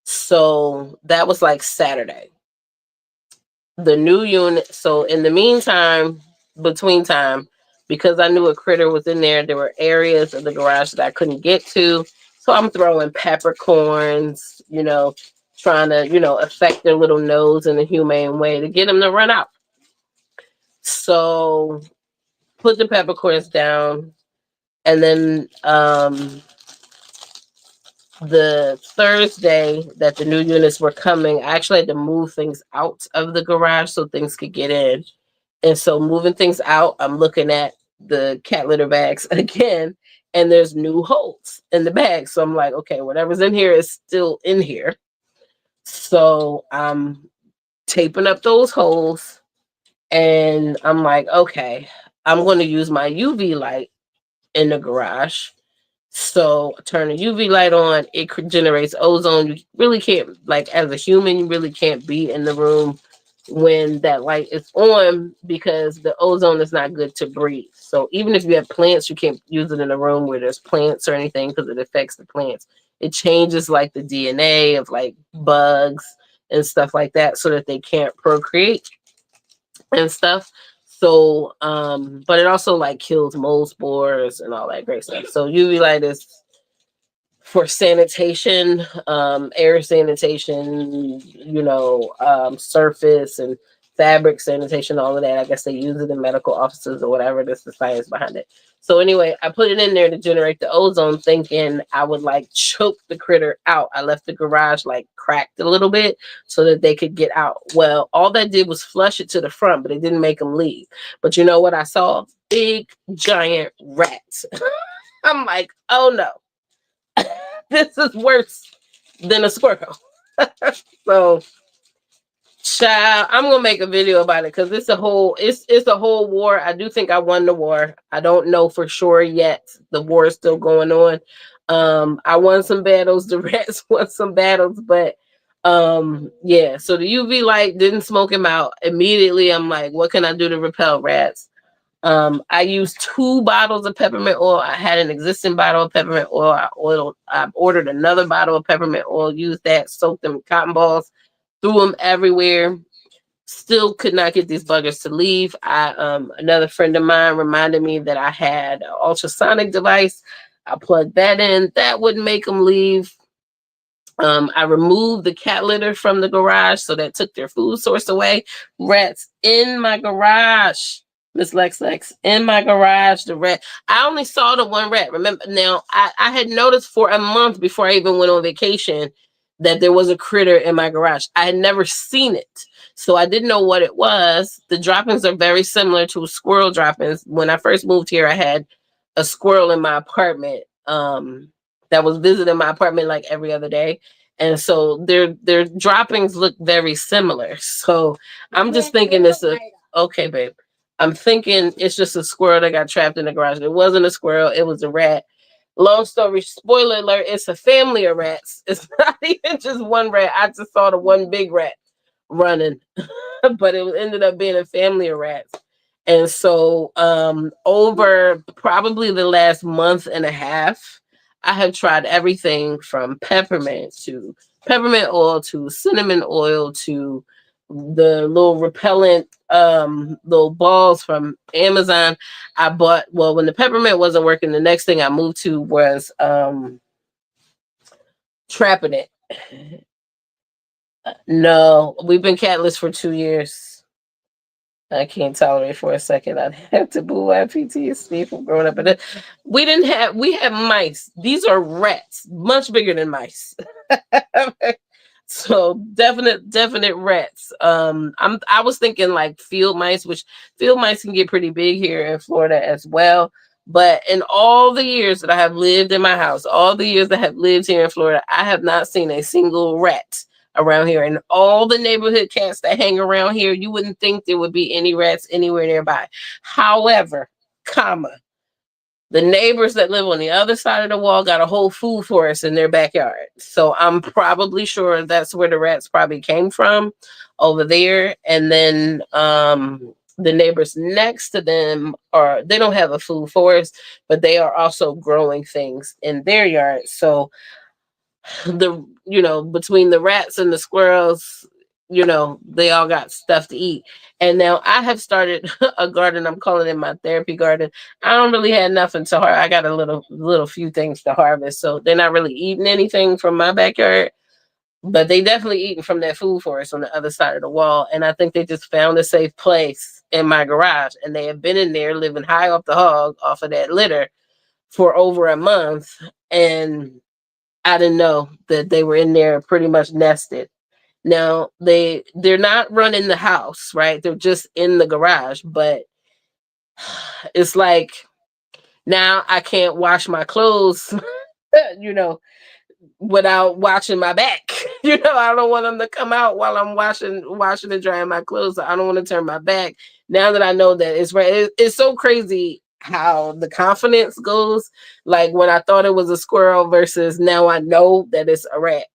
[SPEAKER 1] So that was like Saturday. The new unit. So in the meantime, between time, because I knew a critter was in there, there were areas of the garage that I couldn't get to. So I'm throwing peppercorns, trying to, affect their little nose in a humane way to get them to run out. So put the peppercorns down, and then the Thursday that the new units were coming, I actually had to move things out of the garage so things could get in. And so moving things out, I'm looking at the cat litter bags again, and there's new holes in the bag. So I'm like, okay, whatever's in here is still in here. So I'm taping up those holes, and I'm like, okay, I'm going to use my UV light in the garage. So turn the UV light on, it generates ozone. You really can't, like as a human, you really can't be in the room when that light is on because the ozone is not good to breathe. So even if you have plants, you can't use it in a room where there's plants or anything because it affects the plants. It changes like the DNA of like bugs and stuff like that so that they can't procreate and stuff. So, but it also like kills mold spores and all that great stuff. So UV light is for sanitation, air sanitation, surface and fabric sanitation, all of that. I guess they use it in medical offices or whatever. That's the science behind it. So anyway, I put it in there to generate the ozone, thinking I would like choke the critter out. I left the garage like cracked a little bit so that they could get out. Well, all that did was flush it to the front, but it didn't make them leave. But you know what I saw? Big giant rats. I'm like, oh no. This is worse than a squirrel. So, child, I'm gonna make a video about it because it's a whole war. I do think I won the war. I don't know for sure yet. The war is still going on. I won some battles. The rats won some battles, but yeah. So the UV light didn't smoke him out immediately. I'm like, what can I do to repel rats? I used 2 bottles of peppermint oil. I had an existing bottle of peppermint oil. I ordered another bottle of peppermint oil, used that, soaked them in cotton balls, threw them everywhere. Still could not get these buggers to leave. Another friend of mine reminded me that I had an ultrasonic device. I plugged that in. That wouldn't make them leave. I removed the cat litter from the garage, so that took their food source away. Rats in my garage, Miss Lex, in my garage. The rat. I only saw the one rat. Remember, now I had noticed for a month before I even went on vacation that there was a critter in my garage. I had never seen it, so I didn't know what it was. The droppings are very similar to squirrel droppings. When I first moved here, I had a squirrel in my apartment. That was visiting my apartment like every other day. And so their droppings look very similar. So I'm just thinking it's a okay, babe. I'm thinking it's just a squirrel that got trapped in the garage. It wasn't a squirrel, it was a rat. Long story, spoiler alert, it's a family of rats. It's not even just one rat. I just saw the one big rat running, but it ended up being a family of rats. And so over probably the last month and a half, I have tried everything from peppermint oil to cinnamon oil to the little repellent little balls from Amazon. I bought, well, when the peppermint wasn't working, the next thing I moved to was trapping it. No, we've been catless for 2 years. I can't tolerate for a second. I'd have to boo my PTSD from growing up. And we had mice. These are rats, much bigger than mice. So definite rats. I was thinking like field mice, which field mice can get pretty big here in Florida as well. But in all the years that I have lived in my house, all the years that I have lived here in Florida, I have not seen a single rat around here. And all the neighborhood cats that hang around here, you wouldn't think there would be any rats anywhere nearby. However, comma, the neighbors that live on the other side of the wall got a whole food forest in their backyard. So I'm probably sure that's where the rats probably came from over there. And then the neighbors next to them are, they don't have a food forest, but they are also growing things in their yard. So between the rats and the squirrels, they all got stuff to eat. And now I have started a garden. I'm calling it my therapy garden. I don't really have nothing to harvest. I got a little few things to harvest, so they're not really eating anything from my backyard, but they definitely eating from that food forest on the other side of the wall. And I think they just found a safe place in my garage, and they have been in there living high off the hog off of that litter for over a month. And I didn't know that they were in there pretty much nested. Now they're not running the house, right? They're just in the garage, but it's like now I can't wash my clothes, you know, without watching my back. I don't want them to come out while I'm washing and drying my clothes. So I don't want to turn my back. Now that I know that it's right, it's so crazy how the confidence goes. Like when I thought it was a squirrel versus now I know that it's a rat.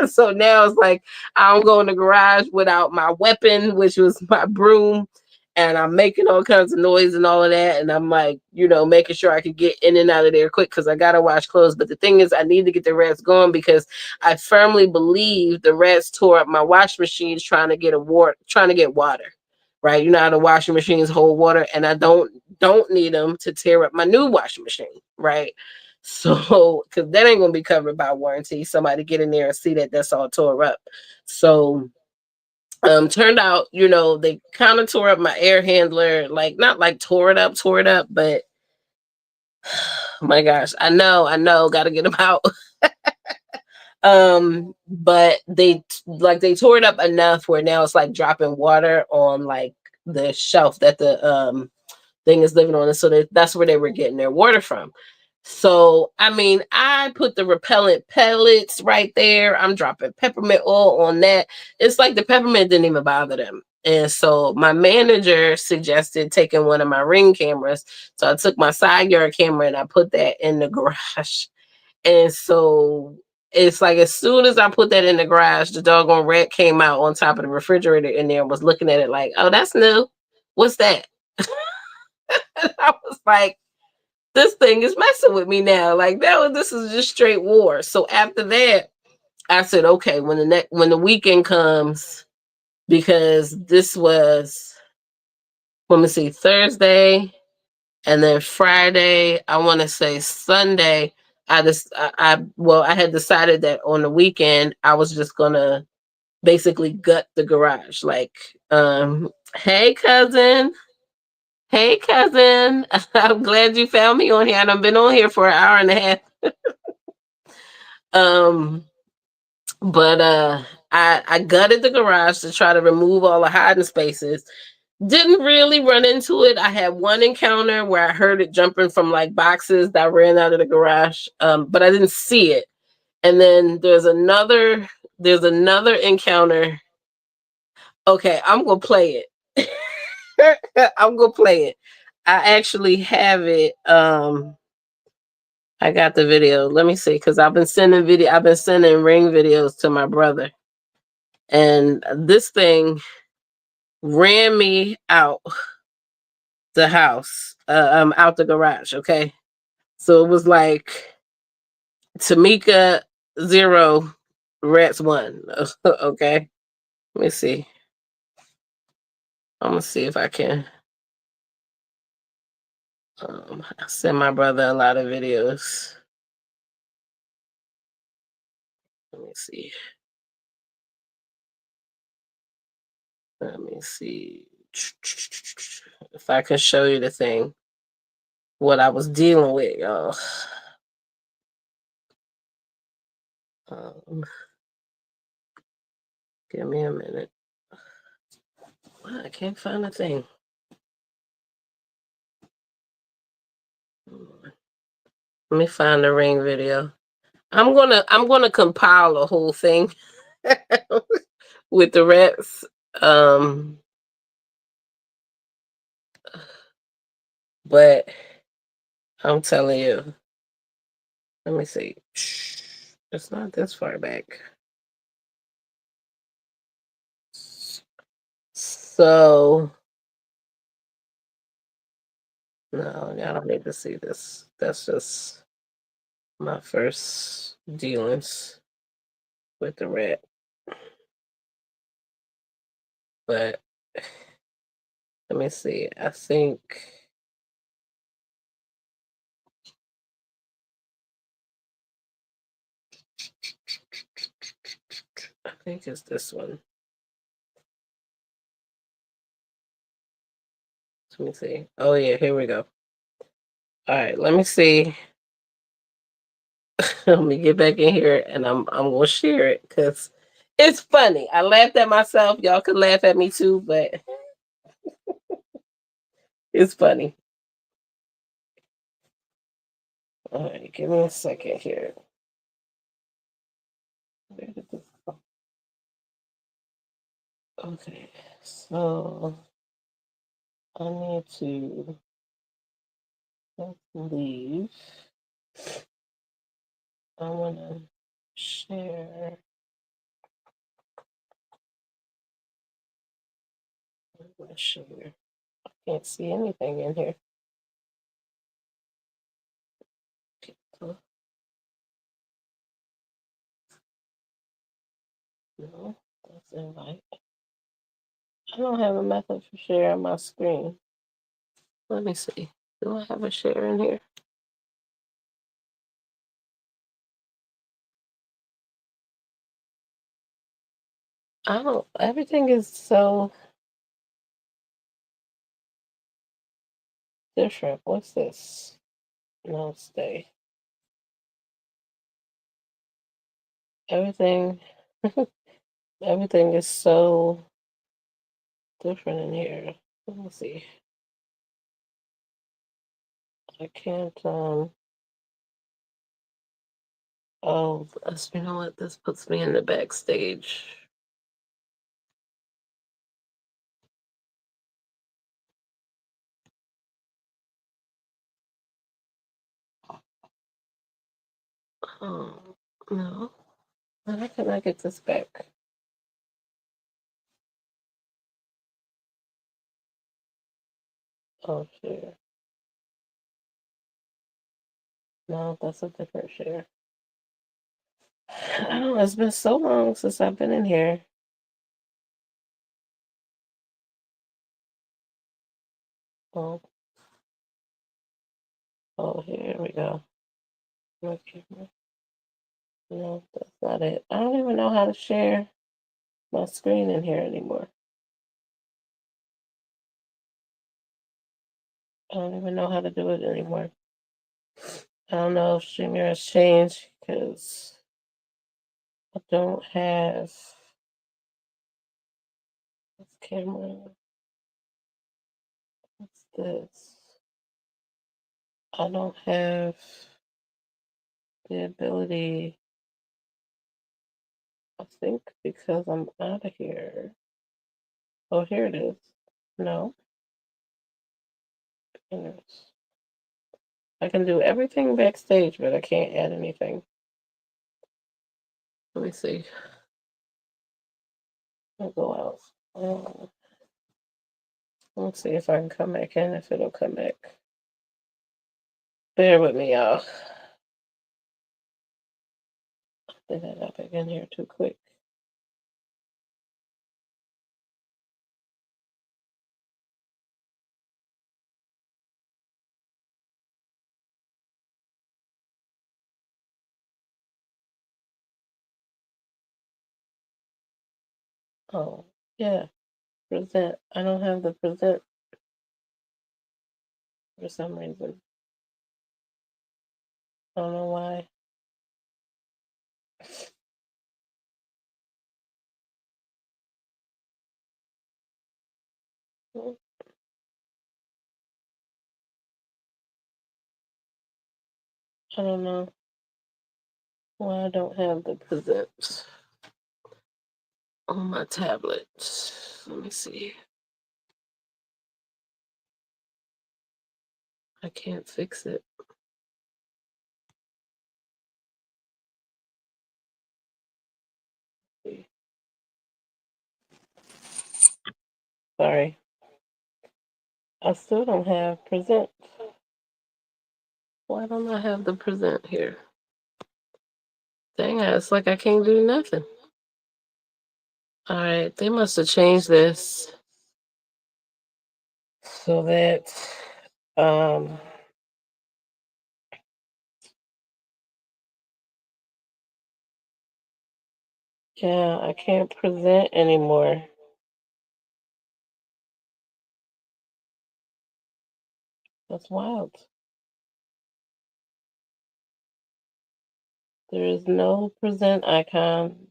[SPEAKER 1] So now it's like I don't go in the garage without my weapon, which was my broom, and I'm making all kinds of noise and all of that. And I'm like, making sure I could get in and out of there quick because I gotta wash clothes. But the thing is, I need to get the rats going because I firmly believe the rats tore up my wash machines trying to get water. Right? You know how the washing machines hold water, and I don't need them to tear up my new washing machine. Right? So, because that ain't gonna be covered by warranty. Somebody get in there and see that that's all tore up. So turned out, they kind of tore up my air handler, like not like tore it up, but oh my gosh, I know, gotta get them out. But they tore it up enough where now it's like dropping water on like the shelf that the thing is living on, and so that's where they were getting their water from. So I mean, I put the repellent pellets right there. I'm dropping peppermint oil on that. It's like the peppermint didn't even bother them. And so my manager suggested taking one of my Ring cameras. So I took my side yard camera and I put that in the garage. And so it's like as soon as I put that in the garage, the doggone rat came out on top of the refrigerator in there and was looking at it like, oh, that's new. What's that? I was like, this thing is messing with me now. Like this is just straight war. So after that, I said, okay, when the weekend comes, because this was, let me see, Thursday and then Friday, I want to say Sunday, I had decided that on the weekend I was just gonna basically gut the garage. Like, hey cousin, hey cousin, I'm glad you found me on here. And I've been on here for an hour and a half. Um, but I gutted the garage to try to remove all the hiding spaces. Didn't really run into it. I had one encounter where I heard it jumping from like boxes that ran out of the garage, but I didn't see it. And then there's another encounter. Okay, I'm gonna play it. I'm gonna play it. I actually have it. I got the video. Let me see, because I've been sending ring videos to my brother, and this thing ran me out the house, out the garage. Okay, so it was like Tamika 0, Rats 1. Okay, let me see. I'm gonna see if I can. I send my brother a lot of videos. Let me see. Let me see if I can show you the thing. What I was dealing with, y'all. Um, Give me a minute. I can't find the thing. Let me find the ring video. I'm gonna compile a whole thing with the rats. Um, but I'm telling you, let me see. It's not this far back. So no, I don't need to see this. That's just my first dealings with the rat. But let me see. I think it's this one. Let me see. Oh yeah, here we go. All right, let me see. Let me get back in here, and I'm gonna share it because it's funny. I laughed at myself. Y'all could laugh at me too, but it's funny. All right, give me a second here. Where did this go? Okay, so I need to leave. I want to share. I'm gonna share. Can't see anything in here. So, no, that's invite. I don't have a method for sharing my screen. Let me see. Do I have a share in here? I don't. Everything is so different. What's this? No, stay. Everything. Everything is so different in here. Let me see. I can't. Oh, you know what? This puts me in the backstage. Oh no. How can I get this back? Oh, share. No, that's a different share. I don't know. It's been so long since I've been in here. Oh, oh, here we go. Okay. No, that's not it. I don't even know how to share my screen in here anymore. I don't even know how to do it anymore. I don't know if Streamer has changed because I don't have this camera. What's this? I don't have the ability, I think because I'm out of here. Oh, here it is. No. Yes. I can do everything backstage, but I can't add anything. Let me see. I'll go out. Let's see if I can come back in, if it'll come back. Bear with me, y'all. I think I got back in here too quick. Oh, yeah. Present. I don't have the present for some reason. I don't know why. I don't know why I don't have the present on my tablet. Let me see. I can't fix it. Sorry. I still don't have present. Why don't I have the present here? Dang it, it's like I can't do nothing. Alright, they must have changed this so that um yeah, I can't present anymore. That's wild. There is no present icon.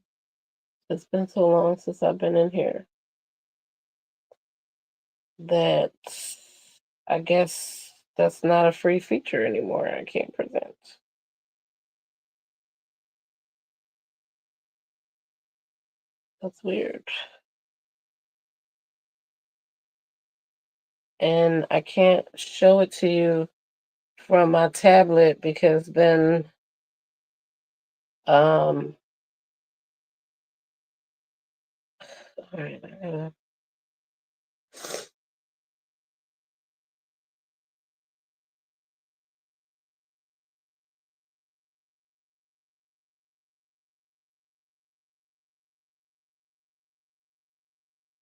[SPEAKER 1] It's been so long since I've been in here that I guess that's not a free feature anymore. I can't present. That's weird. And I can't show it to you from my tablet because then all right, I gotta,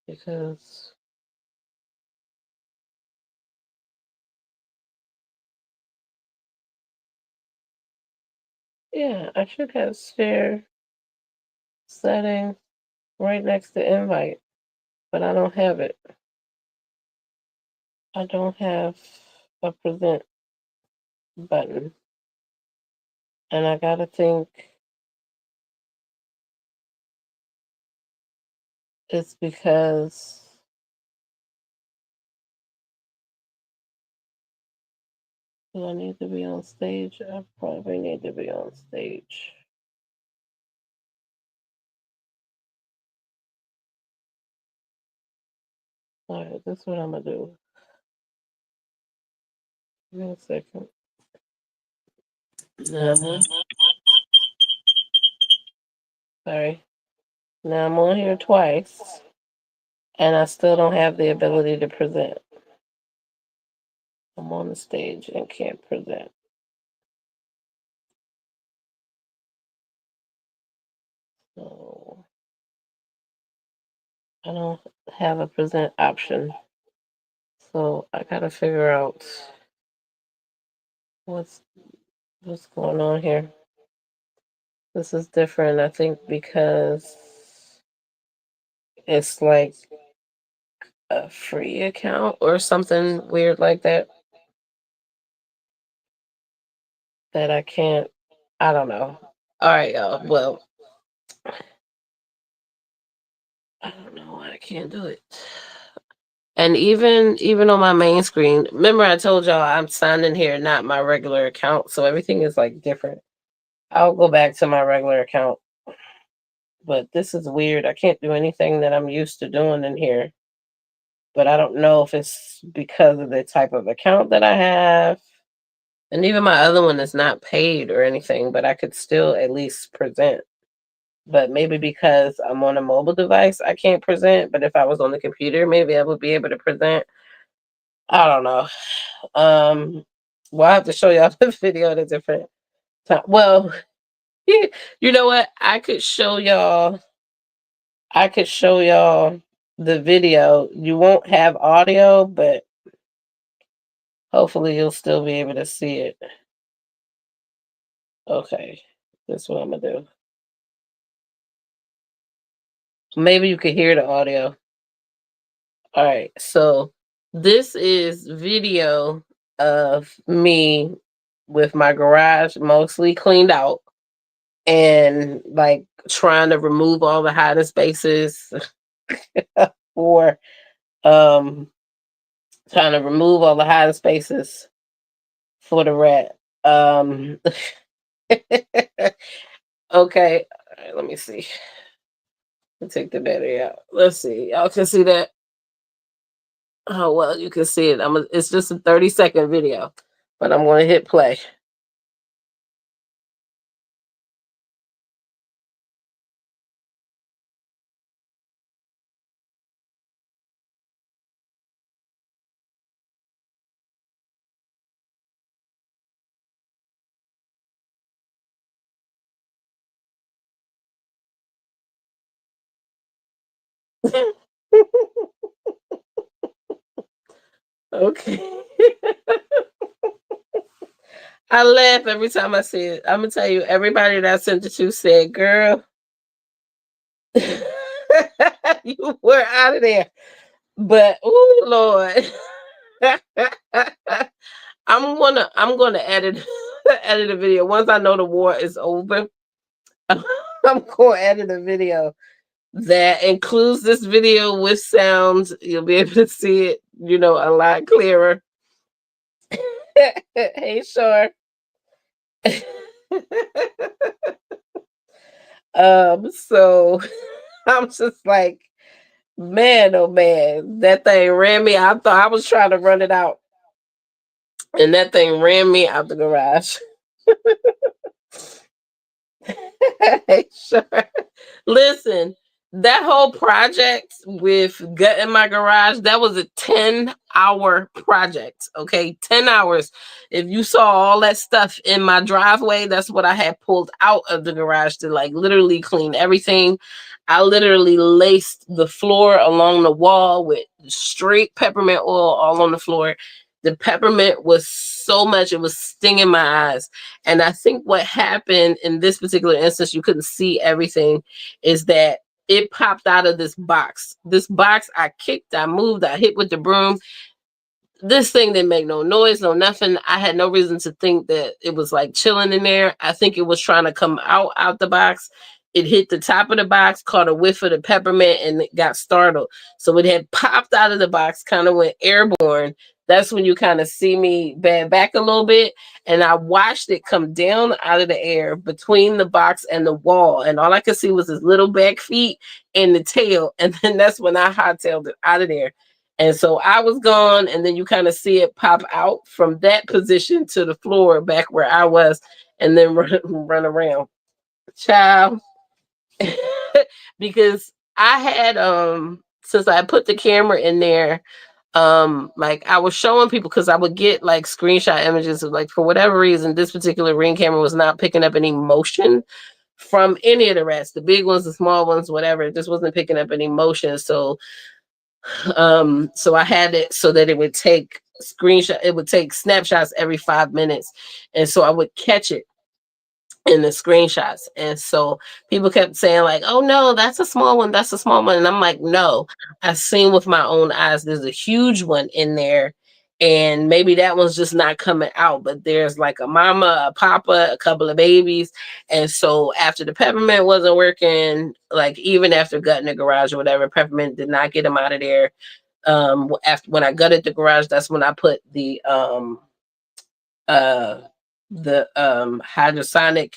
[SPEAKER 1] because yeah, I should have share settings right next to invite, but I don't have it. I don't have a present button. And I gotta think it's because do I need to be on stage? I probably need to be on stage. Alright, that's what I'm gonna do. Give me a second. Now sorry. Now I'm on here twice and I still don't have the ability to present. I'm on the stage and can't present. So I don't have a present option. So I gotta figure out what's What's going on here? This is different, I think, because it's like a free account or something weird like that that I can't. I don't know. All right, y'all. Well, I don't know why I can't do it. And even on my main screen, remember I told y'all I'm signed in here, not my regular account, so everything is like different. I'll go back to my regular account, but this is weird. I can't do anything that I'm used to doing in here. But I don't know if it's because of the type of account that I have. And even my other one is not paid or anything, but I could still at least present. But maybe because I'm on a mobile device, I can't present. But if I was on the computer, maybe I would be able to present. I don't know. Um, well, I have to show y'all the video at a different time. Well, you know what? I could show y'all the video. You won't have audio, but hopefully you'll still be able to see it. Okay, that's what I'm gonna do. Maybe you could hear the audio. All right, so this is video of me with my garage mostly cleaned out and like trying to remove all the hiding spaces for um trying to remove all the hiding spaces for the rat. Okay, all right, let me see. Take the battery out. Let's see. Y'all can see that. Oh well, you can see it. It's just a 30-second video, but I'm going to hit play. Okay. I laugh every time I see it. I'm gonna tell you, everybody that I sent it to said, "Girl, you were out of there." But oh Lord, I'm gonna edit edit a video once I know the war is over. I'm gonna edit a video that includes this video with sounds. You'll be able to see it, a lot clearer. Hey, sure. So I'm just like, man, oh man, that thing ran me. I thought I was trying to run it out, and that thing ran me out the garage. Sure. Listen, that whole project with gutting my garage, that was a 10-hour project. Okay, 10 hours. If you saw all that stuff in my driveway, that's what I had pulled out of the garage to like literally clean everything. I literally laced the floor along the wall with straight peppermint oil all on the floor. The peppermint was so much, it was stinging my eyes. And I think what happened in this particular instance, you couldn't see everything, is that it popped out of this box. This box, I kicked, I moved, I hit with the broom. This thing didn't make no noise, no nothing. I had no reason to think that it was like chilling in there. I think it was trying to come out the box. It hit the top of the box, caught a whiff of the peppermint, and it got startled. So it had popped out of the box, kind of went airborne. That's when you kind of see me bend back a little bit. And I watched it come down out of the air between the box and the wall. And all I could see was his little back feet and the tail. And then that's when I hightailed it out of there. And so I was gone, and then you kind of see it pop out from that position to the floor back where I was, and then run around. Child. Because I had since I put the camera in there, like I was showing people because I would get like screenshot images of, like, for whatever reason this particular Ring camera was not picking up any motion from any of the rest, the big ones, the small ones, whatever. It just wasn't picking up any motion. So So I had it so that it would take it would take snapshots every 5 minutes. And so I would catch it in the screenshots. And so people kept saying, like, oh no, that's a small one, that's a small one. And I'm like, no, I've seen with my own eyes there's a huge one in there. And maybe that one's just not coming out, but there's like a mama, a papa, a couple of babies. And so after the peppermint wasn't working, like even after gutting the garage or whatever, peppermint did not get them out of there. After when I gutted the garage, that's when I put uh hydrosonic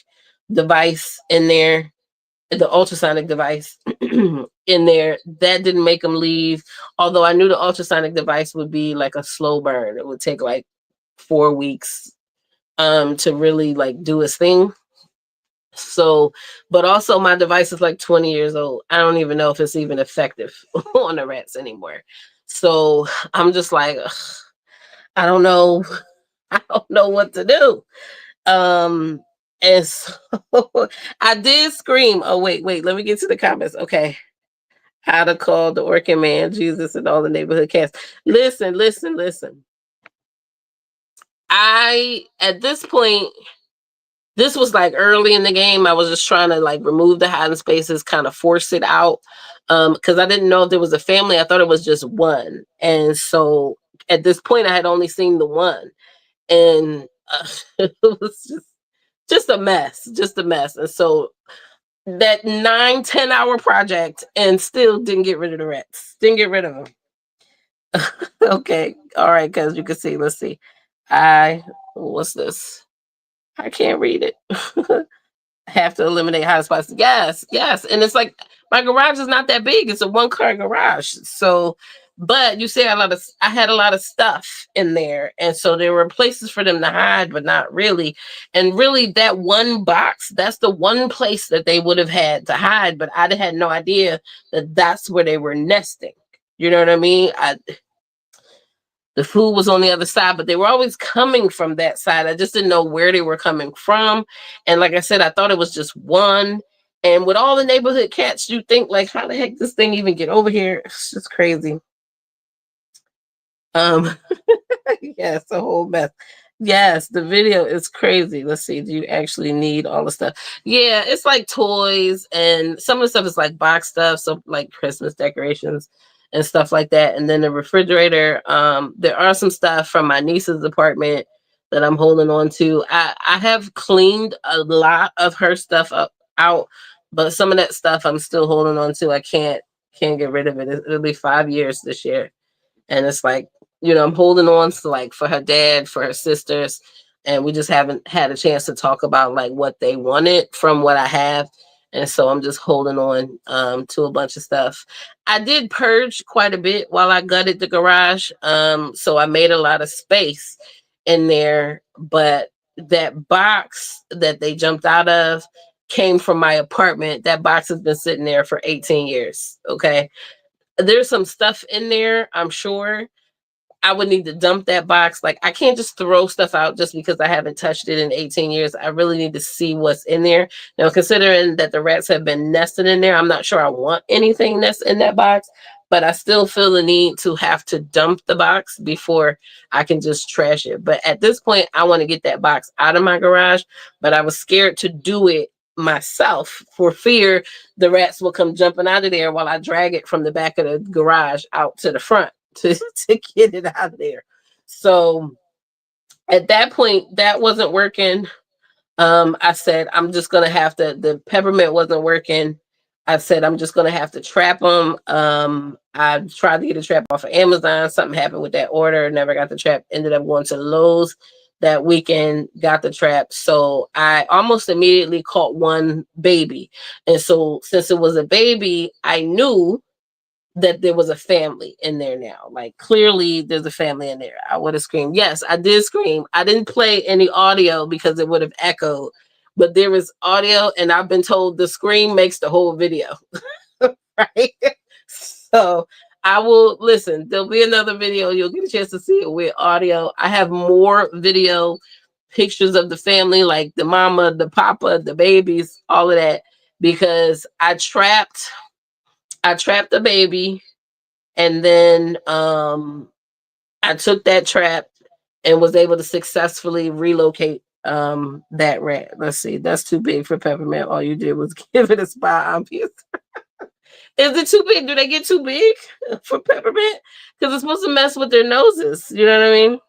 [SPEAKER 1] device in there, the ultrasonic device in there. That didn't make them leave. Although I knew the ultrasonic device would be like a slow burn. It would take like 4 weeks to really like do its thing. So, but also my device is like 20 years old. I don't even know if it's even effective on the rats anymore. So I'm just like, ugh, I don't know. I don't know what to do. Um, and so I did scream. Oh, wait, let me get to the comments. Okay. How to call the working man, Jesus, and all the neighborhood cats. Listen. At this point, this was like early in the game. I was just trying to like remove the hiding spaces, kind of force it out. Because I didn't know if there was a family. I thought it was just one. And so at this point, I had only seen the one. And it was just a mess, just a mess. And so that 9-10 hour project and still didn't get rid of the rats. Didn't get rid of them. Okay. All right, guys, you can see. Let's see. What's this? I can't read it. Have to eliminate hotspots. Yes. And it's like my garage is not that big. It's a 1-car garage. So, but you say I had a lot of stuff in there. And so there were places for them to hide, but not really. And really that one box, that's the one place that they would have had to hide. But I had no idea that that's where they were nesting. You know what I mean? The food was on the other side, but they were always coming from that side. I just didn't know where they were coming from. And like I said, I thought it was just one. And with all the neighborhood cats, you think like, how the heck this thing even get over here? It's just crazy. Um, yeah, it's a whole mess. Yes, the video is crazy. Let's see. Do you actually need all the stuff? Yeah, it's like toys, and some of the stuff is like box stuff, so like Christmas decorations and stuff like that. And then the refrigerator. There are some stuff from my niece's apartment that I'm holding on to. I have cleaned a lot of her stuff up out, but some of that stuff I'm still holding on to. I can't get rid of it. It'll be 5 years this year. And it's like, I'm holding on to like for her dad, for her sisters, and we just haven't had a chance to talk about like what they wanted from what I have. And so I'm just holding on to a bunch of stuff. I did purge quite a bit while I gutted the garage. So I made a lot of space in there, but that box that they jumped out of came from my apartment. That box has been sitting there for 18 years. Okay. There's some stuff in there, I'm sure. I would need to dump that box. Like I can't just throw stuff out just because I haven't touched it in 18 years. I really need to see what's in there. Now, considering that the rats have been nesting in there, I'm not sure I want anything that's in that box, but I still feel the need to have to dump the box before I can just trash it. But at this point, I want to get that box out of my garage, but I was scared to do it myself for fear the rats will come jumping out of there while I drag it from the back of the garage out to the front to, to get it out of there. So at that point, that wasn't working. I said, I'm just going to have to, the peppermint wasn't working. I said, I'm just going to have to trap them. I tried to get a trap off of Amazon. Something happened with that order. Never got the trap. Ended up going to Lowe's that weekend, got the trap. So I almost immediately caught one baby. And so since it was a baby, I knew that there was a family in there now. Like clearly there's a family in there. I would have screamed. Yes, I did scream. I didn't play any audio because it would have echoed, but there was audio and I've been told the scream makes the whole video. Right? So I will listen. There'll be another video. You'll get a chance to see it with audio. I have more video pictures of the family, like the mama, the papa, the babies, all of that, because I trapped the baby. And then I took that trap and was able to successfully relocate that rat. Let's see, that's too big for Peppermint. All you did was give it a spot, obvious. Is it too big? Do they get too big for Peppermint? Because it's supposed to mess with their noses. You know what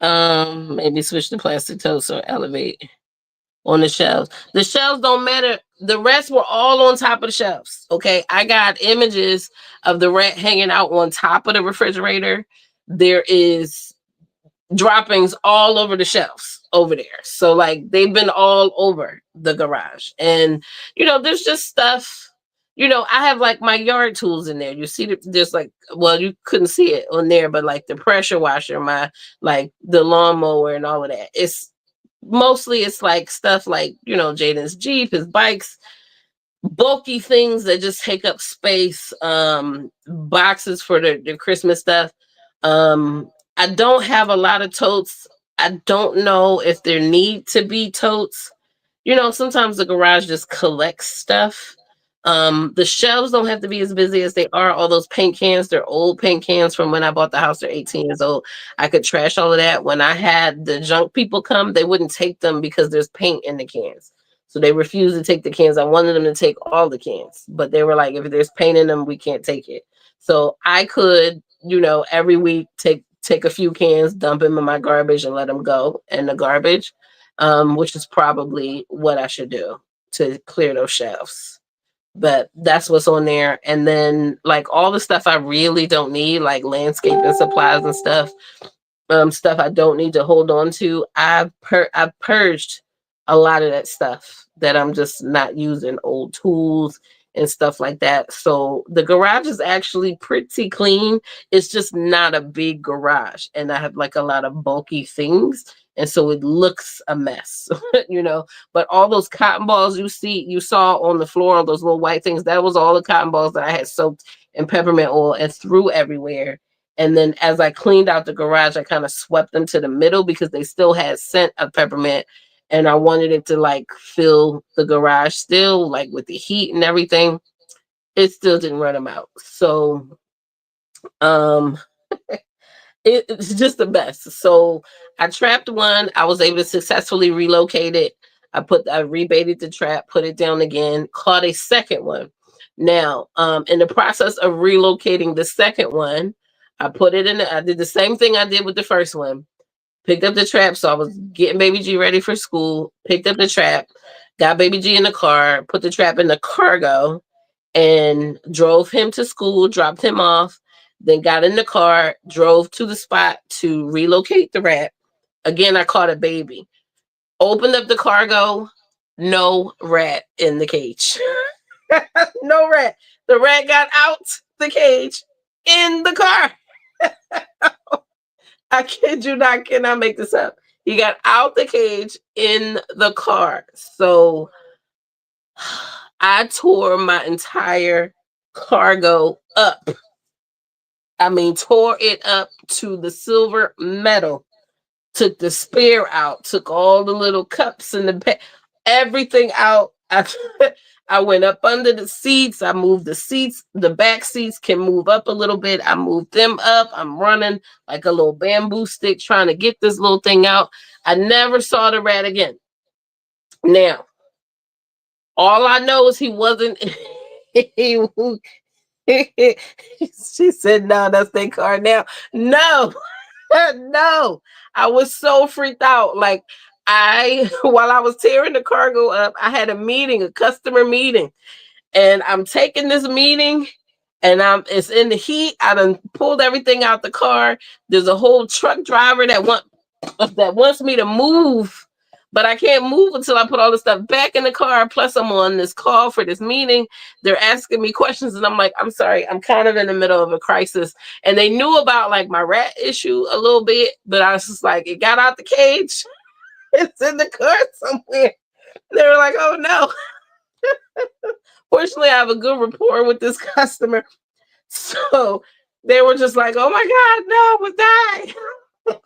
[SPEAKER 1] I mean? Maybe switch to plastic totes or elevate on the shelves. The shelves don't matter. The rest were all on top of the shelves. Okay. I got images of the rat hanging out on top of the refrigerator. There is droppings all over the shelves over there. So like they've been all over the garage. And there's just stuff. I have like my yard tools in there. You see there's like, well, you couldn't see it on there, but like the pressure washer, my like the lawnmower and all of that. It's like stuff like, Jaden's Jeep, his bikes, bulky things that just take up space, boxes for the Christmas stuff. I don't have a lot of totes. I don't know if there need to be totes. Sometimes the garage just collects stuff. The shelves don't have to be as busy as they are. All those paint cans, they're old paint cans from when I bought the house. They're 18 years old. I could trash all of that. When I had the junk people come, they wouldn't take them because there's paint in the cans. So they refused to take the cans. I wanted them to take all the cans, but they were like, if there's paint in them, we can't take it. So I could, every week take a few cans, dump them in my garbage, and let them go in the garbage, which is probably what I should do to clear those shelves. But that's what's on there. And then like all the stuff I really don't need, like landscaping supplies and stuff I don't need to hold on to. I've purged a lot of that stuff that I'm just not using, old tools and stuff like that. So the garage is actually pretty clean. It's just not a big garage, and I have like a lot of bulky things, and so it looks a mess, But all those cotton balls you saw on the floor, all those little white things, that was all the cotton balls that I had soaked in peppermint oil and threw everywhere. And then as I cleaned out the garage, I kind of swept them to the middle because they still had scent of peppermint. And I wanted it to like fill the garage still, like with the heat and everything. It still didn't run them out. So um it's just the best. So I trapped one. I was able to successfully relocate it. I rebaited the trap, put it down again, caught a second one. Now, in the process of relocating the second one, I did the same thing I did with the first one. Picked up the trap. So I was getting baby G ready for school, picked up the trap, got baby G in the car, put the trap in the cargo, and drove him to school, dropped him off, then got in the car, drove to the spot to relocate the rat. Again, I caught a baby. Opened up the cargo, no rat in the cage. No rat. The rat got out the cage in the car. I kid you not, cannot make this up. He got out the cage in the car. So I tore my entire cargo up. I mean, tore it up to the silver metal. Took the spare out. Took all the little cups and everything out. I went up under the seats. I moved the seats. The back seats can move up a little bit. I moved them up. I'm running like a little bamboo stick trying to get this little thing out. I never saw the rat again. Now, all I know is he wasn't. he, she said, "No, that's their car now." No, no. I was so freaked out. Like while I was tearing the cargo up, I had a customer meeting, and I'm taking this meeting, and it's in the heat. I done pulled everything out the car. There's a whole truck driver that wants me to move, but I can't move until I put all the stuff back in the car. Plus, I'm on this call for this meeting. They're asking me questions, and I'm like, I'm sorry, I'm kind of in the middle of a crisis. And they knew about like my rat issue a little bit, but I was just like, it got out the cage. It's in the car somewhere. They were like, oh no. Fortunately, I have a good rapport with this customer. So they were just like, oh my God, no, we'll die.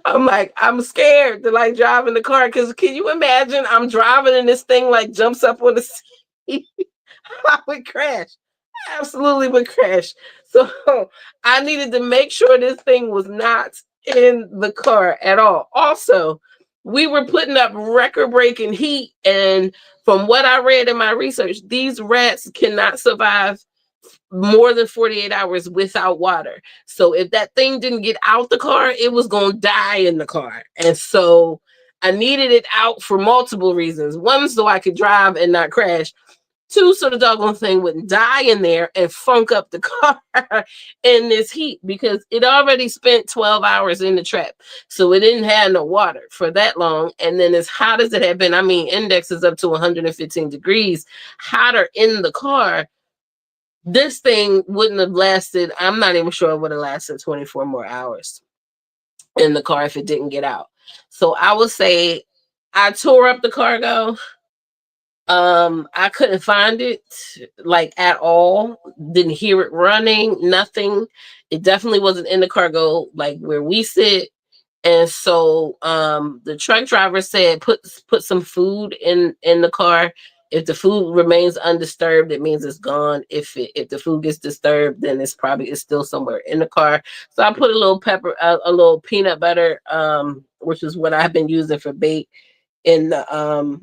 [SPEAKER 1] I'm like, I'm scared to like drive in the car because can you imagine I'm driving and this thing like jumps up on the seat? I would crash. absolutely would crash. So I needed to make sure this thing was not in the car at all. Also, we were putting up record breaking heat. And from what I read in my research, these rats cannot survive more than 48 hours without water. So if that thing didn't get out the car, it was going to die in the car. And so I needed it out for multiple reasons. One, so I could drive and not crash. Two, so the doggone thing wouldn't die in there and funk up the car in this heat, because it already spent 12 hours in the trap. So it didn't have no water for that long. And then as hot as it had been, I mean, index is up to 115 degrees, hotter in the car. This thing wouldn't have lasted. I'm not even sure it would have lasted 24 more hours in the car if it didn't get out. So I would say I tore up the cargo. I couldn't find it like at all. Didn't hear it running, nothing. It definitely wasn't in the cargo like where we sit. And so the truck driver said put some food in the car. If the food remains undisturbed, it means it's gone. If the food gets disturbed, then it's still somewhere in the car. So I put a little pepper, a little peanut butter, which is what I've been using for bait, in the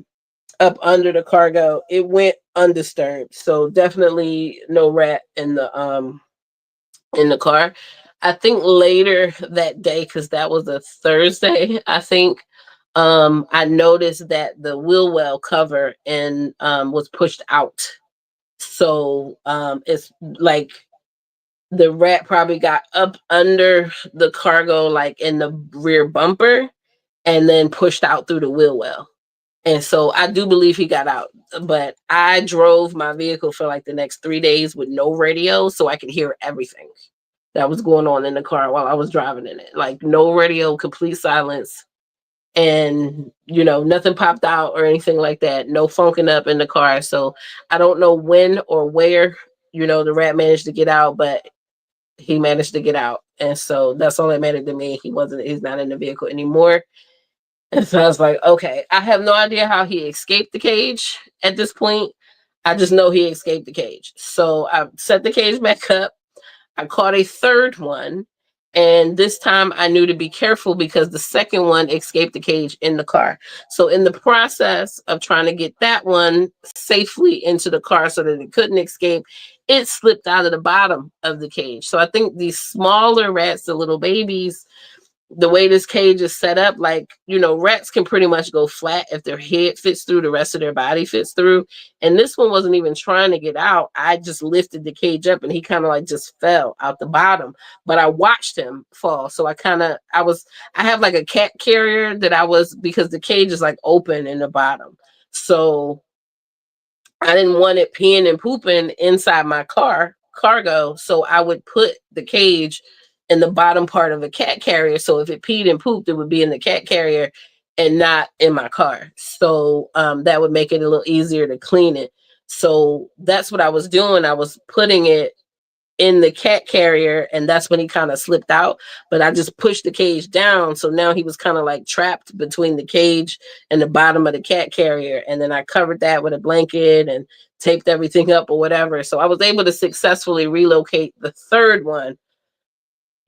[SPEAKER 1] up under the cargo. It went undisturbed, so definitely no rat in the car. I think later that day, because that was a Thursday, I think, I noticed that the wheel well cover and was pushed out. So it's like the rat probably got up under the cargo, like in the rear bumper, and then pushed out through the wheel well. And so I do believe he got out. But I drove my vehicle for like the next 3 days with no radio, so I could hear everything that was going on in the car while I was driving in it. Like no radio, complete silence. And, nothing popped out or anything like that. No funking up in the car. So I don't know when or where, the rat managed to get out, but he managed to get out. And so that's all that mattered to me. He's not in the vehicle anymore. And so I was like, okay, I have no idea how he escaped the cage at this point. I just know he escaped the cage. So I set the cage back up. I caught a third one. And this time I knew to be careful because the second one escaped the cage in the car. So in the process of trying to get that one safely into the car so that it couldn't escape, it slipped out of the bottom of the cage. So I think these smaller rats, the little babies, the way this cage is set up, like, rats can pretty much go flat if their head fits through, the rest of their body fits through. And this one wasn't even trying to get out. I just lifted the cage up and he kind of like just fell out the bottom. But I watched him fall. So I have like a cat carrier because the cage is like open in the bottom. So I didn't want it peeing and pooping inside my cargo. So I would put the cage in the bottom part of a cat carrier. So if it peed and pooped, it would be in the cat carrier and not in my car. So that would make it a little easier to clean it. So that's what I was doing. I was putting it in the cat carrier, and that's when he kind of slipped out. But I just pushed the cage down, so now he was kind of like trapped between the cage and the bottom of the cat carrier. And then I covered that with a blanket and taped everything up or whatever. So I was able to successfully relocate the third one,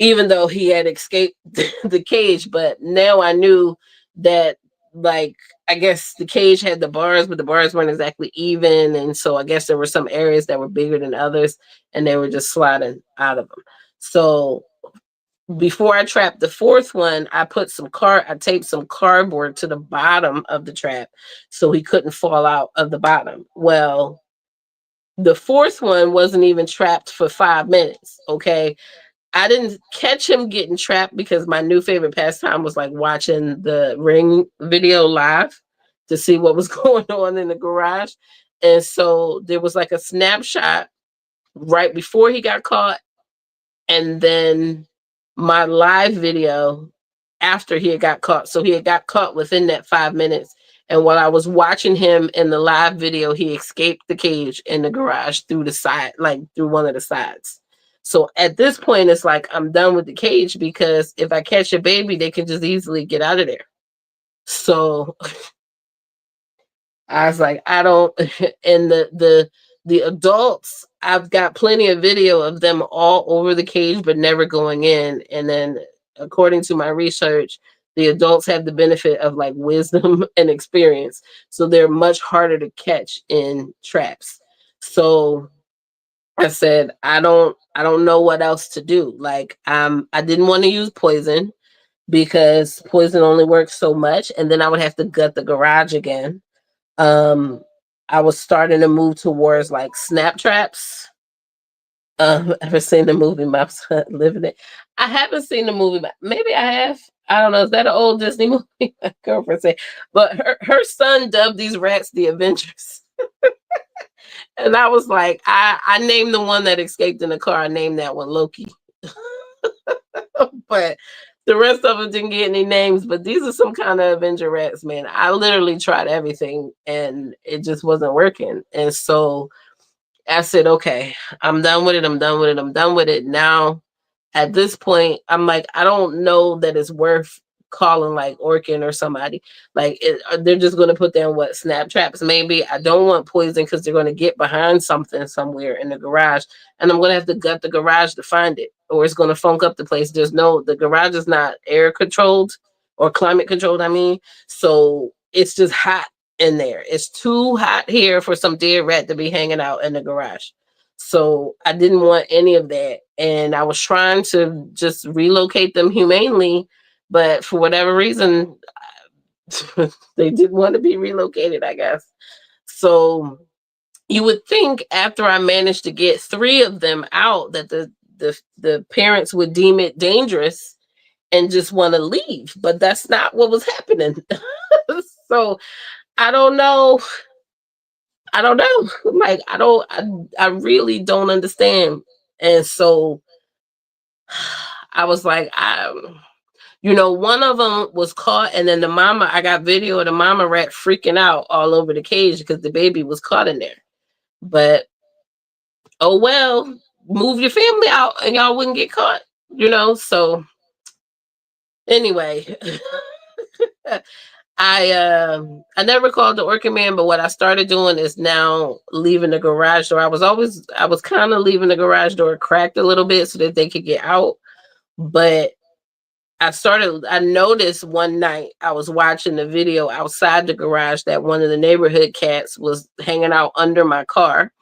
[SPEAKER 1] even though he had escaped the cage. But now I knew that, like, I guess the cage had the bars, but the bars weren't exactly even. And so I guess there were some areas that were bigger than others, and they were just sliding out of them. So before I trapped the fourth one, I taped some cardboard to the bottom of the trap so he couldn't fall out of the bottom. Well, the fourth one wasn't even trapped for 5 minutes. Okay. I didn't catch him getting trapped because my new favorite pastime was like watching the Ring video live to see what was going on in the garage. And so there was like a snapshot right before he got caught, and then my live video after he had got caught. So he had got caught within that 5 minutes. And while I was watching him in the live video, he escaped the cage in the garage through the side, like through one of the sides. So at this point, it's like I'm done with the cage, because if I catch a baby, they can just easily get out of there. So I was like, I don't, and the The adults, I've got plenty of video of them all over the cage, but never going in. And then, according to my research, the adults have the benefit of like wisdom and experience, so they're much harder to catch in traps. So I said, I don't know what else to do. Like, I didn't want to use poison because poison only works so much, and then I would have to gut the garage again. Um, I was starting to move towards like snap traps. Ever seen the movie My Son Living It? I haven't seen the movie, but maybe I have. I don't know. Is that an old Disney movie? My girlfriend said, but her son dubbed these rats the Avengers. And I was like, I named the one that escaped in the car. I named that one Loki. But the rest of them didn't get any names. But these are some kind of Avenger rats, man. I literally tried everything and it just wasn't working. And so I said, okay, I'm done with it. I'm done with it. I'm done with it. Now, at this point, I'm like, I don't know that it's worth calling like Orkin or somebody. Like, they're just going to put down what snap traps. Maybe I don't want poison because they're going to get behind something somewhere in the garage, and I'm going to have to gut the garage to find it, or it's going to funk up the place. The garage is not air controlled or climate controlled. I mean, so it's just hot in there. It's too hot here for some dead rat to be hanging out in the garage. So I didn't want any of that. And I was trying to just relocate them humanely, but for whatever reason, they didn't want to be relocated, I guess. So you would think after I managed to get three of them out that the parents would deem it dangerous and just want to leave, but that's not what was happening. So I don't know. I don't know. Like, I really don't understand. And so I was like, one of them was caught, and then the mama, I got video of the mama rat freaking out all over the cage because the baby was caught in there. But oh well, move your family out and y'all wouldn't get caught. So anyway, I never called the Orchid Man, but what I started doing is now leaving the garage door. I was kind of leaving the garage door cracked a little bit so that they could get out. But I noticed one night I was watching the video outside the garage that one of the neighborhood cats was hanging out under my car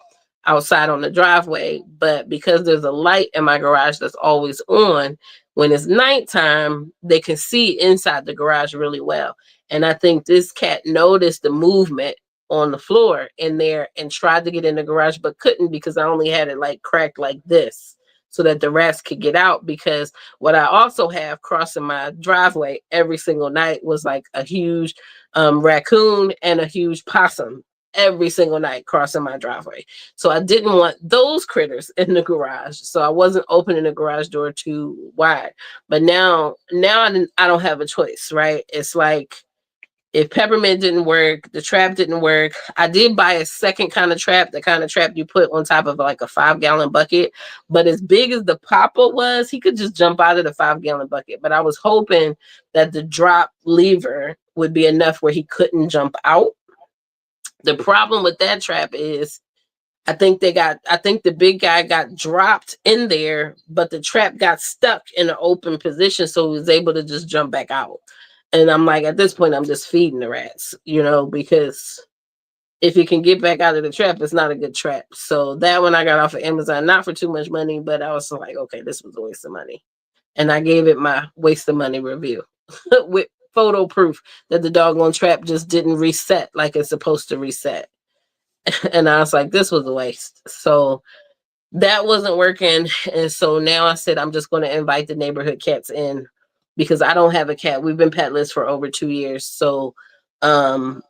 [SPEAKER 1] outside on the driveway. But because there's a light in my garage that's always on, when it's nighttime, they can see inside the garage really well. And I think this cat noticed the movement on the floor in there and tried to get in the garage, but couldn't because I only had it like cracked like this so that the rats could get out. Because what I also have crossing my driveway every single night was like a huge raccoon and a huge possum every single night crossing my driveway. So I didn't want those critters in the garage. So I wasn't opening the garage door too wide. But now I don't have a choice, right? It's like if peppermint didn't work, the trap didn't work. I did buy a second kind of trap, the kind of trap you put on top of like a 5-gallon bucket. But as big as the papa was, he could just jump out of the 5-gallon bucket. But I was hoping that the drop lever would be enough where he couldn't jump out. The problem with that trap is I think the big guy got dropped in there, but the trap got stuck in an open position, so he was able to just jump back out. And I'm like, at this point, I'm just feeding the rats, because if you can get back out of the trap, it's not a good trap. So that one I got off of Amazon, not for too much money, but I was like, okay, this was a waste of money. And I gave it my waste of money review with photo proof that the doggone trap just didn't reset like it's supposed to reset. And I was like, this was a waste. So that wasn't working. And so now I said, I'm just going to invite the neighborhood cats in because I don't have a cat. We've been petless for over 2 years. So um,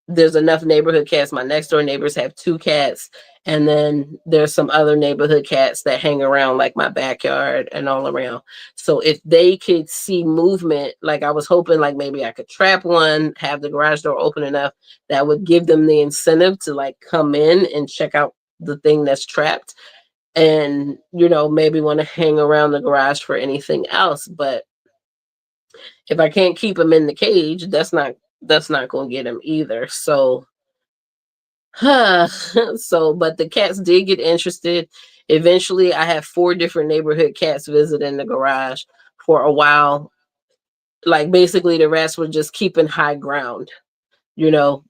[SPEAKER 1] there's enough neighborhood cats. My next door neighbors have 2 cats. And then there's some other neighborhood cats that hang around like my backyard and all around. So if they could see movement, like I was hoping like maybe I could trap one, have the garage door open enough that would give them the incentive to like come in and check out the thing that's trapped and, maybe want to hang around the garage for anything else. But if I can't keep them in the cage, that's not going to get them either. So So, but the cats did get interested. Eventually, I had four different neighborhood cats visiting the garage for a while. Like basically, the rats were just keeping high ground,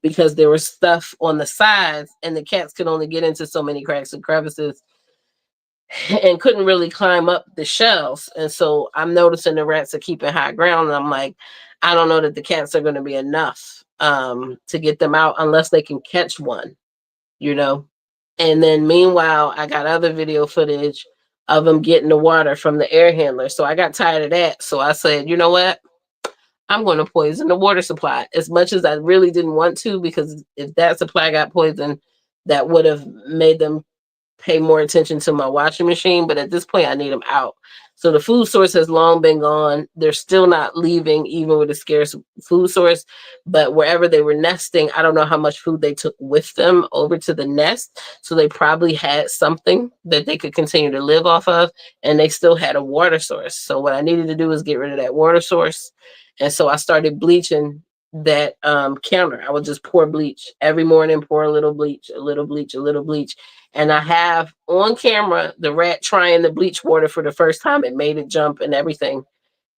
[SPEAKER 1] because there was stuff on the sides, and the cats could only get into so many cracks and crevices and couldn't really climb up the shelves. And so I'm noticing the rats are keeping high ground. And I'm like, I don't know that the cats are going to be enough to get them out unless they can catch one, you know. And then meanwhile, I got other video footage of them getting the water from the air handler. So I got tired of that. So I said, you know what? I'm going to poison the water supply as much as I really didn't want to, because if that supply got poisoned, that would have made them pay more attention to my washing machine. But at this point, I need them out. So the food source has long been gone. They're still not leaving, even with a scarce food source. But wherever they were nesting, I don't know how much food they took with them over to the nest. So they probably had something that they could continue to live off of. And they still had a water source. So what I needed to do was get rid of that water source. And so I started bleaching that counter. I would just pour bleach every morning, pour a little bleach, a little bleach, a little bleach. And I have on camera the rat trying the bleach water for the first time. It made it jump and everything.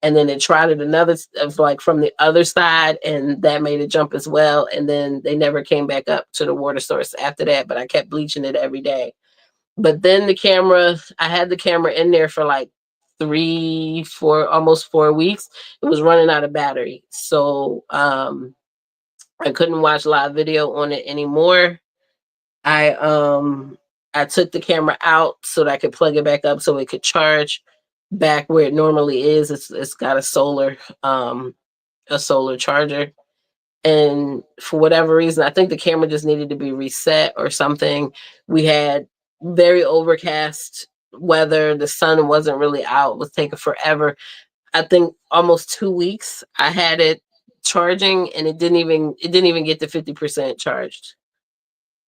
[SPEAKER 1] And then it tried it another of like from the other side, and that made it jump as well. And then they never came back up to the water source after that. But I kept bleaching it every day. But then I had the camera in there for like almost 4 weeks. It was running out of battery. So I couldn't watch live video on it anymore. I I took the camera out so that I could plug it back up so it could charge back where it normally is. It's got a solar charger. And for whatever reason, I think the camera just needed to be reset or something. We had very overcast weather. The sun wasn't really out. It was taking forever. I think almost 2 weeks I had it charging, and it didn't even get to 50% charged,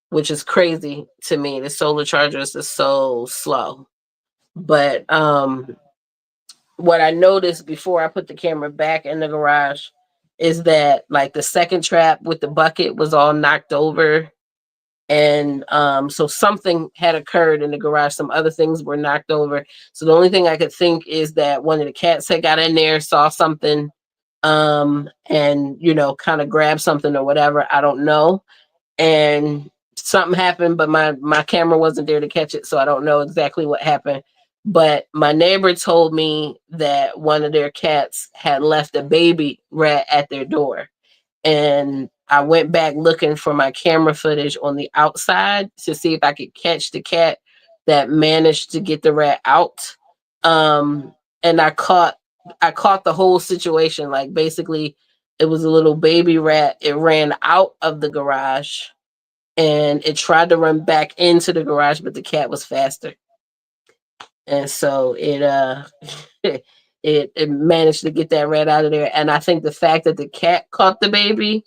[SPEAKER 1] which is crazy to me. The solar chargers is so slow. But what I noticed before I put the camera back in the garage is that like the second trap with the bucket was all knocked over. And so something had occurred in the garage. Some other things were knocked over. So the only thing I could think is that one of the cats had got in there, saw something, and kind of grabbed something or whatever. I don't know. And something happened, but my camera wasn't there to catch it, so I don't know exactly what happened. But my neighbor told me that one of their cats had left a baby rat at their door. And I went back looking for my camera footage on the outside to see if I could catch the cat that managed to get the rat out. And I caught the whole situation. Like basically it was a little baby rat. It ran out of the garage and it tried to run back into the garage, but the cat was faster. And so it managed to get that rat out of there. And I think the fact that the cat caught the baby,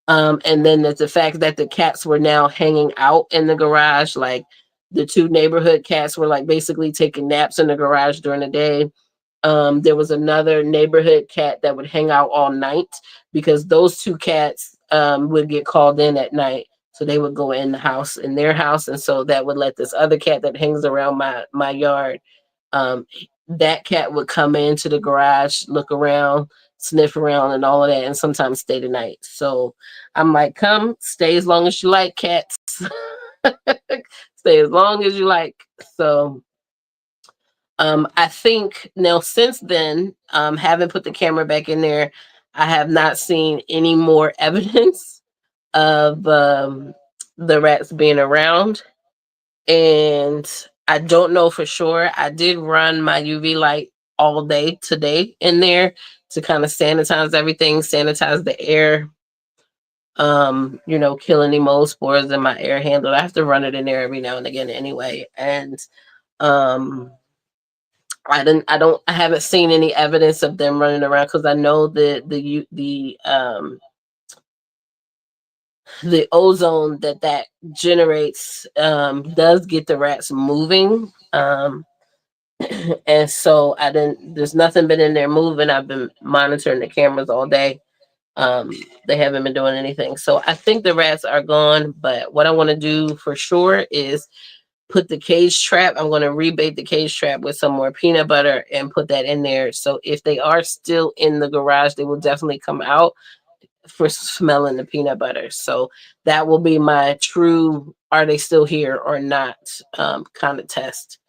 [SPEAKER 1] and then there's the fact that the cats were now hanging out in the garage, like the two neighborhood cats were like basically taking naps in the garage during the day. There was another neighborhood cat that would hang out all night because those two cats would get called in at night. So they would go in the house, in their house. And so that would let this other cat that hangs around my yard, um, that cat would come into the garage, look around, sniff around and all of that, and sometimes stay the night. So I'm like, come, stay as long as you like, cats. Stay as long as you like. So I think now since then, having put the camera back in there, I have not seen any more evidence of the rats being around. And I don't know for sure. I did run my UV light all day today in there to kind of sanitize everything, sanitize the air, kill any mold spores in my air handler. I have to run it in there every now and again anyway. And um I haven't seen any evidence of them running around because I know that the ozone that generates does get the rats moving. And so there's nothing been in there moving. I've been monitoring the cameras all day. Um, they haven't been doing anything. So I think the rats are gone. But what I want to do for sure is put the cage trap. I'm going to rebait the cage trap with some more peanut butter and put that in there. So if they are still in the garage, they will definitely come out for smelling the peanut butter. So that will be my true, are they still here or not, kind of test.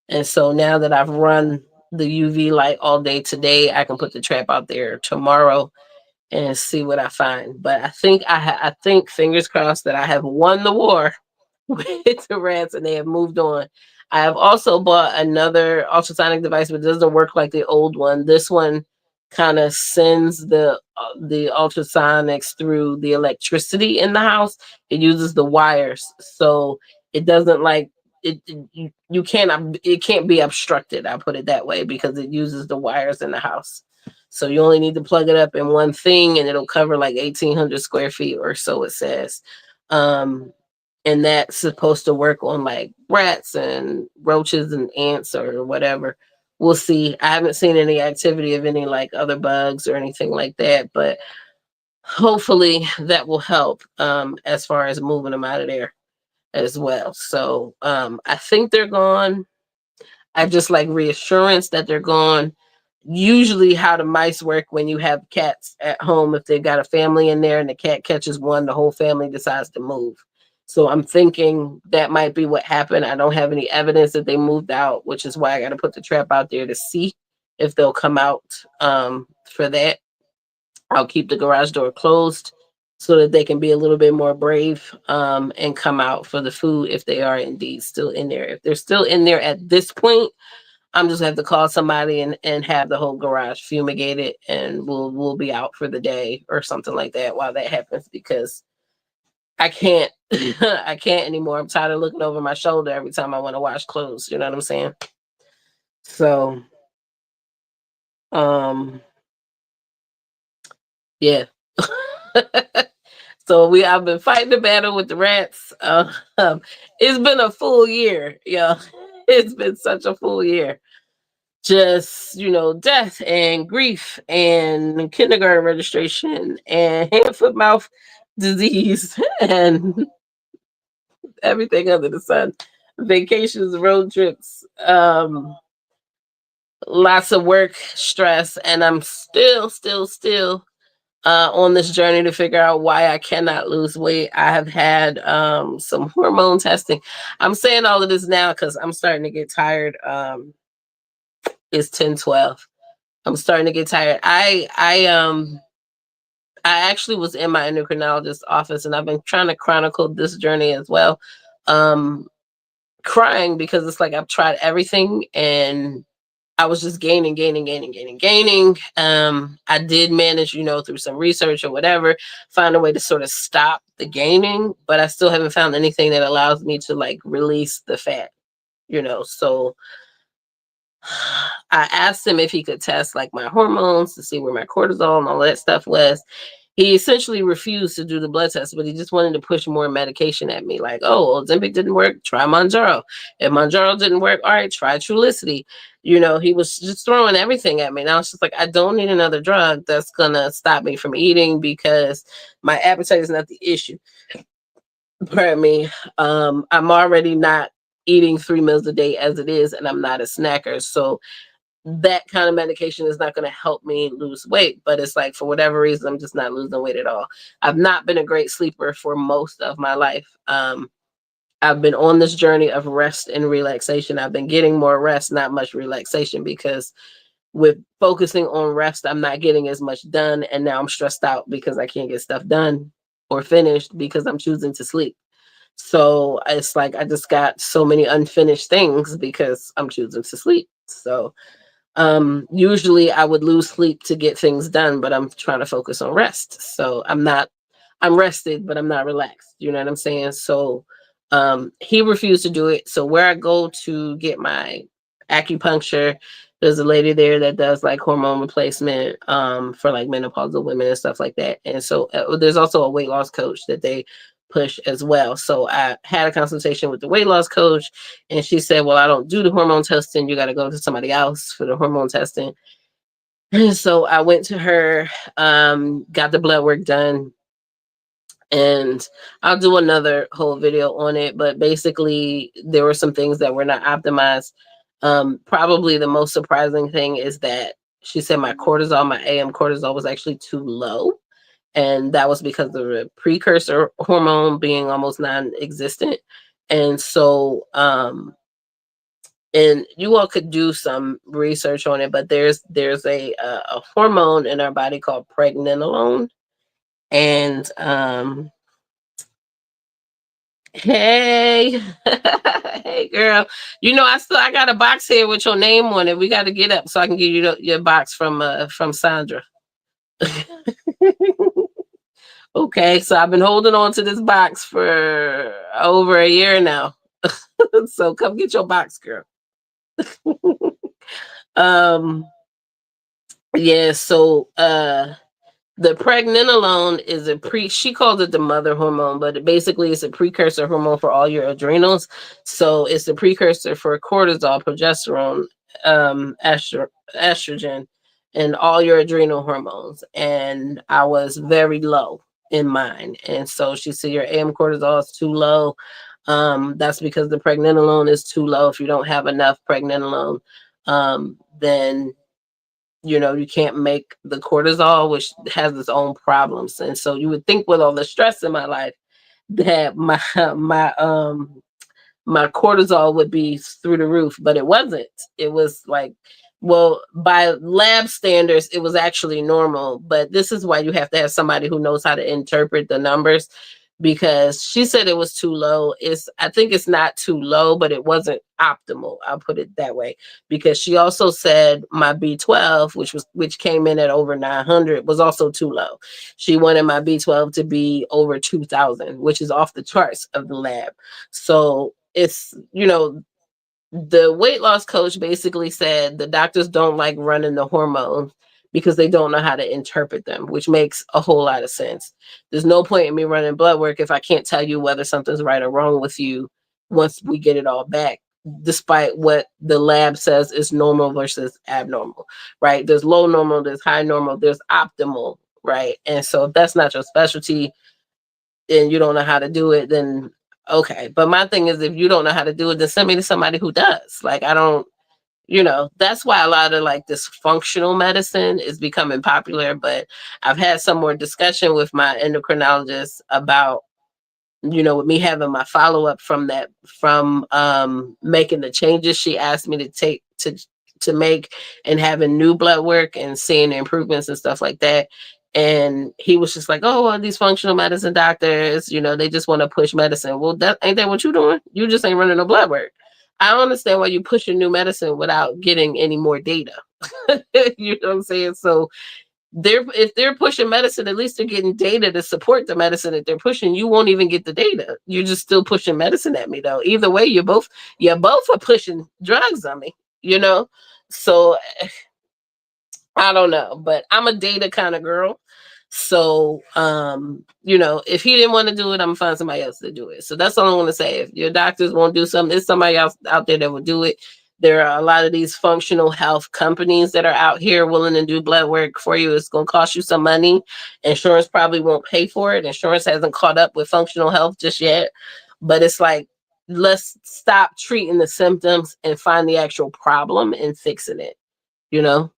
[SPEAKER 1] And so now that I've run the UV light all day today, I can put the trap out there tomorrow and see what I find. But I think fingers crossed that I have won the war with the rats and they have moved on. I have also bought another ultrasonic device, but it doesn't work like the old one. This one kind of sends the ultrasonics through the electricity in the house. It uses the wires, so it doesn't like you can't, it can't be obstructed. I'll put it that way because it uses the wires in the house. So you only need to plug it up in one thing, and it'll cover like 1,800 square feet or so. It says. Um, and that's supposed to work on like rats and roaches and ants or whatever. We'll see. I haven't seen any activity of any like other bugs or anything like that, but hopefully that will help as far as moving them out of there as well. So I think they're gone. I just like reassurance that they're gone. Usually, how the mice work when you have cats at home, if they've got a family in there and the cat catches one, the whole family decides to move. So I'm thinking that might be what happened. I don't have any evidence that they moved out, which is why I got to put the trap out there to see if they'll come out for that. I'll keep the garage door closed so that they can be a little bit more brave and come out for the food if they are indeed still in there. If they're still in there at this point, I'm just gonna have to call somebody and have the whole garage fumigated, and we'll be out for the day or something like that while that happens because I can't I can't anymore. I'm tired of looking over my shoulder every time I want to wash clothes. You know what I'm saying? So um yeah. So I've been fighting the battle with the rats. It's been a full year, yeah. It's been such a full year. Just death and grief and kindergarten registration and hand foot mouth disease and everything under the sun, vacations, road trips, lots of work stress, and I'm still on this journey to figure out why I cannot lose weight. I have had some hormone testing. I'm saying all of this now because I'm starting to get tired. It's 10:12. I'm starting to get tired. I actually was in my endocrinologist's office and I've been trying to chronicle this journey as well. Um, Crying because it's like I've tried everything and I was just gaining. I did manage, through some research or whatever, find a way to sort of stop the gaining, but I still haven't found anything that allows me to like release the fat. So I asked him if he could test like my hormones to see where my cortisol and all that stuff was. He essentially refused to do the blood test, but he just wanted to push more medication at me. Like, oh, Ozempic didn't work, try Monjaro. If Monjaro didn't work, all right, try Trulicity. He was just throwing everything at me. And I was just like, I don't need another drug that's gonna stop me from eating because my appetite is not the issue. Pardon me. I'm already not eating 3 meals a day as it is, and I'm not a snacker. So that kind of medication is not going to help me lose weight, but it's like for whatever reason I'm just not losing weight at all. I've not been a great sleeper for most of my life. I've been on this journey of rest and relaxation. I've been getting more rest, not much relaxation, because with focusing on rest I'm not getting as much done, and now I'm stressed out because I can't get stuff done or finished because I'm choosing to sleep. So it's like I just got so many unfinished things because I'm choosing to sleep. So usually I would lose sleep to get things done, but I'm trying to focus on rest. So I'm rested, but I'm not relaxed. You know what I'm saying? So he refused to do it. So where I go to get my acupuncture, there's a lady there that does like hormone replacement for like menopausal women and stuff like that. And so there's also a weight loss coach that they push as well. So I had a consultation with the weight loss coach, and she said, well, I don't do the hormone testing. You got to go to somebody else for the hormone testing. So I went to her, got the blood work done, and I'll do another whole video on it. But basically, there were some things that were not optimized. Probably the most surprising thing is that she said my cortisol, my AM cortisol, was actually too low, and that was because of the precursor hormone being almost non-existent. And so, and you all could do some research on it, but there's a hormone in our body called pregnenolone, and hey, hey, girl. You know, I got a box here with your name on it. We got to get up so I can give you your box from Sandra. Okay, so I've been holding on to this box for over a year now. So come get your box, girl. um, yeah. So the pregnenolone is she calls it the mother hormone, but it basically it's a precursor hormone for all your adrenals. So it's the precursor for cortisol, progesterone, estrogen, and all your adrenal hormones. And I was very low in mine. And so she said your AM cortisol is too low. That's because the pregnenolone is too low. If you don't have enough pregnenolone, then you can't make the cortisol, which has its own problems. And so you would think with all the stress in my life that my cortisol would be through the roof, but it wasn't. It was like, well, by lab standards, it was actually normal. But this is why you have to have somebody who knows how to interpret the numbers, because she said it was too low. I think it's not too low, but it wasn't optimal. I'll put it that way. Because she also said my B12, which came in at over 900, was also too low. She wanted my B12 to be over 2000, which is off the charts of the lab. So it's, the weight loss coach basically said the doctors don't like running the hormones because they don't know how to interpret them, which makes a whole lot of sense. There's no point in me running blood work if I can't tell you whether something's right or wrong with you once we get it all back, despite what the lab says is normal versus abnormal, right? There's low normal, there's high normal, there's optimal, right? And so if that's not your specialty, and you don't know how to do it, then okay. But my thing is, if you don't know how to do it, then send me to somebody who does. Like, I don't, that's why a lot of like this functional medicine is becoming popular. But I've had some more discussion with my endocrinologist about, with me having my follow up from that, from making the changes she asked me to take to make, and having new blood work and seeing the improvements and stuff like that. And he was just like, "Oh, well, these functional medicine doctors, they just want to push medicine." Well, that ain't that what you doing? You just ain't running no blood work. I don't understand why you pushing new medicine without getting any more data. You know what I'm saying? So if they're pushing medicine, at least they're getting data to support the medicine that they're pushing. You won't even get the data. You're just still pushing medicine at me though. Either way, you both are pushing drugs on me, you know? So I don't know, but I'm a data kind of girl. So, if he didn't want to do it, I'm gonna find somebody else to do it. So that's all I want to say. If your doctors won't do something, there's somebody else out there that will do it. There are a lot of these functional health companies that are out here willing to do blood work for you. It's gonna cost you some money. Insurance probably won't pay for it. Insurance hasn't caught up with functional health just yet. But it's like, let's stop treating the symptoms and find the actual problem and fixing it, you know?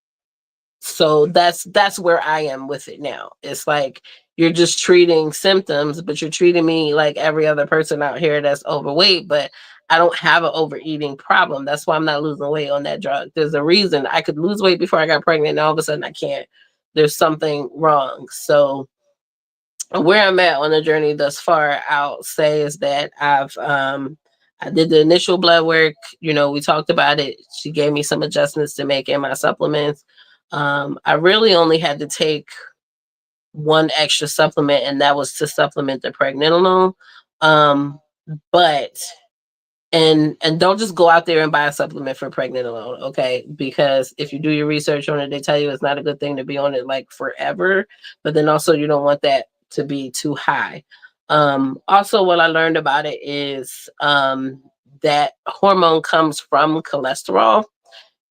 [SPEAKER 1] So that's where I am with it now. It's like you're just treating symptoms, but you're treating me like every other person out here that's overweight, but I don't have an overeating problem. That's why I'm not losing weight on that drug. There's a reason I could lose weight before I got pregnant, and all of a sudden I can't. There's something wrong. So where I'm at on the journey thus far, I'll say is that I did the initial blood work. We talked about it. She gave me some adjustments to make in my supplements. I really only had to take one extra supplement, and that was to supplement the pregnenolone. Um, but and don't just go out there and buy a supplement for pregnenolone, okay? Because if you do your research on it, they tell you it's not a good thing to be on it like forever. But then also you don't want that to be too high. Also, what I learned about it is that hormone comes from cholesterol,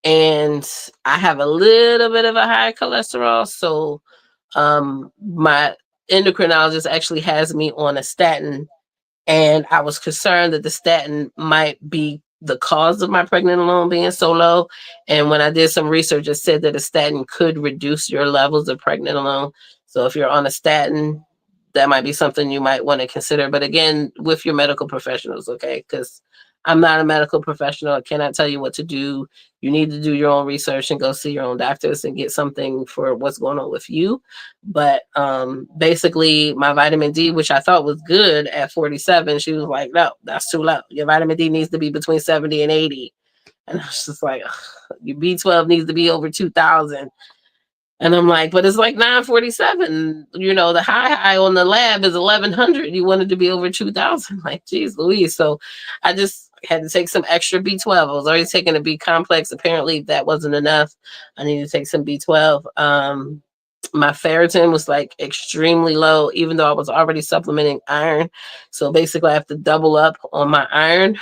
[SPEAKER 1] and I have a little bit of a high cholesterol. So my endocrinologist actually has me on a statin, and I was concerned that the statin might be the cause of my pregnenolone being so low. And when I did some research, it said that a statin could reduce your levels of pregnenolone. So if you're on a statin, that might be something you might want to consider. But again, with your medical professionals, okay? Because I'm not a medical professional. I cannot tell you what to do. You need to do your own research and go see your own doctors and get something for what's going on with you. But basically, my vitamin D, which I thought was good at 47, she was like, no, that's too low. Your vitamin D needs to be between 70 and 80. And I was just like, ugh, your B12 needs to be over 2,000. And I'm like, but it's like 947. You know, the high on the lab is 1100. You wanted to be over 2000. Like, geez, Louise. So I just had to take some extra B12. I was already taking a B complex. Apparently, that wasn't enough. I needed to take some B12. My ferritin was like extremely low, even though I was already supplementing iron. So basically, I have to double up on my iron.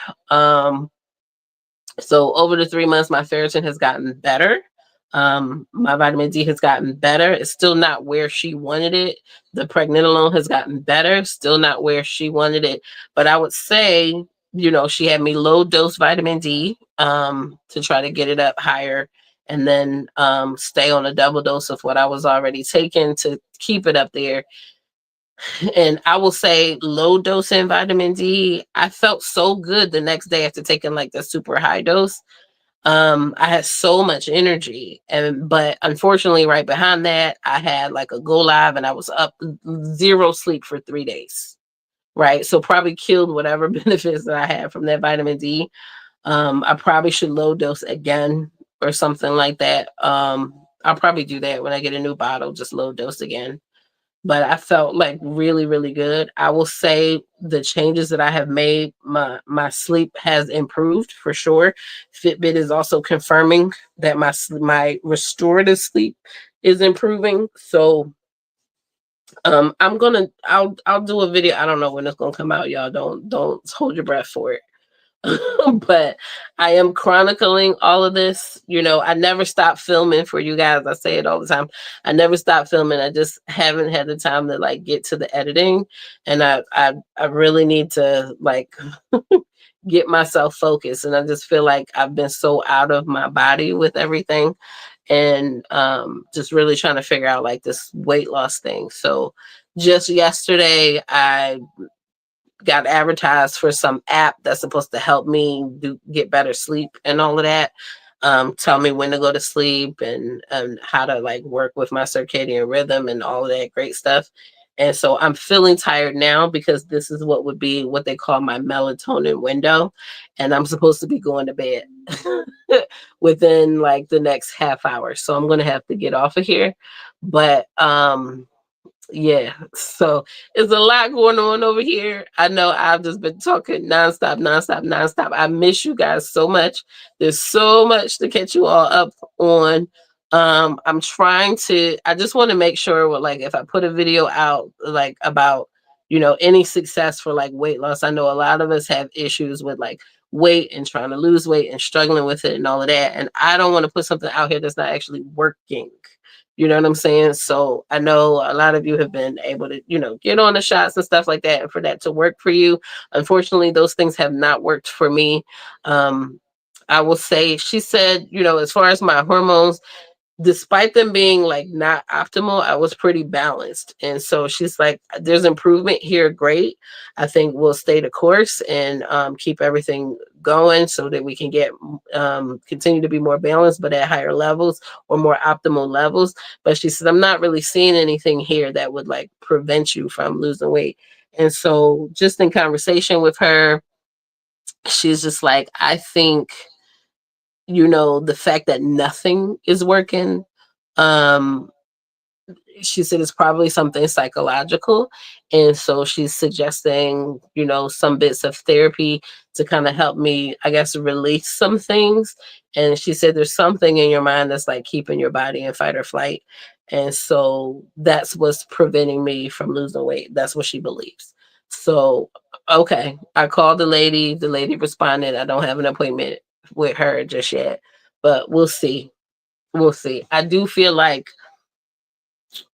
[SPEAKER 1] So over the 3 months, my ferritin has gotten better. My vitamin D has gotten better. It's still not where she wanted it. The pregnenolone has gotten better. Still not where she wanted it. But I would say, she had me low dose vitamin D to try to get it up higher, and then stay on a double dose of what I was already taking to keep it up there. And I will say, low dose in vitamin D, I felt so good the next day after taking like the super high dose. I had so much energy, but unfortunately right behind that I had like a go live, and I was up zero sleep for 3 days, right? So probably killed whatever benefits that I had from that vitamin D. I probably should low dose again or something like that. I'll probably do that when I get a new bottle, just low dose again. But I felt like really, really good. I will say the changes that I have made, my sleep has improved for sure. Fitbit is also confirming that my restorative sleep is improving. So I'll do a video. I don't know when it's gonna come out, y'all. Don't hold your breath for it. But I am chronicling all of this. I never stop filming for you guys. I say it all the time. I never stop filming. I just haven't had the time to like get to the editing, and I really need to like get myself focused. And I just feel like I've been so out of my body with everything, and just really trying to figure out like this weight loss thing. So just yesterday, I got advertised for some app that's supposed to help me get better sleep and all of that. Tell me when to go to sleep, and how to like work with my circadian rhythm and all of that great stuff. And so I'm feeling tired now because this is what would be what they call my melatonin window. And I'm supposed to be going to bed within like the next half hour. So I'm going to have to get off of here. But yeah, so it's a lot going on over here. I know I've just been talking nonstop, nonstop, nonstop. I miss you guys so much. There's so much to catch you all up on. I'm trying to, I just want to make sure like if I put a video out like about, any success for like weight loss. I know a lot of us have issues with like weight and trying to lose weight and struggling with it and all of that. And I don't want to put something out here that's not actually working. You know what I'm saying? So I know a lot of you have been able to, get on the shots and stuff like that, and for that to work for you. Unfortunately, those things have not worked for me. Um, I will say, she said, as far as my hormones, despite them being like not optimal, I was pretty balanced. And so she's like, there's improvement here. Great. I think we'll stay the course and keep everything going so that we can get continue to be more balanced, but at higher levels or more optimal levels. But she said, I'm not really seeing anything here that would like prevent you from losing weight. And so just in conversation with her, she's just like, I think, the fact that nothing is working, um she said it's probably something psychological. And so she's suggesting, some bits of therapy to kind of help me, I guess, release some things. And she said there's something in your mind that's like keeping your body in fight or flight. And so that's what's preventing me from losing weight. That's what she believes. So, okay. I called the lady. The lady responded. I don't have an appointment with her just yet. but we'll see. We'll see. I do feel like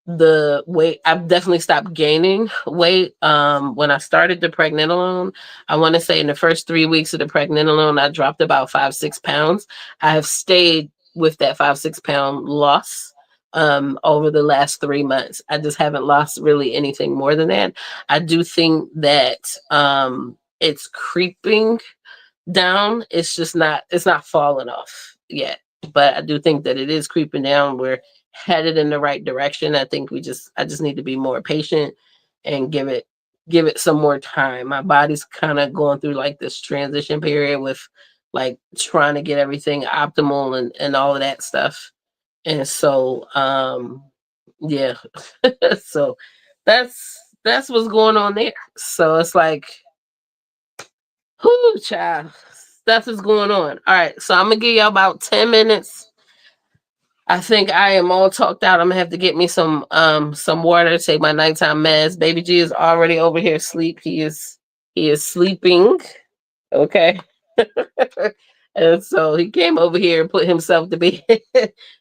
[SPEAKER 1] the weight, I've definitely stopped gaining weight. When I started the pregnenolone, I want to say in the first 3 weeks of the pregnenolone, I dropped about 5, 6 pounds. I have stayed with that 5, 6 pound loss over the last 3 months. I just haven't lost really anything more than that. I do think that it's creeping down. It's just not, it's not falling off yet. But I do think that it is creeping down. We're headed in the right direction. I just need to be more patient and give it some more time. My body's kind of going through like this transition period with like trying to get everything optimal and all of that stuff. And so yeah. So that's what's going on there. So it's like, whoo, child. Stuff is going on. All right. So I'm gonna give y'all about 10 minutes. I think I am all talked out. I'm gonna have to get me some water, take my nighttime meds. Baby G is already over here asleep. He is sleeping. Okay. And so he came over here and put himself to bed.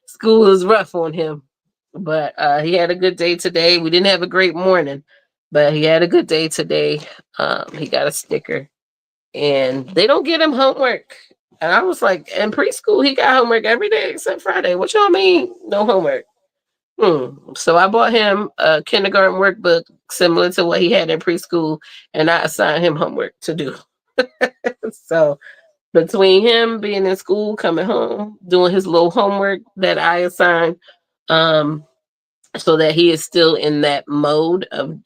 [SPEAKER 1] School is rough on him. But he had a good day today. We didn't have a great morning, but he had a good day today. He got a sticker and they don't get him homework. And I was like, in preschool, he got homework every day except Friday. What y'all mean? No homework. So I bought him a kindergarten workbook similar to what he had in preschool, and I assigned him homework to do. So between him being in school, coming home, doing his little homework that I assigned, um, so that he is still in that mode of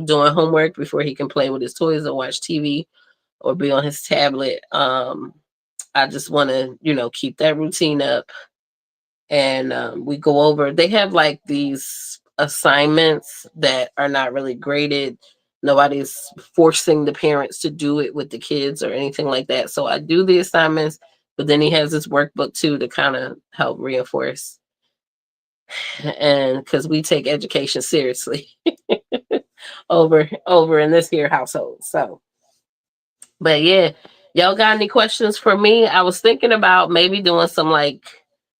[SPEAKER 1] doing homework before he can play with his toys or watch TV or be on his tablet. I just want to, keep that routine up. And we go over, they have like these assignments that are not really graded. Nobody's forcing the parents to do it with the kids or anything like that. So I do the assignments, but then he has this workbook too to kind of help reinforce. And because we take education seriously over in this here household. So but yeah, y'all got any questions for me? I was thinking about maybe doing some like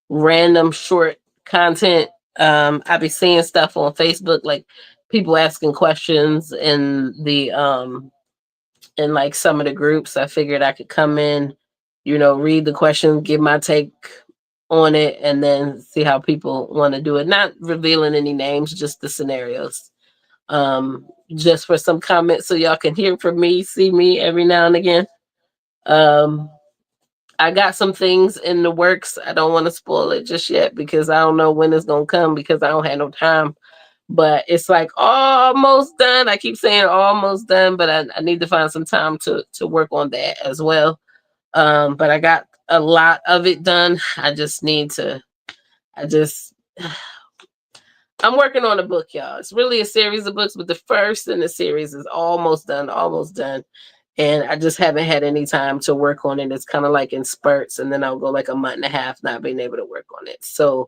[SPEAKER 1] random short content. I be seeing stuff on Facebook, like people asking questions in like some of the groups. I figured I could come in, read the question, give my take on it, and then see how people want to do it. Not revealing any names, just the scenarios. Just for some comments so y'all can hear from me, see me every now and again. Um, I got some things in the works. I don't want to spoil it just yet because I don't know when it's gonna come because I don't have no time. But it's like almost done. I keep saying almost done, but I need to find some time to work on that as well. But I got a lot of it done. I just need to. I just. I'm working on a book, y'all. It's really a series of books, but the first in the series is almost done. Almost done. And I just haven't had any time to work on it. It's kind of like in spurts, and then I'll go like a month and a half not being able to work on it. So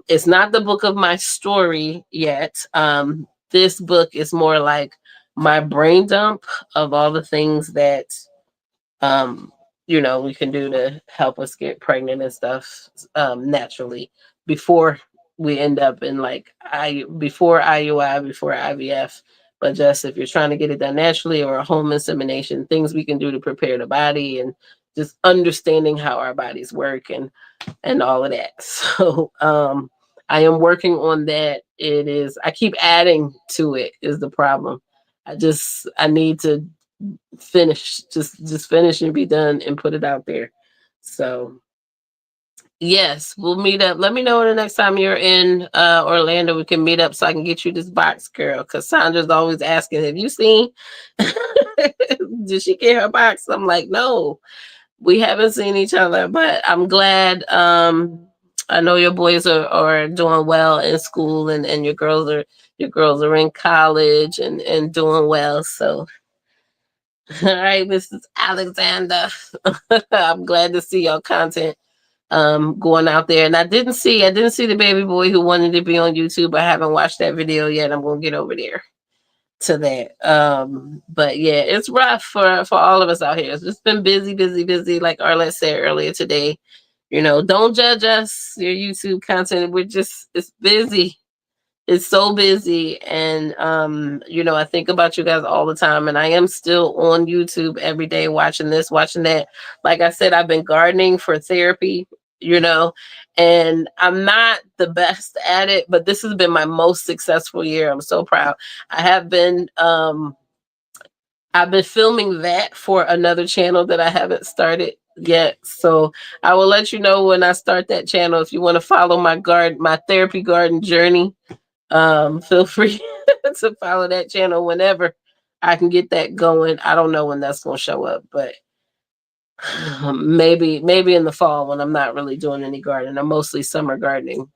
[SPEAKER 1] it's not the book of my story yet. This book is more like my brain dump of all the things that um, we can do to help us get pregnant and stuff naturally before we end up in like before IUI, before IVF. But just if you're trying to get it done naturally or a home insemination, things we can do to prepare the body and just understanding how our bodies work and all of that. So I am working on that. It is I keep adding to it is the problem. I need to finish, just finish and be done and put it out there. So yes, we'll meet up. Let me know the next time you're in Orlando. We can meet up so I can get you this box, girl. Cause Sandra's always asking, have you seen did she get her box? I'm like, no, we haven't seen each other, but I'm glad. I know your boys are doing well in school and your girls are in college and doing well. So all right, Mrs. Alexander. I'm glad to see your content going out there. And I didn't see the baby boy who wanted to be on YouTube. I haven't watched that video yet. I'm gonna get over there to that. But yeah, it's rough for all of us out here. It's just been busy, busy, busy, like Arlette said earlier today. Don't judge us, your YouTube content. It's busy. It's so busy. And, I think about you guys all the time. And I am still on YouTube every day watching this, watching that. Like I said, I've been gardening for therapy, you know, and I'm not the best at it, but this has been my most successful year. I'm so proud. I have been, I've been filming that for another channel that I haven't started yet. So I will let you know when I start that channel. If you want to follow my therapy garden journey, feel free to follow that channel whenever I can get that going. I don't know when that's gonna show up, but maybe in the fall when I'm not really doing any gardening. I'm mostly summer gardening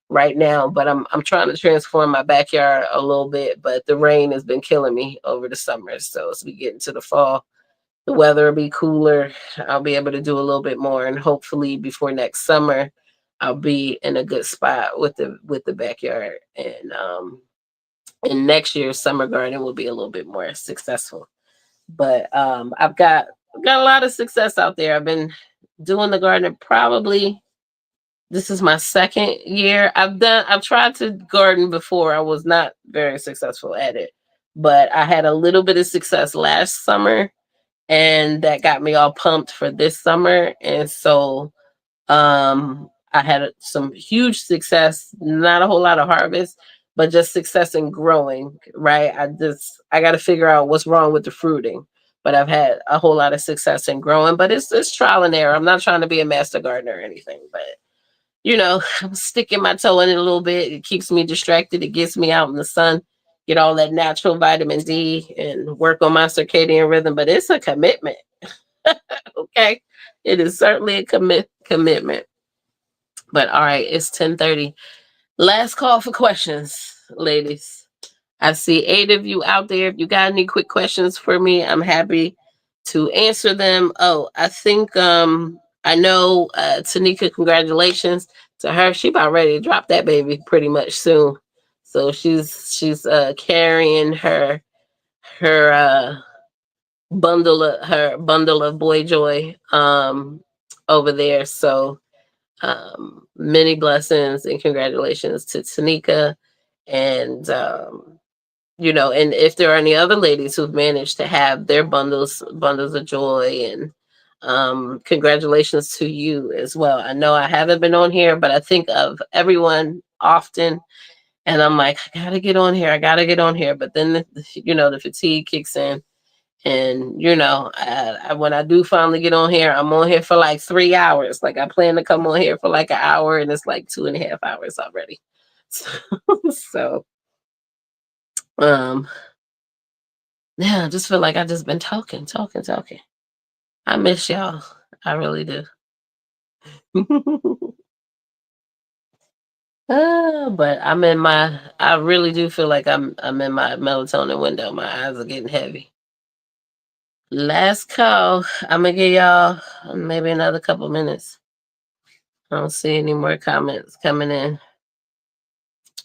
[SPEAKER 1] right now, but I'm trying to transform my backyard a little bit, but the rain has been killing me over the summer. So as we get into the fall, the weather will be cooler. I'll be able to do a little bit more, and hopefully before next summer, I'll be in a good spot with the backyard, and next year's summer garden will be a little bit more successful. But I've got a lot of success out there. I've been doing the garden probably this is my second year. I've tried to garden before. I was not very successful at it. But I had a little bit of success last summer, and that got me all pumped for this summer. And so I had some huge success, not a whole lot of harvest, but just success in growing, right? I got to figure out what's wrong with the fruiting. But I've had a whole lot of success in growing, but it's trial and error. I'm not trying to be a master gardener or anything, but I'm sticking my toe in it a little bit. It keeps me distracted. It gets me out in the sun, get all that natural vitamin D and work on my circadian rhythm. But it's a commitment. Okay. It is certainly a commitment. But all right, it's 10:30. Last call for questions, ladies. I see 8 of you out there. If you got any quick questions for me, I'm happy to answer them. Oh, I think I know Tanika, congratulations to her. She about ready to drop that baby pretty much soon. So she's carrying her bundle of boy joy over there. So many blessings and congratulations to Tanika. And and if there are any other ladies who've managed to have their bundles of joy, and congratulations to you as well. I know I haven't been on here, but I think of everyone often, and I'm like, I gotta get on here, but then the fatigue kicks in. And when I do finally get on here, I'm on here for like 3 hours. Like I plan to come on here for like an hour, and it's like 2.5 hours already. So, um, yeah, I just feel like I just been talking, talking, talking. I miss y'all. I really do. But I really do feel like I'm in my melatonin window. My eyes are getting heavy. Last call. I'm gonna give y'all maybe another couple minutes. I don't see any more comments coming in.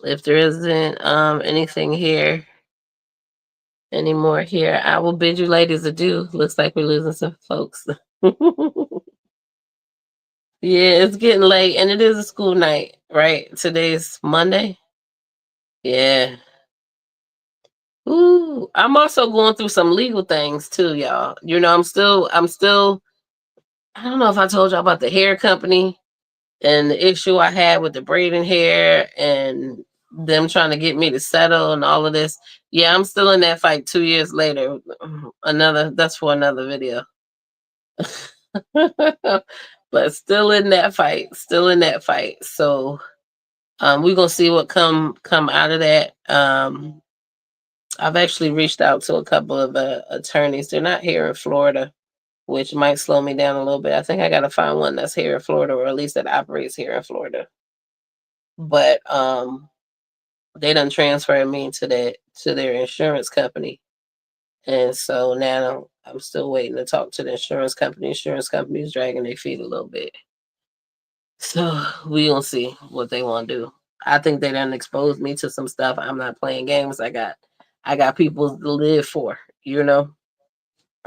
[SPEAKER 1] If there isn't anything here anymore here, I will bid you ladies adieu. Looks like we're losing some folks. Yeah, it's getting late, and it is a school night, right? Today's Monday. Yeah. Ooh, I'm also going through some legal things too, y'all. I'm still. I don't know if I told y'all about the hair company and the issue I had with the braiding hair and them trying to get me to settle and all of this. Yeah, I'm still in that fight 2 years later. That's for another video. But still in that fight, still in that fight. So we're gonna see what come out of that. I've actually reached out to a couple of attorneys. They're not here in Florida, which might slow me down a little bit. I think I gotta find one that's here in Florida, or at least that operates here in Florida. But they done transferred me to their insurance company. And so now I'm still waiting to talk to the insurance company. Insurance company's dragging their feet a little bit. So we gonna see what they want to do. I think they done exposed me to some stuff. I'm not playing games. I got people to live for, you know.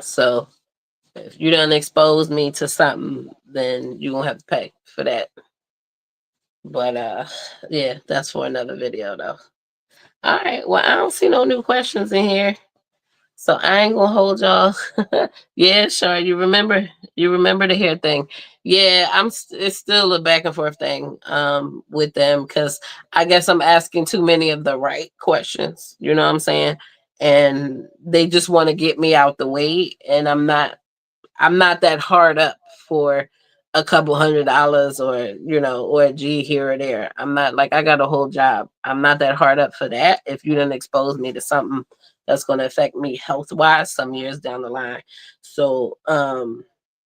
[SPEAKER 1] So If you done exposed me to something, then you gonna have to pay for that. But yeah, that's for another video though. All right. Well, I don't see no new questions in here. So I ain't gonna hold y'all. Yeah, sure. You remember the hair thing. Yeah, it's still a back and forth thing with them because I guess I'm asking too many of the right questions. You know what I'm saying? And they just want to get me out the way, and I'm not that hard up for a couple $100 or or a G here or there. I'm not like I got a whole job. I'm not that hard up for that. If you didn't expose me to something that's going to affect me health wise some years down the line. So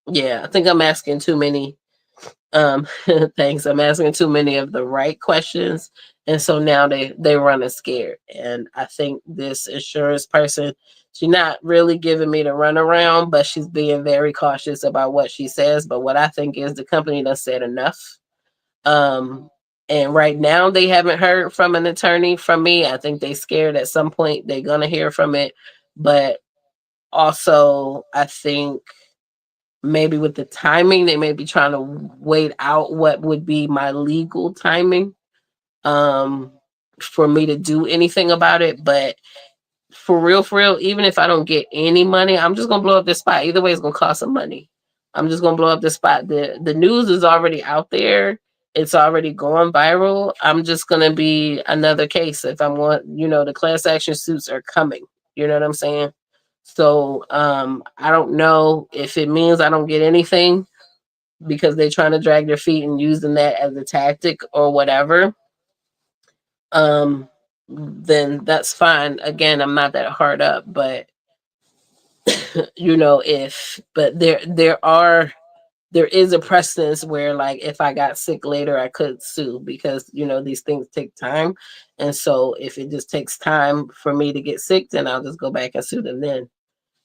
[SPEAKER 1] yeah, I think I'm asking too many um thanks. I'm asking too many of the right questions, and so now they running scared. And I think this insurance person, she's not really giving me the runaround, but she's being very cautious about what she says. But what I think is the company done said enough. um and right now they haven't heard from an attorney from me. I think they scared at some point they're gonna hear from it. But also I think maybe with the timing, they may be trying to wait out what would be my legal timing um for me to do anything about it. But for real, even if I don't get any money, I'm just gonna blow up this spot. Either way, it's gonna cost some money. I'm just gonna blow up the spot. The news is already out there. It's already going viral. I'm just gonna be another case. If I want, the class action suits are coming. You know what I'm saying? So I don't know if it means I don't get anything because they're trying to drag their feet and using that as a tactic or whatever. Then that's fine. Again, I'm not that hard up, but if but there is a precedence where, like, if I got sick later I could sue because these things take time. And so if it just takes time for me to get sick, then I'll just go back and sue them then.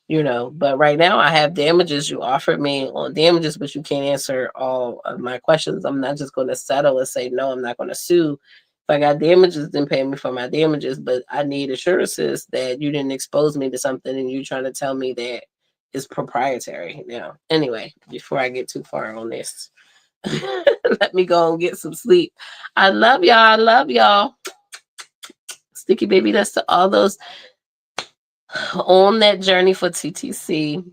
[SPEAKER 1] But right now I have damages. You offered me on damages, but you can't answer all of my questions. I'm not just going to settle and say no, I'm not going to sue. If I got damages, then pay me for my damages. But I need assurances that you didn't expose me to something and you're trying to tell me that it's proprietary. Now, anyway, before I get too far on this, let me go and get some sleep. I love y'all. I love y'all. Sticky baby, that's to all those on that journey for TTC.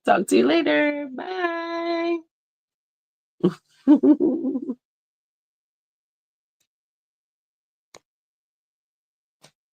[SPEAKER 1] Talk to you later. Bye.